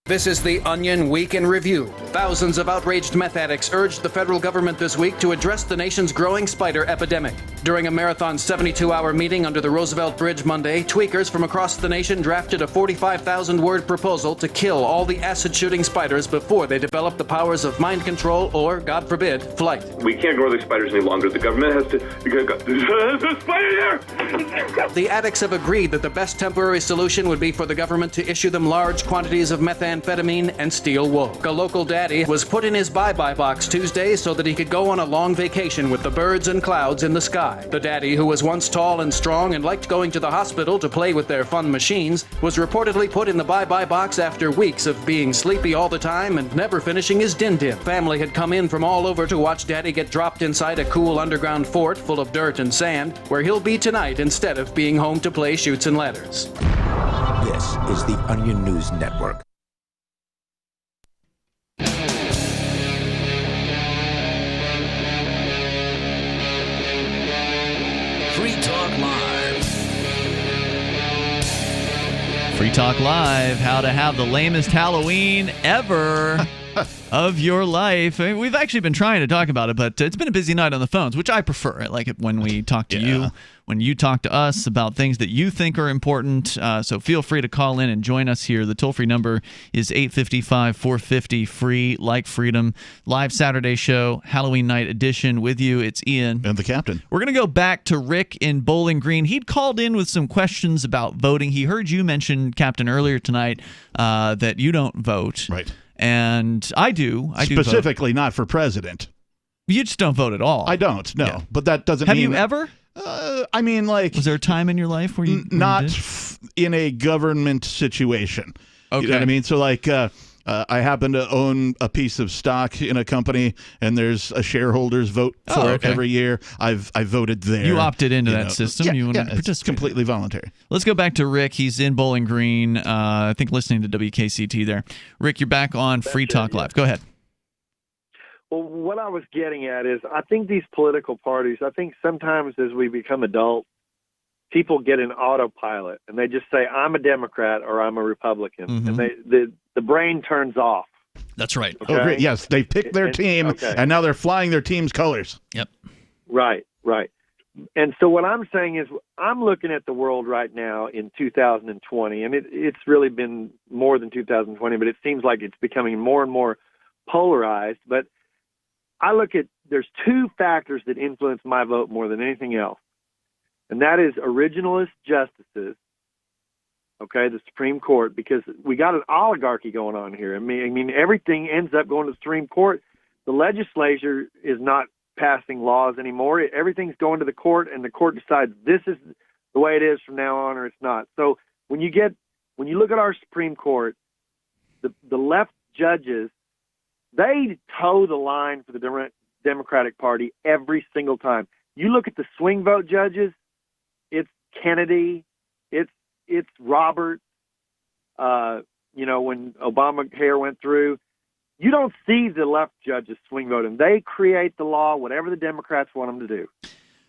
This is the Onion Week in Review. Thousands of outraged meth addicts urged the federal government this week to address the nation's growing spider epidemic. During a marathon 72-hour meeting under the Roosevelt Bridge Monday, tweakers from across the nation drafted a 45,000-word proposal to kill all the acid-shooting spiders before they develop the powers of mind control or, God forbid, flight. We can't grow these spiders any longer. The government has to... There's a spider there! The addicts have agreed that the best temporary solution would be for the government to issue them large quantities of methamphetamine and steel wool. A local daddy was put in his bye-bye box Tuesday so that he could go on a long vacation with the birds and clouds in the sky. The daddy, who was once tall and strong and liked going to the hospital to play with their fun machines, was reportedly put in the bye-bye box after weeks of being sleepy all the time and never finishing his din-din. Family had come in from all over to watch daddy get dropped inside a cool underground fort full of dirt and sand, where he'll be tonight instead of being home to play Chutes and Ladders. This is the Onion News Network. Free Talk Live. Free Talk Live, how to have the lamest Halloween ever of your life. I mean, we've actually been trying to talk about it, but it's been a busy night on the phones, which I prefer. I like it when we talk to you, when you talk to us about things that you think are important. So feel free to call in and join us here. The toll-free number is 855-450-FREE, like freedom. Live Saturday show, Halloween night edition with you. It's Ian. And the captain. We're going to go back to Rick in Bowling Green. He'd called in with some questions about voting. He heard you mention, Captain, earlier tonight that you don't vote. Right. And I do. Specifically not for president. You just don't vote at all. I don't, no. Yeah. But that doesn't mean... Have you ever? I mean, like... Was there a time in your life where you... Not in a government situation. Okay. You know what I mean? So, like, I happen to own a piece of stock in a company, and there's a shareholders vote for it every year. I voted there. You opted into that system. Yeah, you want to it's participate. completely voluntary. Let's go back to Rick. He's in Bowling Green, I think listening to WKCT there. Rick, you're back on Free Talk Live. Go ahead. Well, what I was getting at is I think these political parties, I think sometimes as we become adults, people get an autopilot and they just say, I'm a Democrat or I'm a Republican. And the brain turns off. That's right. Okay? Oh, great. Yes, they picked their team, and now they're flying their team's colors. Yep. Right. And so what I'm saying is I'm looking at the world right now in 2020, and it's really been more than 2020, but it seems like it's becoming more and more polarized. But I look at, there's two factors that influence my vote more than anything else, and that is originalist justices, okay, the Supreme Court, because we got an oligarchy going on here. I mean, everything ends up going to the Supreme Court. The legislature is not passing laws anymore. Everything's going to the court, and the court decides this is the way it is from now on, or it's not. So when you look at our Supreme Court, the left judges, they toe the line for the Democratic Party every single time. You look at the swing vote judges, it's Kennedy, it's Roberts, when Obamacare went through. You don't see the left judges swing voting. They create the law, whatever the Democrats want them to do.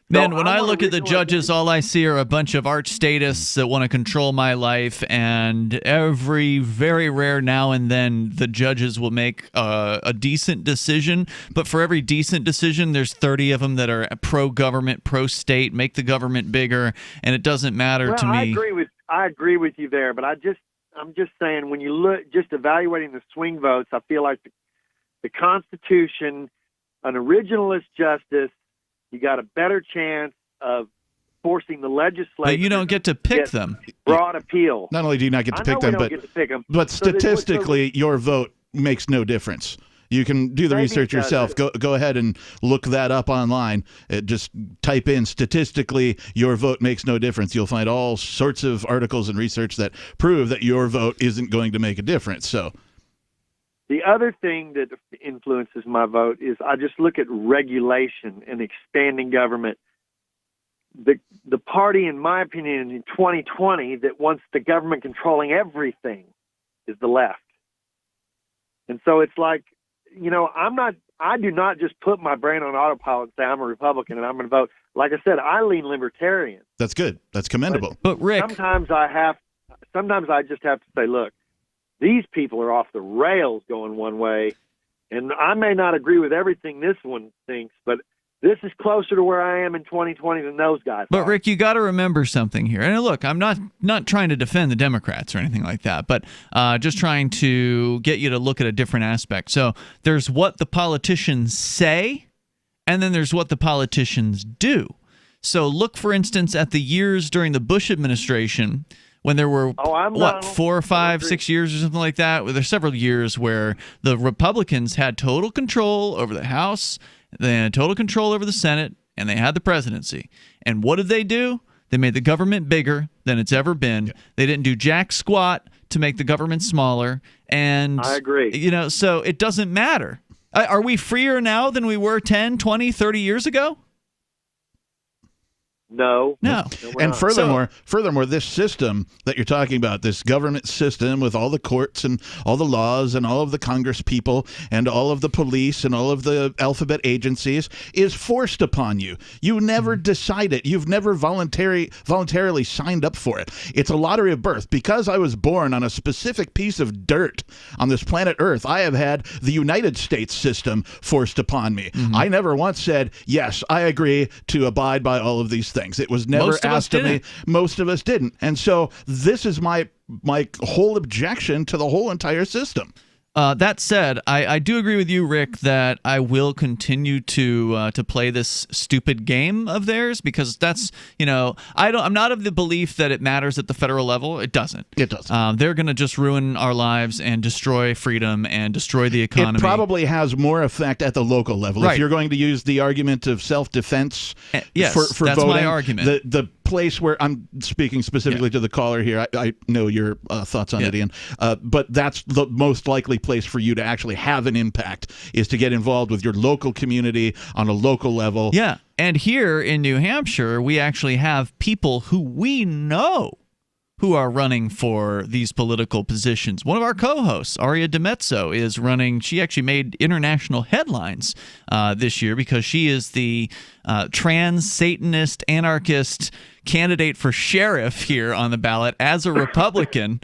Man, when I look at the judges, all I see are a bunch of arch statists that want to control my life, and every very rare now and then the judges will make a decent decision, but for every decent decision, there's 30 of them that are pro-government, pro-state, make the government bigger, and it doesn't matter to me. I agree with you there, but I'm just saying when you look, just evaluating the swing votes, I feel like the Constitution, an originalist justice, you got a better chance of forcing the legislature. But you don't get to pick them. Broad appeal. Not only do you not get to pick them, but statistically, your vote makes no difference. You can do the research yourself. Go ahead and look that up online. Just type in statistically, your vote makes no difference. You'll find all sorts of articles and research that prove that your vote isn't going to make a difference. So, the other thing that influences my vote is I just look at regulation and expanding government. The party, in my opinion, in 2020 that wants the government controlling everything is the left. And so it's like, I do not just put my brain on autopilot and say I'm a Republican and I'm going to vote. Like I said, I lean libertarian. That's good. That's commendable. But Rick, sometimes I just have to say, look, these people are off the rails going one way, and I may not agree with everything this one thinks, but this is closer to where I am in 2020 than those guys. But Rick, you got to remember something here. And look, I'm not trying to defend the Democrats or anything like that, but just trying to get you to look at a different aspect. So there's what the politicians say, and then there's what the politicians do. So look, for instance, at the years during the Bush administration when there were, 4 or 5, 6 years or something like that. There's several years where the Republicans had total control over the House, they had total control over the Senate, and they had the presidency. And what did they do? They made the government bigger than it's ever been. Yeah. They didn't do jack squat to make the government smaller. And I agree. So it doesn't matter. Are we freer now than we were 10, 20, 30 years ago? No. And furthermore, this system that you're talking about, this government system with all the courts and all the laws and all of the Congress people and all of the police and all of the alphabet agencies is forced upon you. You never decide it. You've never voluntarily signed up for it. It's a lottery of birth. Because I was born on a specific piece of dirt on this planet Earth, I have had the United States system forced upon me. Mm-hmm. I never once said, yes, I agree to abide by all of these things. It was never asked of me. Most of us didn't. And so this is my whole objection to the whole entire system. That said, I do agree with you, Rick, that I will continue to play this stupid game of theirs because that's, I'm not of the belief that it matters at the federal level. It doesn't. It doesn't. They're going to just ruin our lives and destroy freedom and destroy the economy. It probably has more effect at the local level. Right. If you're going to use the argument of self-defense yes, for that's voting, my argument. The place where I'm speaking specifically to the caller here. I know your thoughts on it, Ian. But that's the most likely place for you to actually have an impact, is to get involved with your local community on a local level. Yeah. And here in New Hampshire, we actually have people who we know who are running for these political positions. One of our co-hosts, Aria DiMezzo, is running. She actually made international headlines this year because she is the trans, Satanist, anarchist candidate for sheriff here on the ballot as a Republican,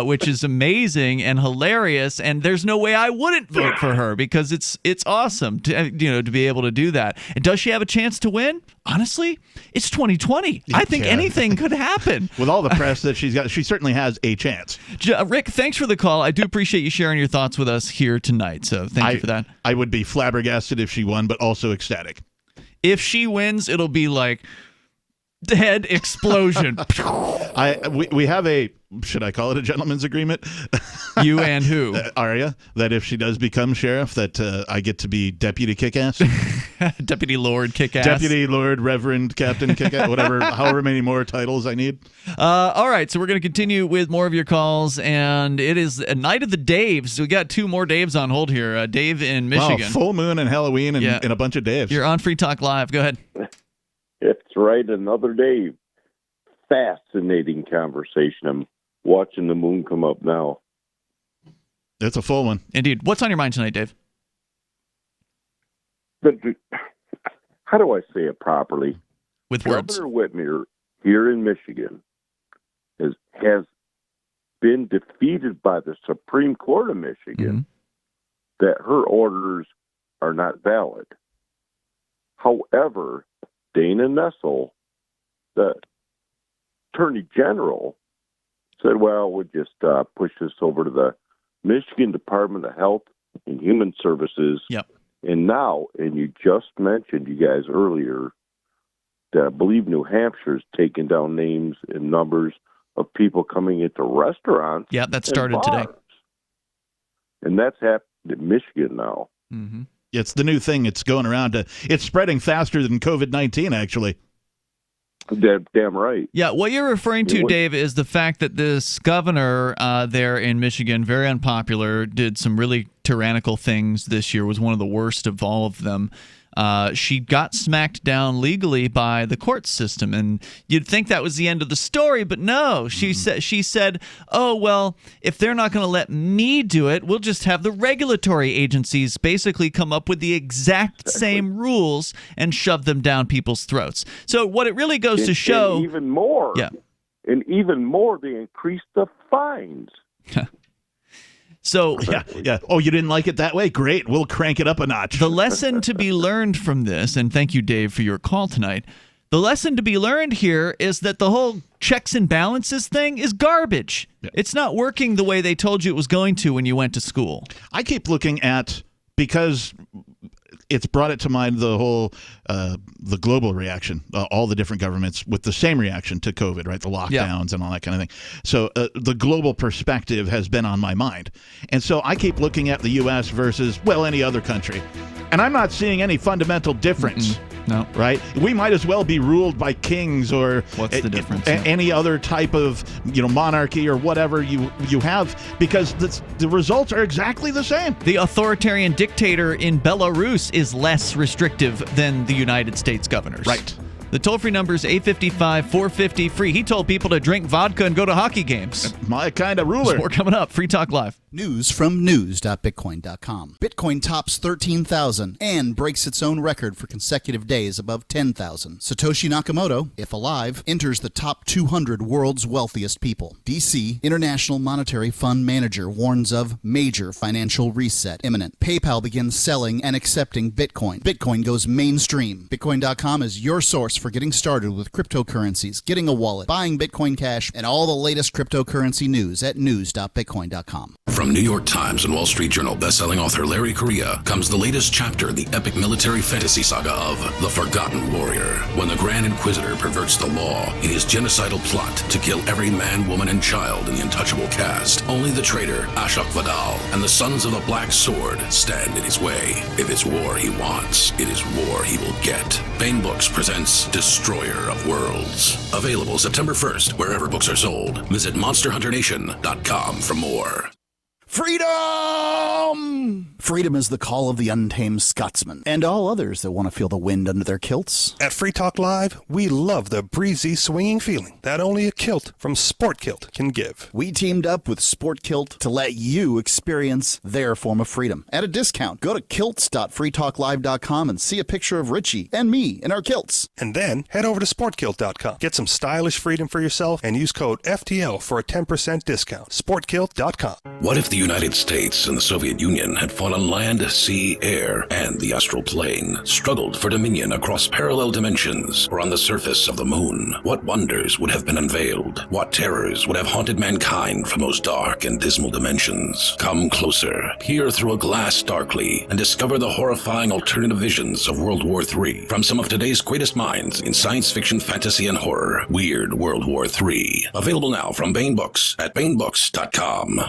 which is amazing and hilarious. And there's no way I wouldn't vote for her because it's awesome to be able to do that. And does she have a chance to win? Honestly, it's 2020. I think anything could happen. With all the press that she's got, she certainly has a chance. Rick, thanks for the call. I do appreciate you sharing your thoughts with us here tonight. So thank you for that. I would be flabbergasted if she won, but also ecstatic. If she wins, it'll be like head explosion. We have a, should I call it a gentleman's agreement? You and who? Aria, that if she does become sheriff, that I get to be Deputy Kick-Ass. Deputy Lord Kick-Ass. Deputy Lord Reverend Captain Kick-Ass, however many more titles I need. All right, so we're going to continue with more of your calls, and it is a night of the Daves. We got two more Daves on hold here. Dave in Michigan. Wow, full moon and Halloween and a bunch of Daves. You're on Free Talk Live. Go ahead. It's right, another day. Fascinating conversation. I'm watching the moon come up now. It's a full one. Indeed. What's on your mind tonight, Dave? How do I say it properly? With words. Governor Whitmer here in Michigan has been defeated by the Supreme Court of Michigan that her orders are not valid. However, Dana Nessel, the Attorney General, said, well, we'll just push this over to the Michigan Department of Health and Human Services. Yep. And now, and you just mentioned, you guys earlier, that I believe New Hampshire's taken down names and numbers of people coming into restaurants. Yeah, that started today. And that's happened in Michigan now. Mm-hmm. It's the new thing. It's going around. It's spreading faster than COVID-19, actually. Damn right. Yeah, what you're referring to, Dave, is the fact that this governor there in Michigan, very unpopular, did some really tyrannical things this year, was one of the worst of all of them. She got smacked down legally by the court system, and you'd think that was the end of the story, but no. She said, oh, well, if they're not going to let me do it, we'll just have the regulatory agencies basically come up with the exact same rules and shove them down people's throats. So what it really goes to show... And even more. Yeah. And even more, they increased the fines. So yeah. Oh, you didn't like it that way? Great. We'll crank it up a notch. The lesson to be learned from this, and thank you, Dave, for your call tonight. The lesson to be learned here is that the whole checks and balances thing is garbage. Yeah. It's not working the way they told you it was going to when you went to school. I keep looking at, because it's brought it to mind, the whole the global reaction, all the different governments with the same reaction to COVID, right? The lockdowns and all that kind of thing. So the global perspective has been on my mind. And so I keep looking at the U.S. versus, well, any other country. And I'm not seeing any fundamental difference. No. Right? We might as well be ruled by kings or what's the difference? Any other type of monarchy or whatever you have, because the results are exactly the same. The authoritarian dictator in Belarus is less restrictive than the United States governors. Right. The toll-free number is 855-450-FREE. He told people to drink vodka and go to hockey games. My kind of ruler. More coming up. Free Talk Live. News from news.bitcoin.com. Bitcoin tops 13,000 and breaks its own record for consecutive days above 10,000. Satoshi Nakamoto, if alive, enters the top 200 world's wealthiest people. DC International Monetary Fund manager warns of major financial reset imminent. PayPal begins selling and accepting Bitcoin. Bitcoin goes mainstream. Bitcoin.com is your source for getting started with cryptocurrencies, getting a wallet, buying Bitcoin Cash, and all the latest cryptocurrency news at news.bitcoin.com. From New York Times and Wall Street Journal bestselling author Larry Correia comes the latest chapter in the epic military fantasy saga of The Forgotten Warrior, when the Grand Inquisitor perverts the law in his genocidal plot to kill every man, woman, and child in the untouchable cast. Only the traitor, Ashok Vadal, and the Sons of the Black Sword stand in his way. If it's war he wants, it is more he will get. Bain Books presents Destroyer of Worlds. Available September 1st, wherever books are sold. Visit MonsterHunterNation.com for more. Freedom! Freedom is the call of the untamed Scotsman and all others that want to feel the wind under their kilts. At Free Talk Live, we love the breezy, swinging feeling that only a kilt from Sport Kilt can give. We teamed up with Sport Kilt to let you experience their form of freedom at a discount. Go to kilts.freetalklive.com and see a picture of Richie and me in our kilts. And then head over to sportkilt.com. Get some stylish freedom for yourself and use code FTL for a 10% discount. Sportkilt.com. What if the United States and the Soviet Union had fought on land, sea, air, and the astral plane, struggled for dominion across parallel dimensions or on the surface of the moon? What wonders would have been unveiled? What terrors would have haunted mankind from those dark and dismal dimensions? Come closer, peer through a glass darkly, and discover the horrifying alternative visions of World War III from some of today's greatest minds in science fiction, fantasy, and horror. Weird World War III. Available now from Bain Books at BainBooks.com.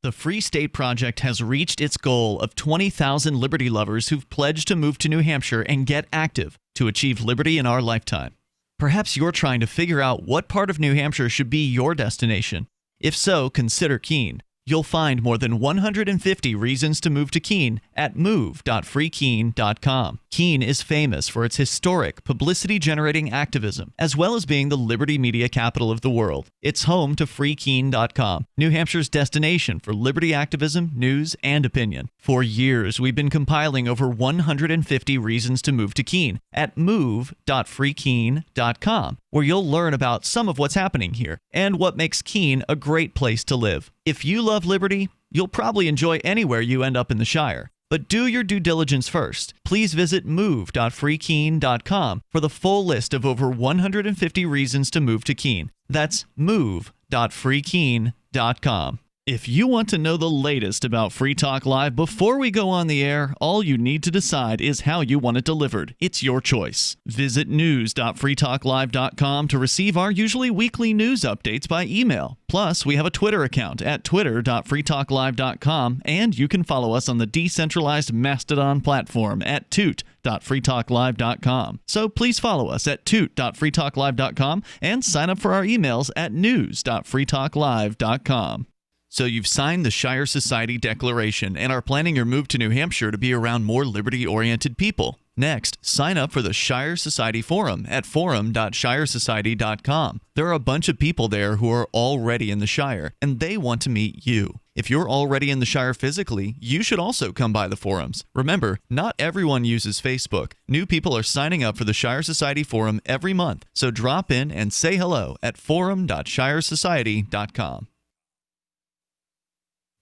The Free State Project has reached its goal of 20,000 liberty lovers who've pledged to move to New Hampshire and get active to achieve liberty in our lifetime. Perhaps you're trying to figure out what part of New Hampshire should be your destination. If so, consider Keene. You'll find more than 150 reasons to move to Keene at move.freekeene.com. Keene is famous for its historic, publicity-generating activism, as well as being the liberty media capital of the world. It's home to freekeene.com, New Hampshire's destination for liberty activism, news, and opinion. For years, we've been compiling over 150 reasons to move to Keene at move.freekeene.com, where you'll learn about some of what's happening here and what makes Keene a great place to live. If you love liberty, you'll probably enjoy anywhere you end up in the Shire. But do your due diligence first. Please visit move.freekeene.com for the full list of over 150 reasons to move to Keene. That's move.freekeene.com. If you want to know the latest about Free Talk Live before we go on the air, all you need to decide is how you want it delivered. It's your choice. Visit news.freetalklive.com to receive our usually weekly news updates by email. Plus, we have a Twitter account at twitter.freetalklive.com, and you can follow us on the decentralized Mastodon platform at toot.freetalklive.com. So please follow us at toot.freetalklive.com and sign up for our emails at news.freetalklive.com. So you've signed the Shire Society Declaration and are planning your move to New Hampshire to be around more liberty-oriented people. Next, sign up for the Shire Society Forum at forum.shiresociety.com. There are a bunch of people there who are already in the Shire, and they want to meet you. If you're already in the Shire physically, you should also come by the forums. Remember, not everyone uses Facebook. New people are signing up for the Shire Society Forum every month, so drop in and say hello at forum.shiresociety.com.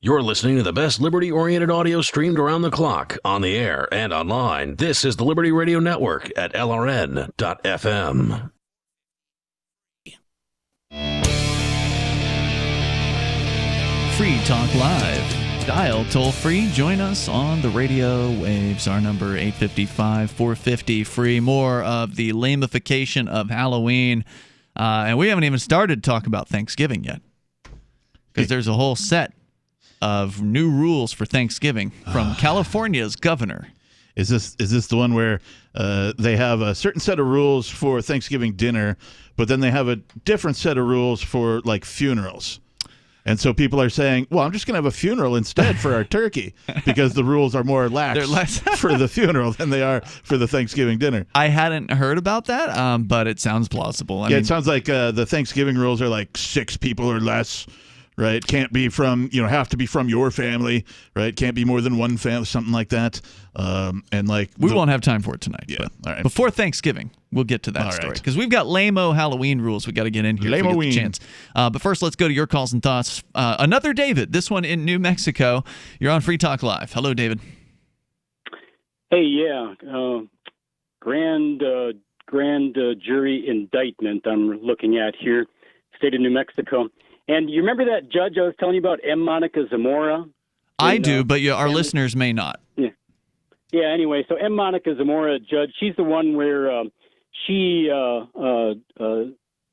You're listening to the best liberty-oriented audio streamed around the clock, on the air, and online. This is the Liberty Radio Network at LRN.FM. Free Talk Live. Dial toll-free. Join us on the radio waves. Our number 855-450-FREE. More of the lamification of Halloween. And we haven't even started to talk about Thanksgiving yet, because there's a whole set of new rules for Thanksgiving from California's governor. Is this the one where they have a certain set of rules for Thanksgiving dinner, but then they have a different set of rules for like funerals? And so people are saying, well, I'm just going to have a funeral instead for our turkey because the rules are more lax for the funeral than they are for the Thanksgiving dinner. I hadn't heard about that, but it sounds plausible. I mean, it sounds like the Thanksgiving rules are like 6 people or less. Right, can't be from, have to be from your family, right? Can't be more than one family, something like that. And like we won't have time for it tonight. Yeah, but all right. Before Thanksgiving, we'll get to that story because we've got lame-o Halloween rules we got to get in here if we get the chance. But first, let's go to your calls and thoughts. Another David, this one in New Mexico. You're on Free Talk Live. Hello, David. Hey, yeah, grand jury indictment I'm looking at here, state of New Mexico. And you remember that judge I was telling you about, M. Monica Zamora? I do, but our listeners may not. Yeah. Yeah, anyway, so M. Monica Zamora, judge, she's the one where she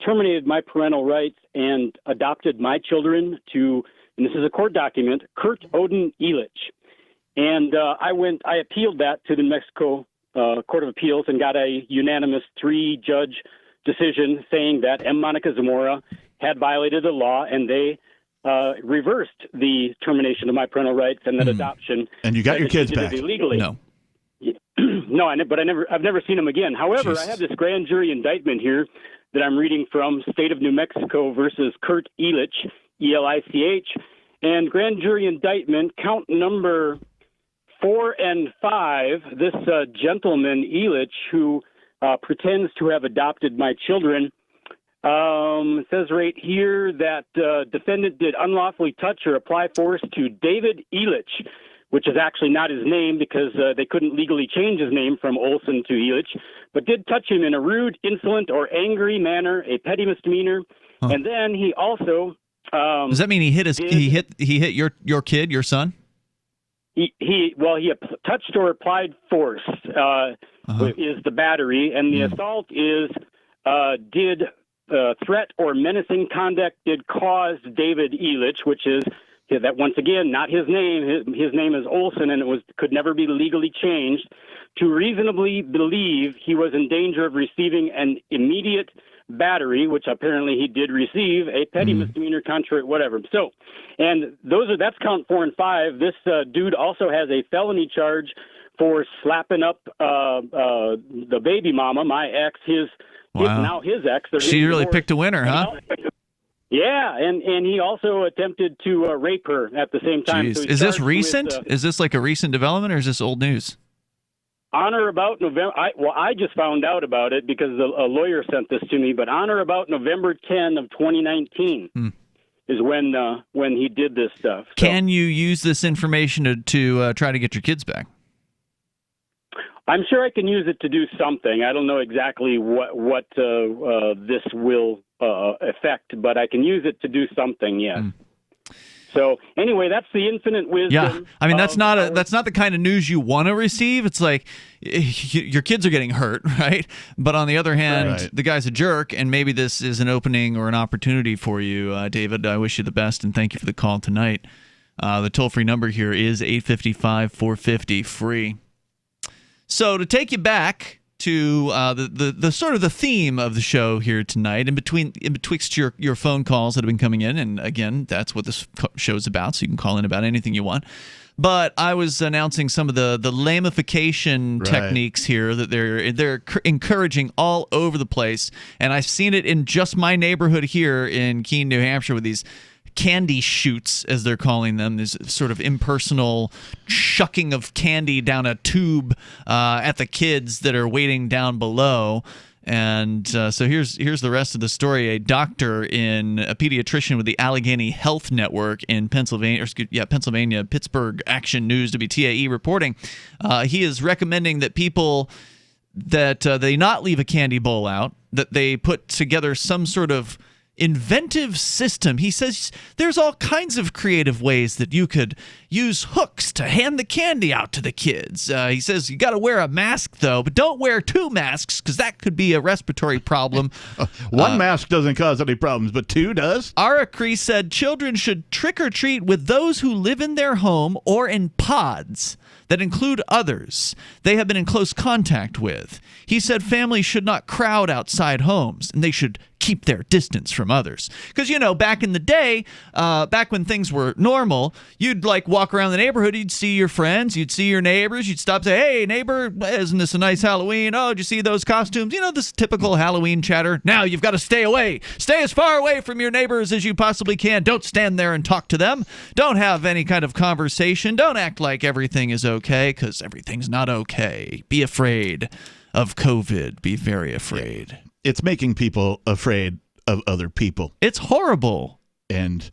terminated my parental rights and adopted my children to, and this is a court document, Kurt Odin Elich. And I appealed that to the New Mexico Court of Appeals and got a unanimous 3-judge decision saying that M. Monica Zamora had violated the law, and they reversed the termination of my parental rights and that adoption. And you got your kids back? Illegally. No. No, I've never seen them again. However, I have this grand jury indictment here that I'm reading from, State of New Mexico versus Kurt Elich, E-L-I-C-H, and grand jury indictment, count number 4 and 5. This gentleman, Elich, who pretends to have adopted my children, says right here that defendant did unlawfully touch or apply force to David Elich, which is actually not his name because they couldn't legally change his name from Olson to Elich, but did touch him in a rude, insolent, or angry manner, a petty misdemeanor. And then he also does that mean he hit your kid, your son? He touched or applied force is the battery, and the assault is did threat or menacing conduct did cause David Elich, which is that, once again, not his name. His name is Olson, and could never be legally changed, to reasonably believe he was in danger of receiving an immediate battery, which apparently he did receive, a petty misdemeanor, contrary, whatever. So, and that's count 4 and 5. This dude also has a felony charge for slapping up the baby mama, my ex, now his ex. She really picked a winner, huh? Yeah, and he also attempted to rape her at the same time. So is this recent? Is this like a recent development, or is this old news? On or about November, I just found out about it because a lawyer sent this to me, but on or about November 10 of 2019 is when he did this stuff. So, can you use this information to try to get your kids back? I'm sure I can use it to do something. I don't know exactly what this will affect, but I can use it to do something, yes. So anyway, that's the infinite wisdom. Yeah, I mean that's not the kind of news you want to receive. It's like your kids are getting hurt, right? But on the other hand, the guy's a jerk, and maybe this is an opening or an opportunity for you, David. I wish you the best, and thank you for the call tonight. The toll-free number here is 855-450-FREE. So to take you back to the sort of the theme of the show here tonight, in betwixt your phone calls that have been coming in, and again, that's what this show's about, so you can call in about anything you want. But I was announcing some of the lamification techniques here that they're encouraging all over the place, and I've seen it in just my neighborhood here in Keene, New Hampshire, with these candy shoots, as they're calling them, this sort of impersonal shucking of candy down a tube at the kids that are waiting down below. And so here's the rest of the story. A pediatrician with the Allegheny Health Network in Pennsylvania, Pittsburgh Action News, WTAE, reporting he is recommending that people that they not leave a candy bowl out, that they put together some sort of inventive system. He says there's all kinds of creative ways that you could use hooks to hand the candy out to the kids. He says you got to wear a mask, though, but don't wear 2 masks because that could be a respiratory problem. One mask doesn't cause any problems, but 2 does? Arakri said children should trick or treat with those who live in their home or in pods that include others they have been in close contact with. He said families should not crowd outside homes, and they should keep their distance from others. Because, back in the day, back when things were normal, you'd walk around the neighborhood, you'd see your friends, you'd see your neighbors, you'd stop and say, hey, neighbor, isn't this a nice Halloween? Oh, did you see those costumes? This typical Halloween chatter. Now you've got to stay away. Stay as far away from your neighbors as you possibly can. Don't stand there and talk to them. Don't have any kind of conversation. Don't act like everything is okay, because everything's not okay. Be afraid of COVID. Be very afraid. It's making people afraid of other people. It's horrible. And,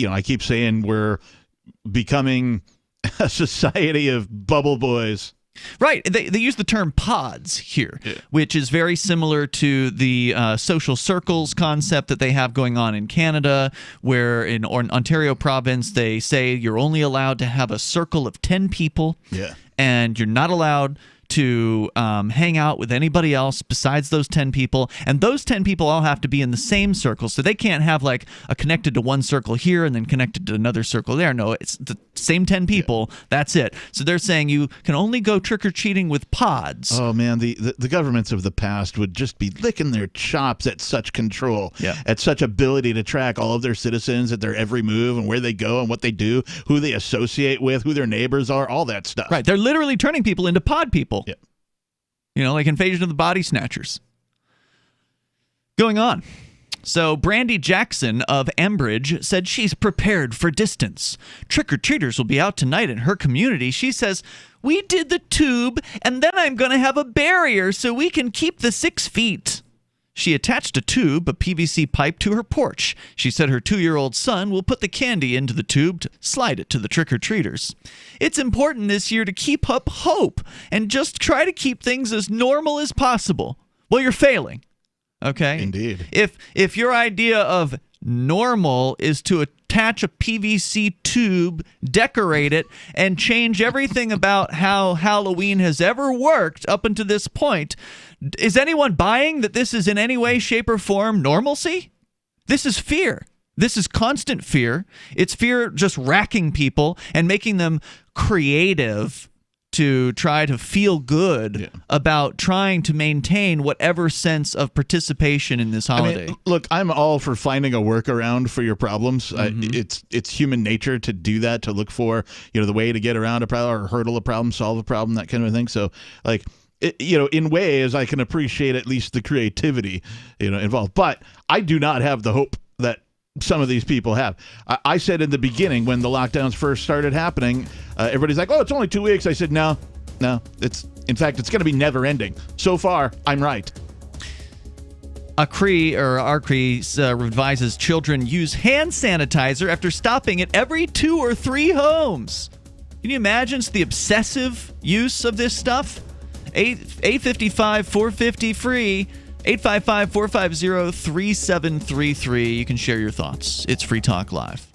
I keep saying we're becoming a society of bubble boys. Right. They use the term pods here, which is very similar to the social circles concept that they have going on in Canada, where in Ontario province, they say you're only allowed to have a circle of 10 people. Yeah. And you're not allowed to hang out with anybody else besides those 10 people. And those 10 people all have to be in the same circle. So they can't have like a connected to one circle here and then connected to another circle there. No, it's the same 10 people. Yeah. That's it. So they're saying you can only go trick-or-treating with pods. Oh, man, the governments of the past would just be licking their chops at such control, at such ability to track all of their citizens at their every move and where they go and what they do, who they associate with, who their neighbors are, all that stuff. Right. They're literally turning people into pod people. Yeah. You know, like Invasion of the Body Snatchers. Going on. So Brandy Jackson of Ambridge said she's prepared for distance. Trick-or-treaters will be out tonight in her community. She says, "We did the tube, and then I'm going to have a barrier so we can keep the 6 feet." She attached a tube, a PVC pipe, to her porch. She said her 2-year-old son will put the candy into the tube to slide it to the trick-or-treaters. It's important this year to keep up hope and just try to keep things as normal as possible. Well, you're failing. Okay? Indeed. If your idea of normal is to attach a PVC tube, decorate it, and change everything about how Halloween has ever worked up until this point, is anyone buying that this is in any way, shape, or form normalcy? This is fear. This is constant fear. It's fear just racking people and making them creative to try to feel good about trying to maintain whatever sense of participation in this holiday. I mean, look, I'm all for finding a workaround for your problems. It's human nature to do that, to look for the way to get around a problem or hurdle a problem, solve a problem, that kind of thing. So, like, in ways, I can appreciate at least the creativity involved. But I do not have the hope that some of these people have. I said in the beginning when the lockdowns first started happening, everybody's like, "Oh, it's only 2 weeks." I said, no, in fact, it's going to be never ending. So far, I'm right. ARCRI advises children use hand sanitizer after stopping at every 2 or 3 homes. Can you imagine the obsessive use of this stuff? 855-450-FREE. 855-450-3733. You can share your thoughts. It's Free Talk Live.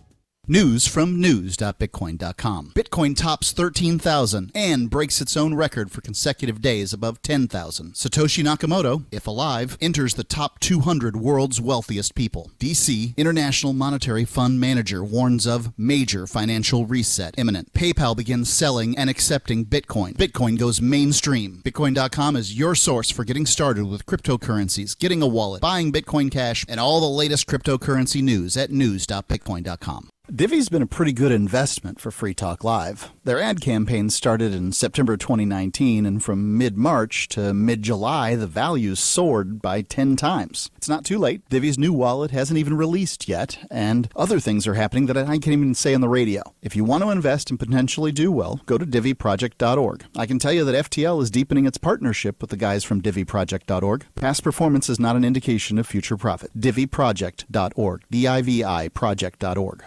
News from news.bitcoin.com. Bitcoin tops 13,000 and breaks its own record for consecutive days above 10,000. Satoshi Nakamoto, if alive, enters the top 200 world's wealthiest people. DC International Monetary Fund manager warns of major financial reset imminent. PayPal begins selling and accepting Bitcoin. Bitcoin goes mainstream. Bitcoin.com is your source for getting started with cryptocurrencies, getting a wallet, buying Bitcoin Cash, and all the latest cryptocurrency news at news.bitcoin.com. Divi's been a pretty good investment for Free Talk Live. Their ad campaign started in September 2019, and from mid-March to mid-July, the values soared by 10 times. It's not too late. Divi's new wallet hasn't even released yet, and other things are happening that I can't even say on the radio. If you want to invest and potentially do well, go to diviproject.org. I can tell you that FTL is deepening its partnership with the guys from diviproject.org. Past performance is not an indication of future profit. diviproject.org. DIVI project.org.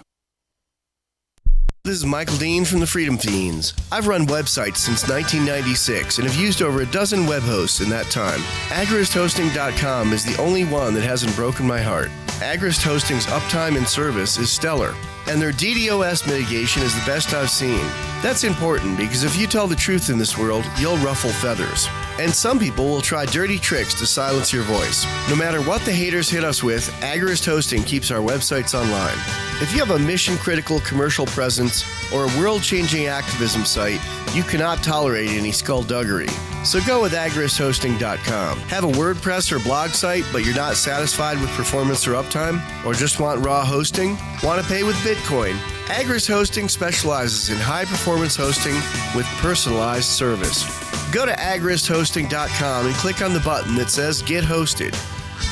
This is Michael Dean from the Freedom Fiends. I've run websites since 1996 and have used over a dozen web hosts in that time. AgristHosting.com is the only one that hasn't broken my heart. Agrist Hosting's uptime and service is stellar, and their DDoS mitigation is the best I've seen. That's important because if you tell the truth in this world, you'll ruffle feathers. And some people will try dirty tricks to silence your voice. No matter what the haters hit us with, Agrist Hosting keeps our websites online. If you have a mission-critical commercial presence or a world-changing activism site, you cannot tolerate any skullduggery. So go with agristhosting.com. Have a WordPress or blog site, but you're not satisfied with performance or uptime? Or just want raw hosting? Want to pay with Bitcoin? Agrist Hosting specializes in high-performance hosting with personalized service. Go to agristhosting.com and click on the button that says Get Hosted.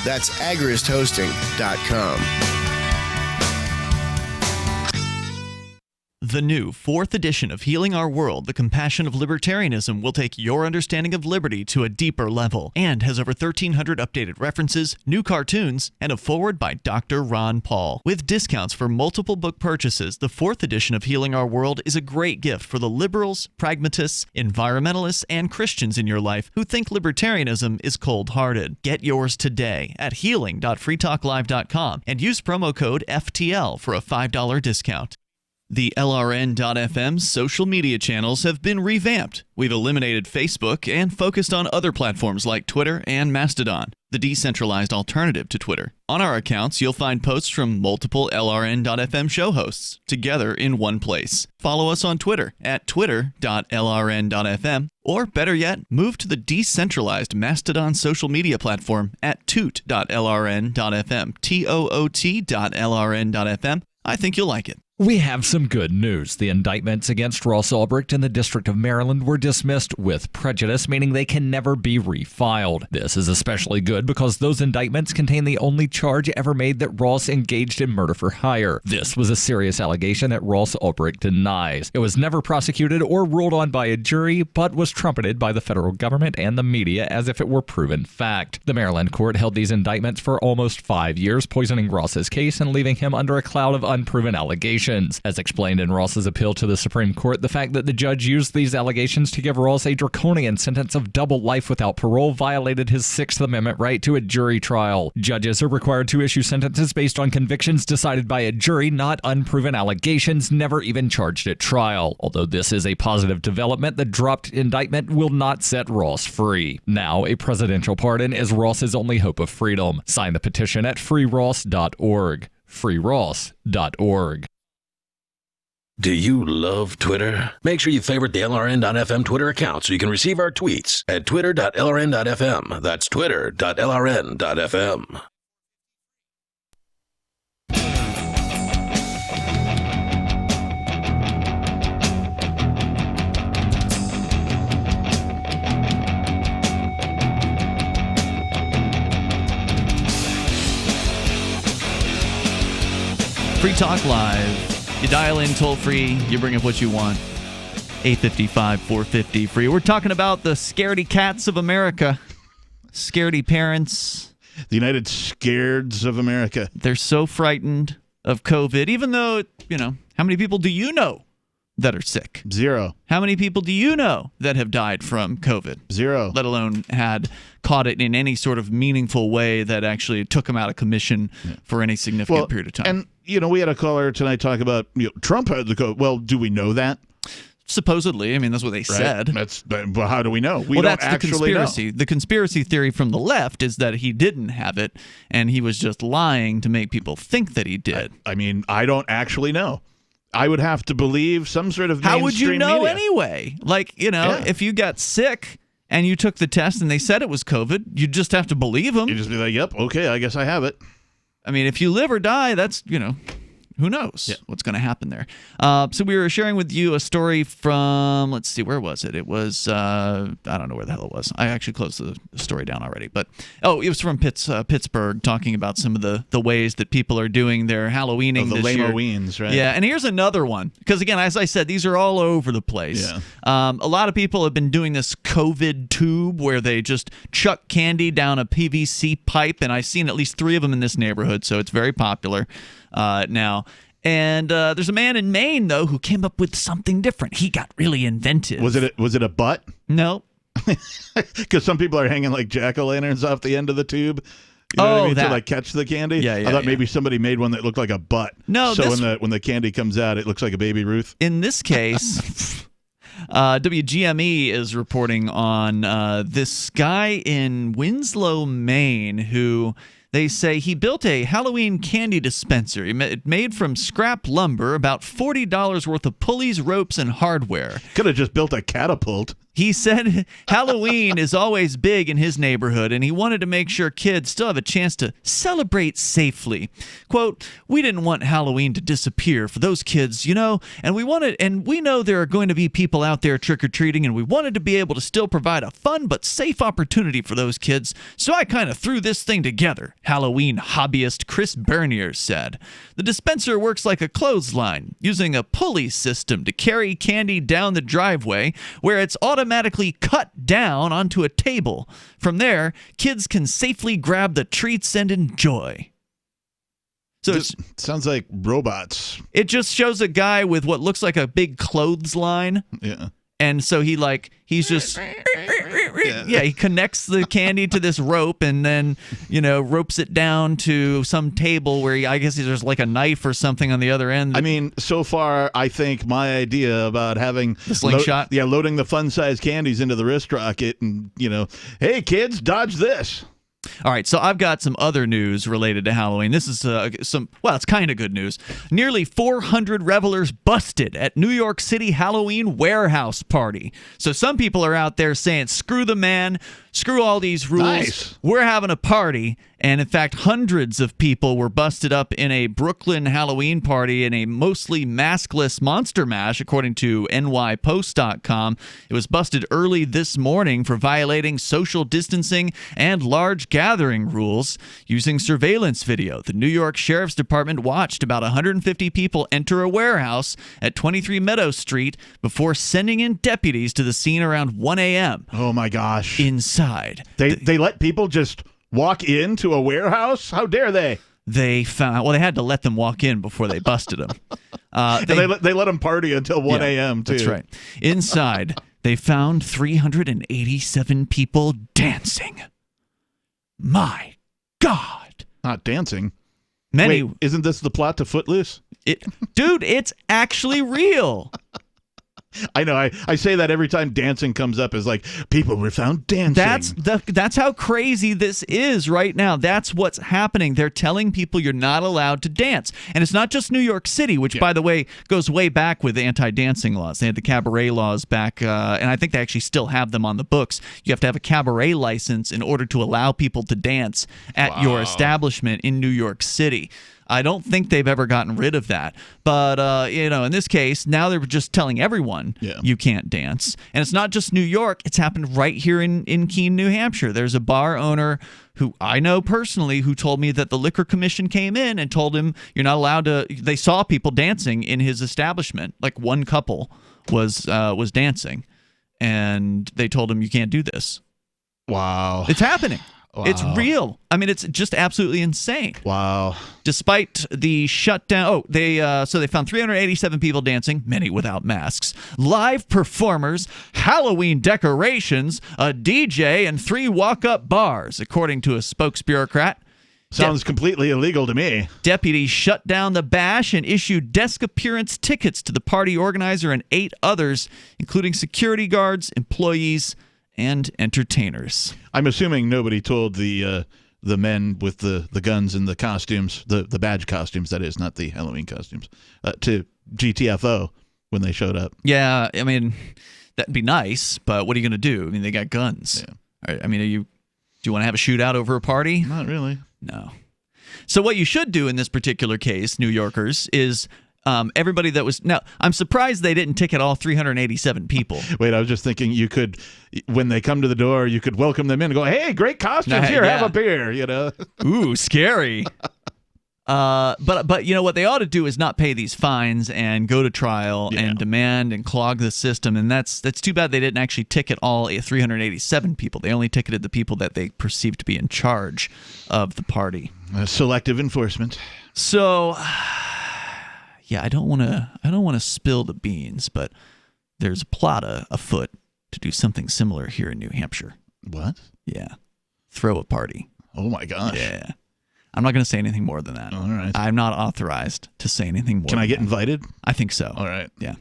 That's agristhosting.com. The new 4th edition of Healing Our World, The Compassion of Libertarianism, will take your understanding of liberty to a deeper level and has over 1,300 updated references, new cartoons, and a foreword by Dr. Ron Paul. With discounts for multiple book purchases, the 4th edition of Healing Our World is a great gift for the liberals, pragmatists, environmentalists, and Christians in your life who think libertarianism is cold-hearted. Get yours today at healing.freetalklive.com and use promo code FTL for a $5 discount. The LRN.FM social media channels have been revamped. We've eliminated Facebook and focused on other platforms like Twitter and Mastodon, the decentralized alternative to Twitter. On our accounts, you'll find posts from multiple LRN.FM show hosts together in one place. Follow us on Twitter at twitter.lrn.fm, or better yet, move to the decentralized Mastodon social media platform at toot.lrn.fm, toot.lrn.fm. I think you'll like it. We have some good news. The indictments against Ross Ulbricht in the District of Maryland were dismissed with prejudice, meaning they can never be refiled. This is especially good because those indictments contain the only charge ever made that Ross engaged in murder for hire. This was a serious allegation that Ross Ulbricht denies. It was never prosecuted or ruled on by a jury, but was trumpeted by the federal government and the media as if it were proven fact. The Maryland court held these indictments for almost 5 years, poisoning Ross's case and leaving him under a cloud of unproven allegations. As explained in Ross's appeal to the Supreme Court, the fact that the judge used these allegations to give Ross a draconian sentence of double life without parole violated his Sixth Amendment right to a jury trial. Judges are required to issue sentences based on convictions decided by a jury, not unproven allegations never even charged at trial. Although this is a positive development, the dropped indictment will not set Ross free. Now, a presidential pardon is Ross's only hope of freedom. Sign the petition at freeross.org. freeross.org. Do you love Twitter? Make sure you favorite the LRN.FM Twitter account so you can receive our tweets at twitter.lrn.fm. That's twitter.lrn.fm. Free Talk Live. You dial in toll-free, you bring up what you want. 855-450-FREE. We're talking about the scaredy cats of America. Scaredy parents. The United Scareds of America. They're so frightened of COVID, even though, how many people do you know that are sick? Zero. How many people do you know that have died from COVID? Zero. Let alone had caught it in any sort of meaningful way that actually took them out of commission for any significant period of time. And, we had a caller tonight talk about Trump had the COVID. Well, do we know that? Supposedly. I mean, that's what they said. Well, how do we know? We don't that's actually the conspiracy. know. The conspiracy theory from the left is that he didn't have it, and he was just lying to make people think that he did. I mean, I don't actually know. I would have to believe some sort of How would you know media. Anyway? Like, if you got sick and you took the test and they said it was COVID, you just have to believe them. You just be like, yep, okay, I guess I have it. I mean, if you live or die, that's, who knows what's going to happen there. So we were sharing with you a story from, let's see, where was it? It was, I don't know where the hell it was. I actually closed the story down already. But, it was from Pittsburgh, talking about some of the ways that people are doing their Halloweening the this year. Lameweens, right? Yeah, and here's another one. Because, again, as I said, these are all over the place. Yeah. A lot of people have been doing this COVID tube where they just chuck candy down a PVC pipe, and I've seen at least 3 of them in this neighborhood, so it's very popular now. And there's a man in Maine, though, who came up with something different. He got really inventive. Was it a butt? No. Because some people are hanging like jack-o'-lanterns off the end of the tube. You know what I mean? To like catch the candy. Yeah, I thought maybe somebody made one that looked like a butt. No. So when the candy comes out, it looks like a baby Ruth. In this case, WGME is reporting on this guy in Winslow, Maine, who they say he built a Halloween candy dispenser. It made from scrap lumber, about $40 worth of pulleys, ropes, and hardware. Could have just built a catapult. He said Halloween is always big in his neighborhood, and he wanted to make sure kids still have a chance to celebrate safely. Quote, "We didn't want Halloween to disappear for those kids, and we know there are going to be people out there trick-or-treating, and we wanted to be able to still provide a fun but safe opportunity for those kids, so I kind of threw this thing together," Halloween hobbyist Chris Bernier said. The dispenser works like a clothesline, using a pulley system to carry candy down the driveway, where it's automatically cut down onto a table. From there, kids can safely grab the treats and enjoy. So it sounds like robots. It just shows a guy with what looks like a big clothesline. Yeah. And so he's just he connects the candy to this rope and then ropes it down to some table where I guess there's like a knife or something on the other end. I mean, so far I think my idea about having the slingshot, loading the fun-sized candies into the wrist rocket, and hey kids, dodge this. All right, so I've got some other news related to Halloween. This is it's kind of good news. Nearly 400 revelers busted at New York City Halloween warehouse party. So some people are out there saying, screw the man, screw all these rules. Nice. We're having a party. And in fact, hundreds of people were busted up in a Brooklyn Halloween party in a mostly maskless monster mash, according to nypost.com. It was busted early this morning for violating social distancing and large gathering rules. Using surveillance video, the New York Sheriff's Department watched about 150 people enter a warehouse at 23 Meadow Street before sending in deputies to the scene around 1 a.m. Oh my gosh. Inside. They let people just walk into a warehouse? How dare they? They had to let them walk in before they busted them. They let them party until 1 a.m. too. That's right. Inside, they found 387 people dancing. My God. Not dancing. Many. Wait, isn't this the plot to Footloose? Dude, it's actually real. I know. I say that every time dancing comes up, is like people were found dancing. That's how crazy this is right now. That's what's happening. They're telling people you're not allowed to dance. And it's not just New York City, which, by the way, goes way back with anti-dancing laws. They had the cabaret laws back, and I think they actually still have them on the books. You have to have a cabaret license in order to allow people to dance at your establishment in New York City. I don't think they've ever gotten rid of that. But, in this case, now they're just telling everyone you can't dance. And it's not just New York. It's happened right here in Keene, New Hampshire. There's a bar owner who I know personally who told me that the Liquor Commission came in and told him you're not allowed to. They saw people dancing in his establishment. Like one couple was dancing. And they told him you can't do this. Wow. It's happening. Wow. It's real. I mean, it's just absolutely insane. Wow. Despite the shutdown, they found 387 people dancing, many without masks, live performers, Halloween decorations, a DJ, and 3 walk-up bars, according to a spokesbureaucrat. Sounds completely illegal to me. Deputies shut down the bash and issued desk appearance tickets to the party organizer and 8 others, including security guards, employees, and entertainers. I'm assuming nobody told the men with the guns and the costumes, the badge costumes, that is, not the Halloween costumes, to GTFO when they showed up. Yeah, I mean, that'd be nice, but what are you going to do? I mean, they got guns. Yeah. I mean, do you want to have a shootout over a party? Not really. No. So what you should do in this particular case, New Yorkers, is everybody that was... Now, I'm surprised they didn't ticket all 387 people. Wait, I was just thinking you could, when they come to the door, you could welcome them in and go, hey, great costumes, here, have a beer, Ooh, scary. But what they ought to do is not pay these fines and go to trial and demand and clog the system. And that's too bad they didn't actually ticket all 387 people. They only ticketed the people that they perceived to be in charge of the party. Selective enforcement. So... Yeah, I don't want to spill the beans, but there's a plot afoot to do something similar here in New Hampshire. What? Yeah. Throw a party. Oh my gosh. Yeah. I'm not going to say anything more than that. All right. I'm not authorized to say anything more. Can I get invited? I think so. All right. Yeah.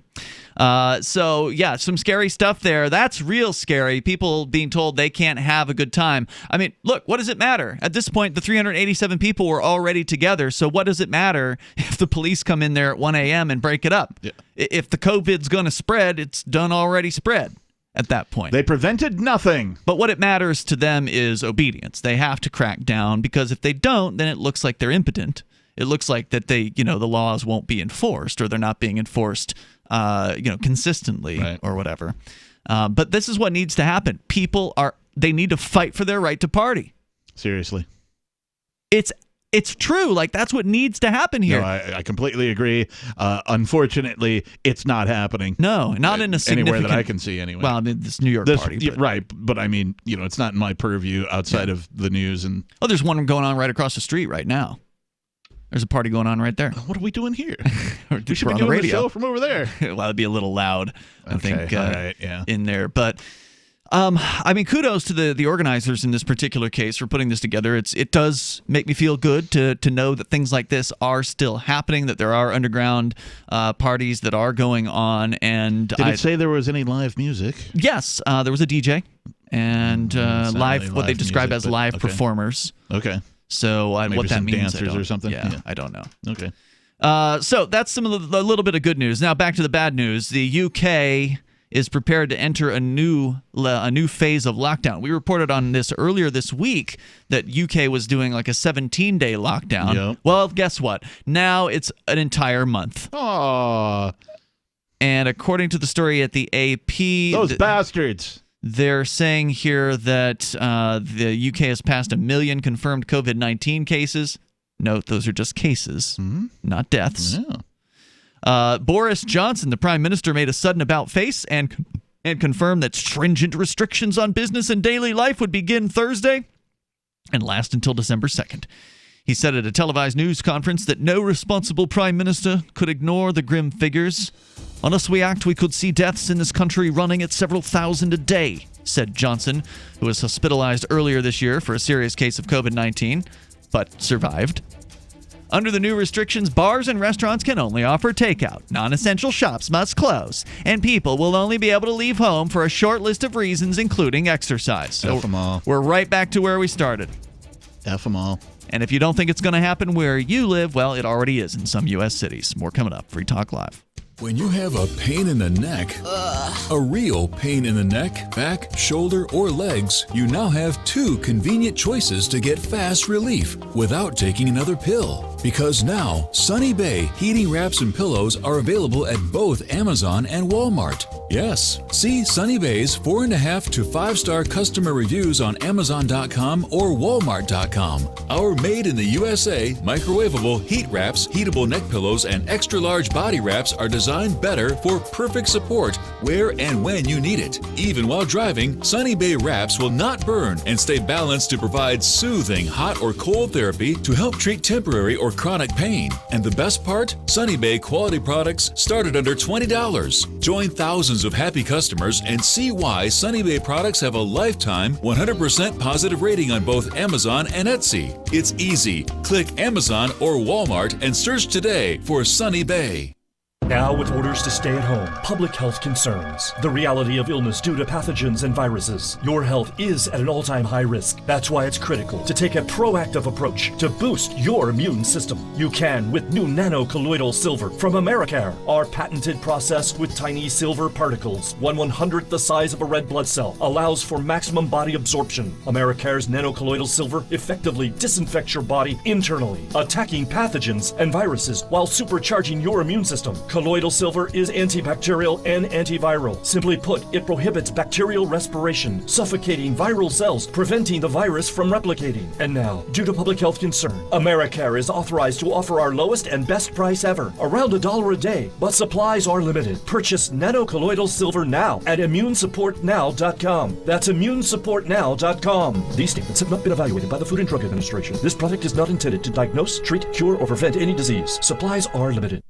Some scary stuff there. That's real scary. People being told they can't have a good time. I mean, look, what does it matter? At this point, the 387 people were already together, so what does it matter if the police come in there at 1 a.m. and break it up? Yeah. If the COVID's going to spread, it's done already spread at that point. They prevented nothing. But what it matters to them is obedience. They have to crack down, because if they don't, then it looks like they're impotent. It looks like that the laws won't be enforced, or they're not being enforced consistently, or whatever. But this is what needs to happen. They need to fight for their right to party. Seriously. It's true. Like, that's what needs to happen here. No, I completely agree. Unfortunately, it's not happening. No, not in a significant... Anywhere that I can see, anyway. Well, I mean, this New York party. But... Right, but I mean, it's not in my purview outside of the news. And there's one going on right across the street right now. There's a party going on right there. What are we doing here? We should be doing the show from over there. Well, it'd be a little loud, I think, all right, yeah. in there. But, I mean, kudos to the organizers in this particular case for putting this together. It does make me feel good to know that things like this are still happening, that there are underground parties that are going on. And Did it say there was any live music? Yes, there was a DJ and live, really what they live describe music, as live okay. performers. Okay. So Maybe what that some means, dancers or something? Yeah, Yeah. I don't know. Okay. So that's some of the little bit of good news. Now back to the bad news. The UK is prepared to enter a new phase of lockdown. We reported on this earlier this week that UK was doing like a 17-day lockdown. Yep. Well, guess what? Now it's an entire month. Aww. And according to the story at the AP, Those bastards. They're saying here that the UK has passed 1 million confirmed COVID-19 cases. Note, those are just cases, not deaths. Yeah. Boris Johnson, the Prime Minister, made a sudden about-face and confirmed that stringent restrictions on business and daily life would begin Thursday and last until December 2nd. He said at a televised news conference that no responsible Prime Minister could ignore the grim figures. Unless we act, we could see deaths in this country running at several thousand a day, said Johnson, who was hospitalized earlier this year for a serious case of COVID-19, but survived. Under the new restrictions, bars and restaurants can only offer takeout. Non-essential shops must close, and people will only be able to leave home for a short list of reasons, including exercise. So F 'em all. we're right back to where we started. F them all. And if you don't think it's going to happen where you live, well, it already is in some U.S. cities. More coming up. Free Talk Live. When you have a pain in the neck, a real pain in the neck, back, shoulder, or legs, you now have 2 convenient choices to get fast relief without taking another pill. Because now, Sunny Bay heating wraps and pillows are available at both Amazon and Walmart. Yes, see Sunny Bay's 4.5 to 5-star customer reviews on Amazon.com or Walmart.com. Our made in the USA microwavable heat wraps, heatable neck pillows, and extra large body wraps are designed better for perfect support where and when you need it. Even while driving, Sunny Bay wraps will not burn and stay balanced to provide soothing hot or cold therapy to help treat temporary or chronic pain. And the best part? Sunny Bay quality products start at under $20. Join thousands of happy customers and see why Sunny Bay products have a lifetime 100% positive rating on both Amazon and Etsy. It's easy. Click Amazon or Walmart and search today for Sunny Bay. Now, with orders to stay at home, public health concerns, the reality of illness due to pathogens and viruses, your health is at an all-time high risk. That's why it's critical to take a proactive approach to boost your immune system. You can with new nanocolloidal silver from Americare, our patented process with tiny silver particles, 1/100th the size of a red blood cell, allows for maximum body absorption. Americare's nanocolloidal silver effectively disinfects your body internally, attacking pathogens and viruses while supercharging your immune system. Colloidal silver is antibacterial and antiviral. Simply put, it prohibits bacterial respiration, suffocating viral cells, preventing the virus from replicating. And now, due to public health concern, Americare is authorized to offer our lowest and best price ever, around $1 a day, but supplies are limited. Purchase nanocolloidal silver now at immunesupportnow.com. That's immunesupportnow.com. These statements have not been evaluated by the Food and Drug Administration. This product is not intended to diagnose, treat, cure, or prevent any disease. Supplies are limited.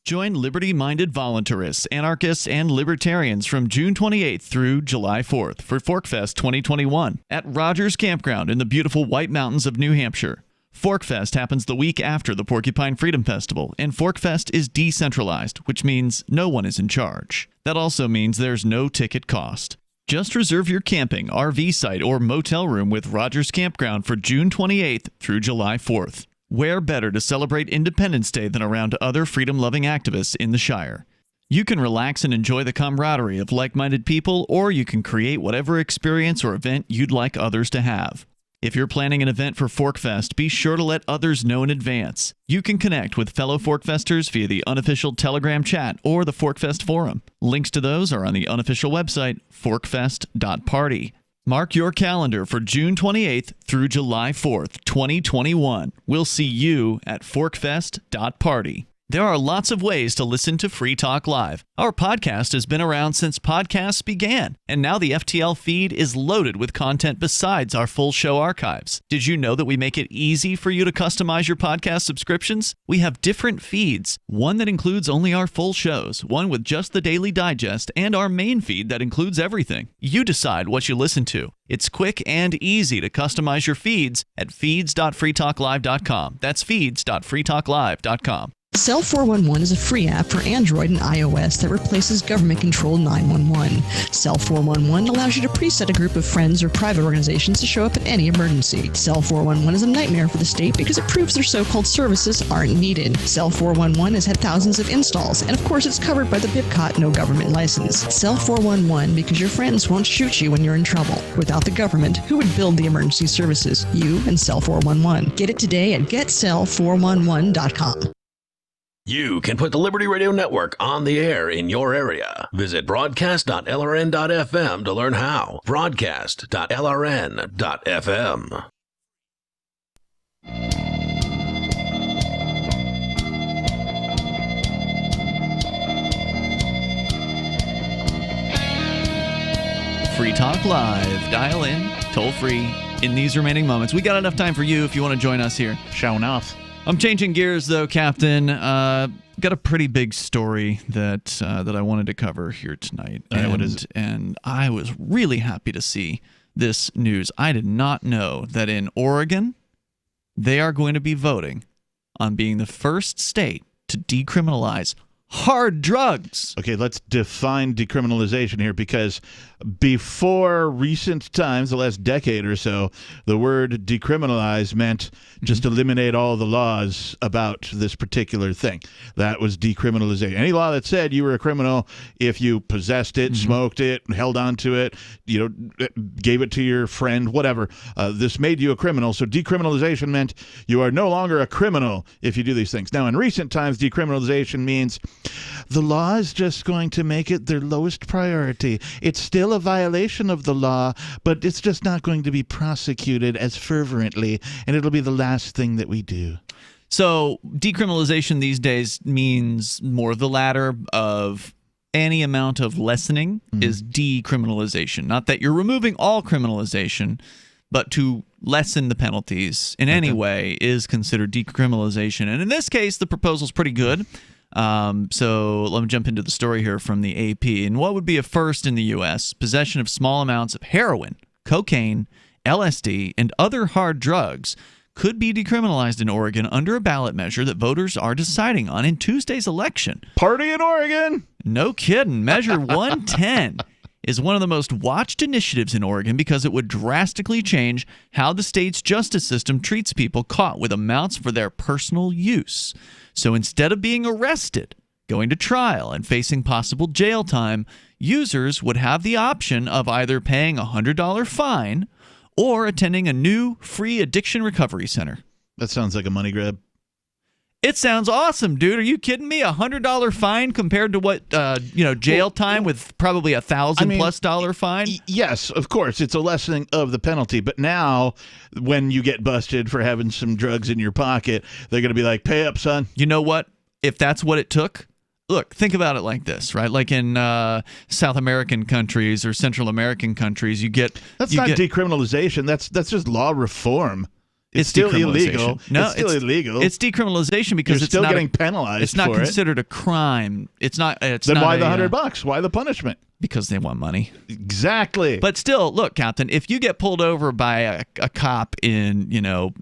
Join liberty-minded voluntarists, anarchists, and libertarians from June 28th through July 4th for Forkfest 2021 at Rogers Campground in the beautiful White Mountains of New Hampshire. Forkfest happens the week after the Porcupine Freedom Festival, and Forkfest is decentralized, which means no one is in charge. That also means there's no ticket cost. Just reserve your camping, RV site, or motel room with Rogers Campground for June 28th through July 4th. Where better to celebrate Independence Day than around other freedom-loving activists in the Shire? You can relax and enjoy the camaraderie of like-minded people, or you can create whatever experience or event you'd like others to have. If you're planning an event for Forkfest, be sure to let others know in advance. You can connect with fellow Forkfesters via the unofficial Telegram chat or the Forkfest forum. Links to those are on the unofficial website, forkfest.party. Mark your calendar for June 28th through July 4th, 2021. We'll see you at forkfest.party. There are lots of ways to listen to Free Talk Live. Our podcast has been around since podcasts began, and now the FTL feed is loaded with content besides our full show archives. Did you know that we make it easy for you to customize your podcast subscriptions? We have different feeds, one that includes only our full shows, one with just the Daily Digest, and our main feed that includes everything. You decide what you listen to. It's quick and easy to customize your feeds at feeds.freetalklive.com. That's feeds.freetalklive.com. Cell 411 is a free app for Android and iOS that replaces government-controlled 911. Cell 411 allows you to preset a group of friends or private organizations to show up at any emergency. Cell 411 is a nightmare for the state because it proves their so-called services aren't needed. Cell 411 has had thousands of installs, and of course it's covered by the BIPCOT no government license. Cell 411 because your friends won't shoot you when you're in trouble. Without the government, who would build the emergency services? You and Cell 411. Get it today at getcell411.com. You can put the Liberty Radio Network on the air in your area. Visit broadcast.lrn.fm to learn how. Broadcast.lrn.fm. Free Talk Live. Dial in, toll free, in these remaining moments. We got enough time for you if you want to join us here. Showing off. I'm changing gears, though, Captain. Got a pretty big story that I wanted to cover here tonight. What is it? And I was really happy to see this news. I did not know that in Oregon, they are going to be voting on being the first state to decriminalize hard drugs. Okay, let's define decriminalization here, because before recent times, the last decade or so, the word decriminalize meant just eliminate all the laws about this particular thing. That was decriminalization. Any law that said you were a criminal if you possessed it, smoked it, held on to it, gave it to your friend, whatever, this made you a criminal. So decriminalization meant you are no longer a criminal if you do these things. Now, in recent times, decriminalization means the law is just going to make it their lowest priority. It's still a violation of the law, but it's just not going to be prosecuted as fervently, and it'll be the last thing that we do. So decriminalization these days means more of the latter of any amount of lessening is decriminalization. Not that you're removing all criminalization, but to lessen the penalties in any way is considered decriminalization. And in this case, the proposal's pretty good. So let me jump into the story here from the AP. And what would be a first in the U.S., possession of small amounts of heroin, cocaine, LSD, and other hard drugs could be decriminalized in Oregon under a ballot measure that voters are deciding on in Tuesday's election. Party in Oregon! No kidding. Measure 110 is one of the most watched initiatives in Oregon because it would drastically change how the state's justice system treats people caught with amounts for their personal use. So instead of being arrested, going to trial, and facing possible jail time, users would have the option of either paying a $100 fine or attending a new free addiction recovery center. That sounds like a money grab. It sounds awesome, dude. Are you kidding me? $100 fine compared to what, jail time with probably $1,000+ fine? Yes, of course. It's a lessening of the penalty. But now, when you get busted for having some drugs in your pocket, they're going to be like, pay up, son. You know what? If that's what it took, look, think about it like this, right? Like in South American countries or Central American countries, you get... That's not decriminalization. That's just law reform. It's still illegal. No, it's still illegal. It's decriminalization because you're it's still not getting penalized. It's not for considered a crime. It's not. It's then not why the $100? Why the punishment? Because they want money. Exactly. But still, look, Captain, if you get pulled over by a cop in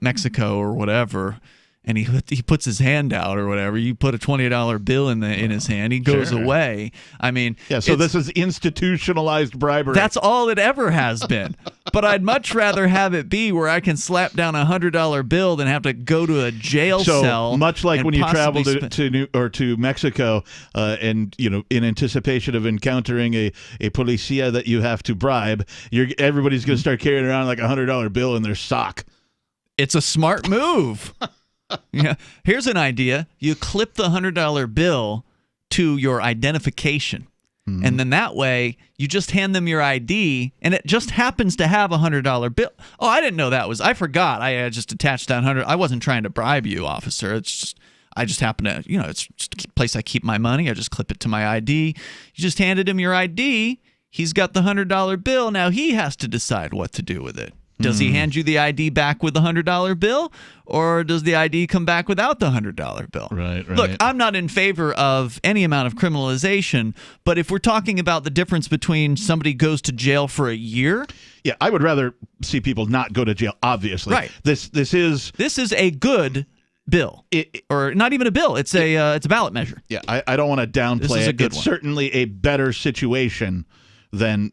Mexico or whatever, and he puts his hand out or whatever, you put a $20 bill in his hand, he goes away. I mean, so this is institutionalized bribery. That's all it ever has been. But I'd much rather have it be where I can slap down a $100 bill than have to go to a jail cell. So much like when you travel to Mexico, and in anticipation of encountering a policia that you have to bribe, everybody's going to start carrying around like a $100 bill in their sock. It's a smart move. Yeah. Here's an idea. You clip the $100 bill to your identification. And then that way, you just hand them your ID, and it just happens to have a $100 bill. Oh, I didn't know that was. I forgot. I just attached that 100. I wasn't trying to bribe you, officer. It's just I just happen to, it's just a place I keep my money. I just clip it to my ID. You just handed him your ID. He's got the $100 bill. Now he has to decide what to do with it. Does he hand you the ID back with the $100 bill, or does the ID come back without the $100 bill? Right. Look, I'm not in favor of any amount of criminalization, but if we're talking about the difference between somebody goes to jail for a year, yeah, I would rather see people not go to jail. Obviously, right? This is a good bill, or not even a bill. It's a ballot measure. Yeah, I don't want to downplay this is it. A good it's one. Certainly a better situation than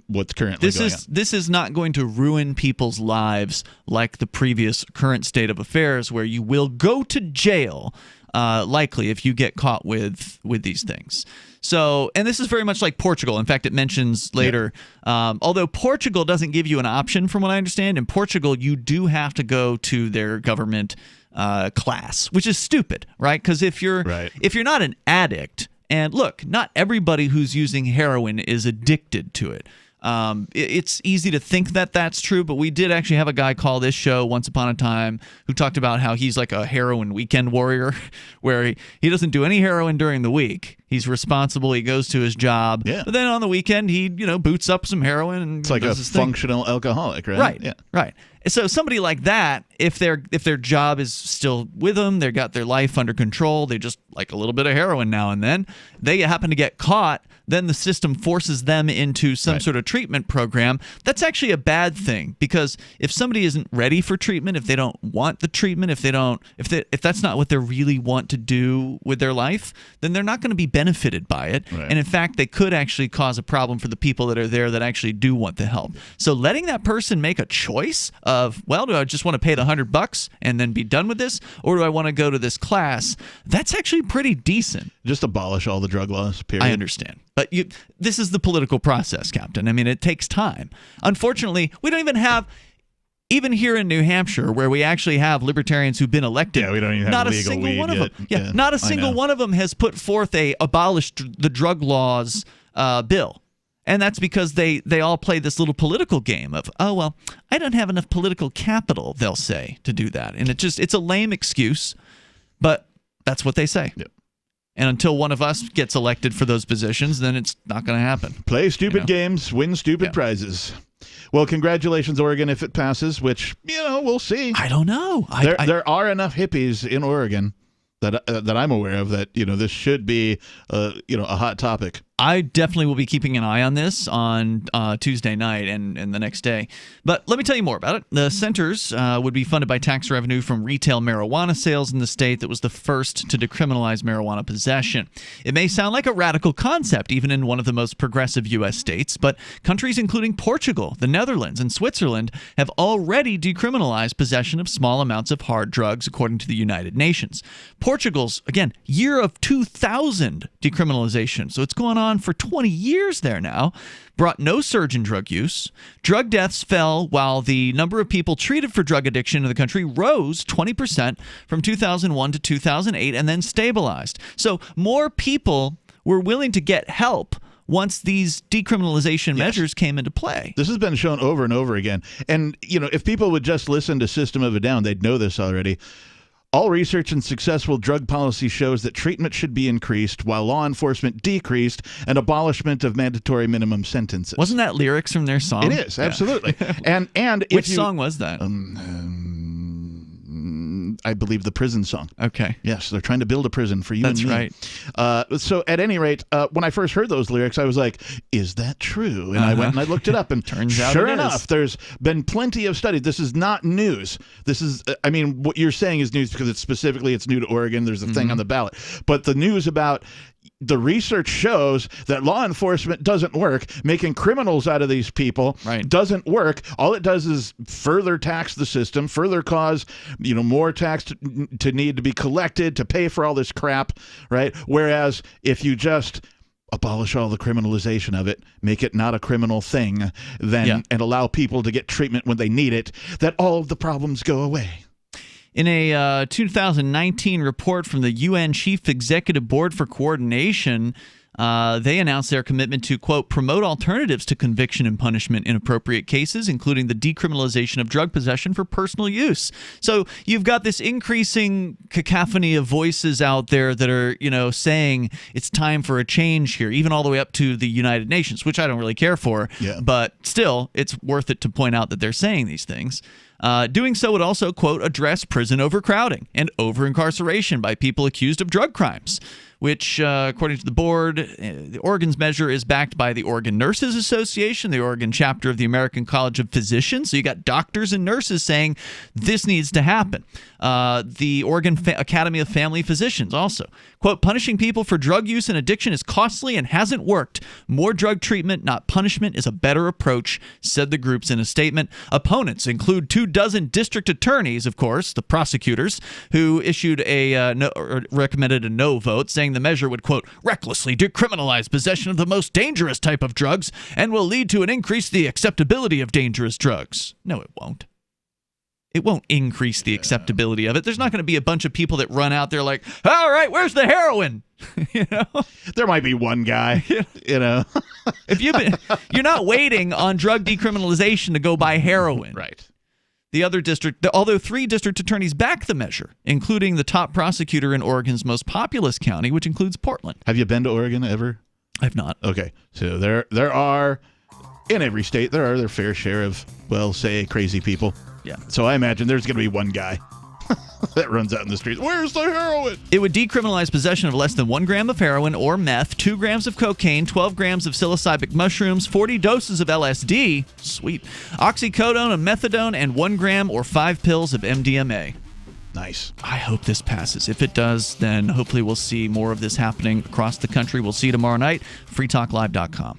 what's currently going on. This is not going to ruin people's lives like the previous current state of affairs, where you will go to jail likely if you get caught with these things. So, and this is very much like Portugal. In fact, it mentions later, although Portugal doesn't give you an option from what I understand, in Portugal you do have to go to their government class, which is stupid, right? Because if you're not an addict, and look, not everybody who's using heroin is addicted to it. It's easy to think that that's true, but we did actually have a guy call this show once upon a time who talked about how he's like a heroin weekend warrior, where he doesn't do any heroin during the week. He's responsible. He goes to his job. Yeah. But then on the weekend, he boots up some heroin. And it's like a functional alcoholic, right? Right. Yeah. Right. So somebody like that, if their job is still with them, they've got their life under control, they just like a little bit of heroin now and then, they happen to get caught, then the system forces them into some sort of treatment program. That's actually a bad thing, because if somebody isn't ready for treatment, if they don't want the treatment, if that's not what they really want to do with their life, then they're not going to be benefited by it. Right. And in fact, they could actually cause a problem for the people that are there that actually do want the help. So letting that person make a choice of, well, do I just want to pay the $100 and then be done with this, or do I want to go to this class? That's actually pretty decent. Just abolish all the drug laws, period. I understand. But this is the political process, Captain. I mean, it takes time. Unfortunately, we don't even have, even here in New Hampshire, where we actually have libertarians who've been elected, we don't even have not a legal single weed one of yet. them. Yeah, not a single one of them has put forth a abolish the drug laws bill. And that's because they all play this little political game of, oh, well, I don't have enough political capital, they'll say, to do that. And it's a lame excuse, but that's what they say. Yep. And until one of us gets elected for those positions, then it's not going to happen. Play stupid games, win stupid prizes. Well, congratulations, Oregon, if it passes, which, we'll see. I don't know. There are enough hippies in Oregon that I'm aware of that, this should be, a hot topic. I definitely will be keeping an eye on this on Tuesday night and the next day. But let me tell you more about it. The centers would be funded by tax revenue from retail marijuana sales in the state that was the first to decriminalize marijuana possession. It may sound like a radical concept, even in one of the most progressive U.S. states, but countries including Portugal, the Netherlands, and Switzerland have already decriminalized possession of small amounts of hard drugs, according to the United Nations. Portugal's, again, year of 2000 decriminalization, so it's going on for 20 years there now, brought no surge in drug use. Drug deaths fell while the number of people treated for drug addiction in the country rose 20% from 2001 to 2008 and then stabilized. So more people were willing to get help once these decriminalization measures came into play. This has been shown over and over again. And, if people would just listen to System of a Down, they'd know this already. All research in successful drug policy shows that treatment should be increased while law enforcement decreased, and abolishment of mandatory minimum sentences. Wasn't that lyrics from their song? It is, absolutely. And Which song was that? I believe the prison song. Okay. Yes, they're trying to build a prison for you That's and me. right. So at any rate, when I first heard those lyrics, I was like, is that true? And I went and I looked it up, and turns out sure it enough, is. there's been plenty of studies. This is not news. This is, what you're saying is news because it's new to Oregon. There's a thing on the ballot. But the news about the research shows that law enforcement doesn't work. Making criminals out of these people doesn't work. All it does is further tax the system, further cause more tax to need to be collected to pay for all this crap, right? Whereas if you just abolish all the criminalization of it, make it not a criminal thing, then and allow people to get treatment when they need it, that all of the problems go away. In a 2019 report from the UN Chief Executive Board for Coordination, They announced their commitment to, quote, promote alternatives to conviction and punishment in appropriate cases, including the decriminalization of drug possession for personal use. So you've got this increasing cacophony of voices out there that are, saying it's time for a change here, even all the way up to the United Nations, which I don't really care for. Yeah. But still, it's worth it to point out that they're saying these things. Doing so would also, quote, address prison overcrowding and over-incarceration by people accused of drug crimes, which, according to the board, the Oregon's measure is backed by the Oregon Nurses Association, the Oregon chapter of the American College of Physicians. So you got doctors and nurses saying this needs to happen. The Oregon Academy of Family Physicians also, quote, punishing people for drug use and addiction is costly and hasn't worked. More drug treatment, not punishment, is a better approach, said the groups in a statement. Opponents include 24 district attorneys, of course, the prosecutors, who issued recommended a no vote, saying the measure would, quote, recklessly decriminalize possession of the most dangerous type of drugs and will lead to an increase in the acceptability of dangerous drugs. No, it won't. It won't increase the acceptability of it. There's not going to be a bunch of people that run out there like, all right, where's the heroin? There might be one guy, If you're not waiting on drug decriminalization to go buy heroin. Right. The other district, although 3 district attorneys back the measure, including the top prosecutor in Oregon's most populous county, which includes Portland. Have you been to Oregon ever? I've not. Okay. So there are, in every state, there are their fair share of, well, say, crazy people. Yeah. So I imagine there's going to be one guy that runs out in the streets. Where's the heroin? It would decriminalize possession of less than 1 gram of heroin or meth, 2 grams of cocaine, 12 grams of psilocybin mushrooms, 40 doses of LSD, sweet, oxycodone and methadone, and 1 gram or 5 pills of MDMA. Nice. I hope this passes. If it does, then hopefully we'll see more of this happening across the country. We'll see you tomorrow night. freetalklive.com.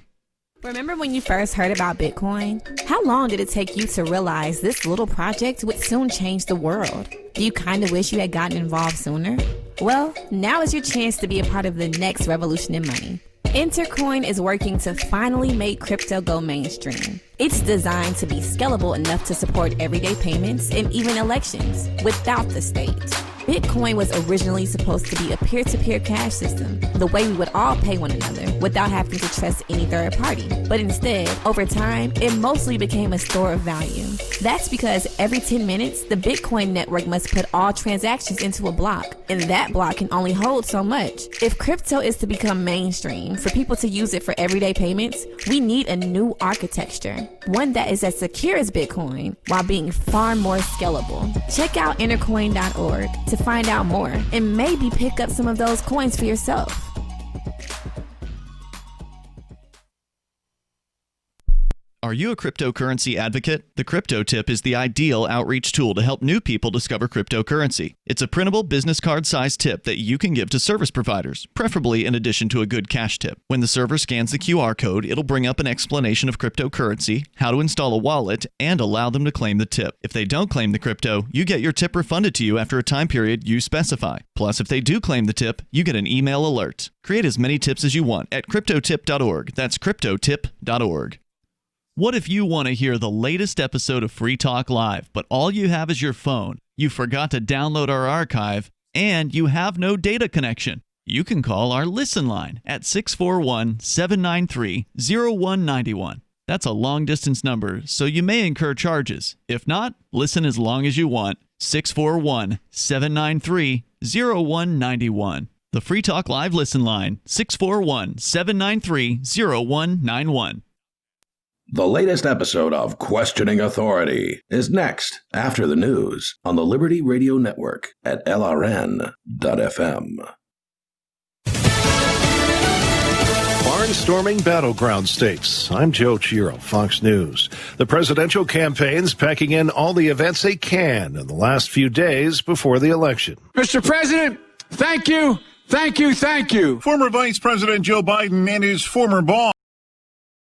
Remember when you first heard about Bitcoin? How long did it take you to realize this little project would soon change the world? Do you kind of wish you had gotten involved sooner? Well, now is your chance to be a part of the next revolution in money. Intercoin is working to finally make crypto go mainstream. It's designed to be scalable enough to support everyday payments and even elections without the state. Bitcoin was originally supposed to be a peer-to-peer cash system, the way we would all pay one another without having to trust any third party. But instead, over time, it mostly became a store of value. That's because every 10 minutes, the Bitcoin network must put all transactions into a block, and that block can only hold so much. If crypto is to become mainstream, for people to use it for everyday payments, we need a new architecture, one that is as secure as Bitcoin while being far more scalable. Check out intercoin.org to find out more and maybe pick up some of those coins for yourself. Are you a cryptocurrency advocate? The Crypto Tip is the ideal outreach tool to help new people discover cryptocurrency. It's a printable business card-sized tip that you can give to service providers, preferably in addition to a good cash tip. When the server scans the QR code, it'll bring up an explanation of cryptocurrency, how to install a wallet, and allow them to claim the tip. If they don't claim the crypto, you get your tip refunded to you after a time period you specify. Plus, if they do claim the tip, you get an email alert. Create as many tips as you want at cryptotip.org. That's cryptotip.org. What if you want to hear the latest episode of Free Talk Live, but all you have is your phone, you forgot to download our archive, and you have no data connection? You can call our Listen line at 641-793-0191. That's a long-distance number, so you may incur charges. If not, listen as long as you want. 641-793-0191. The Free Talk Live Listen line, 641-793-0191. The latest episode of Questioning Authority is next after the news on the Liberty Radio Network at LRN.FM. Barnstorming battleground states. I'm Joe Chiro, Fox News. The presidential campaign's packing in all the events they can in the last few days before the election. Mr. President, thank you, thank you, thank you. Former Vice President Joe Biden and his former boss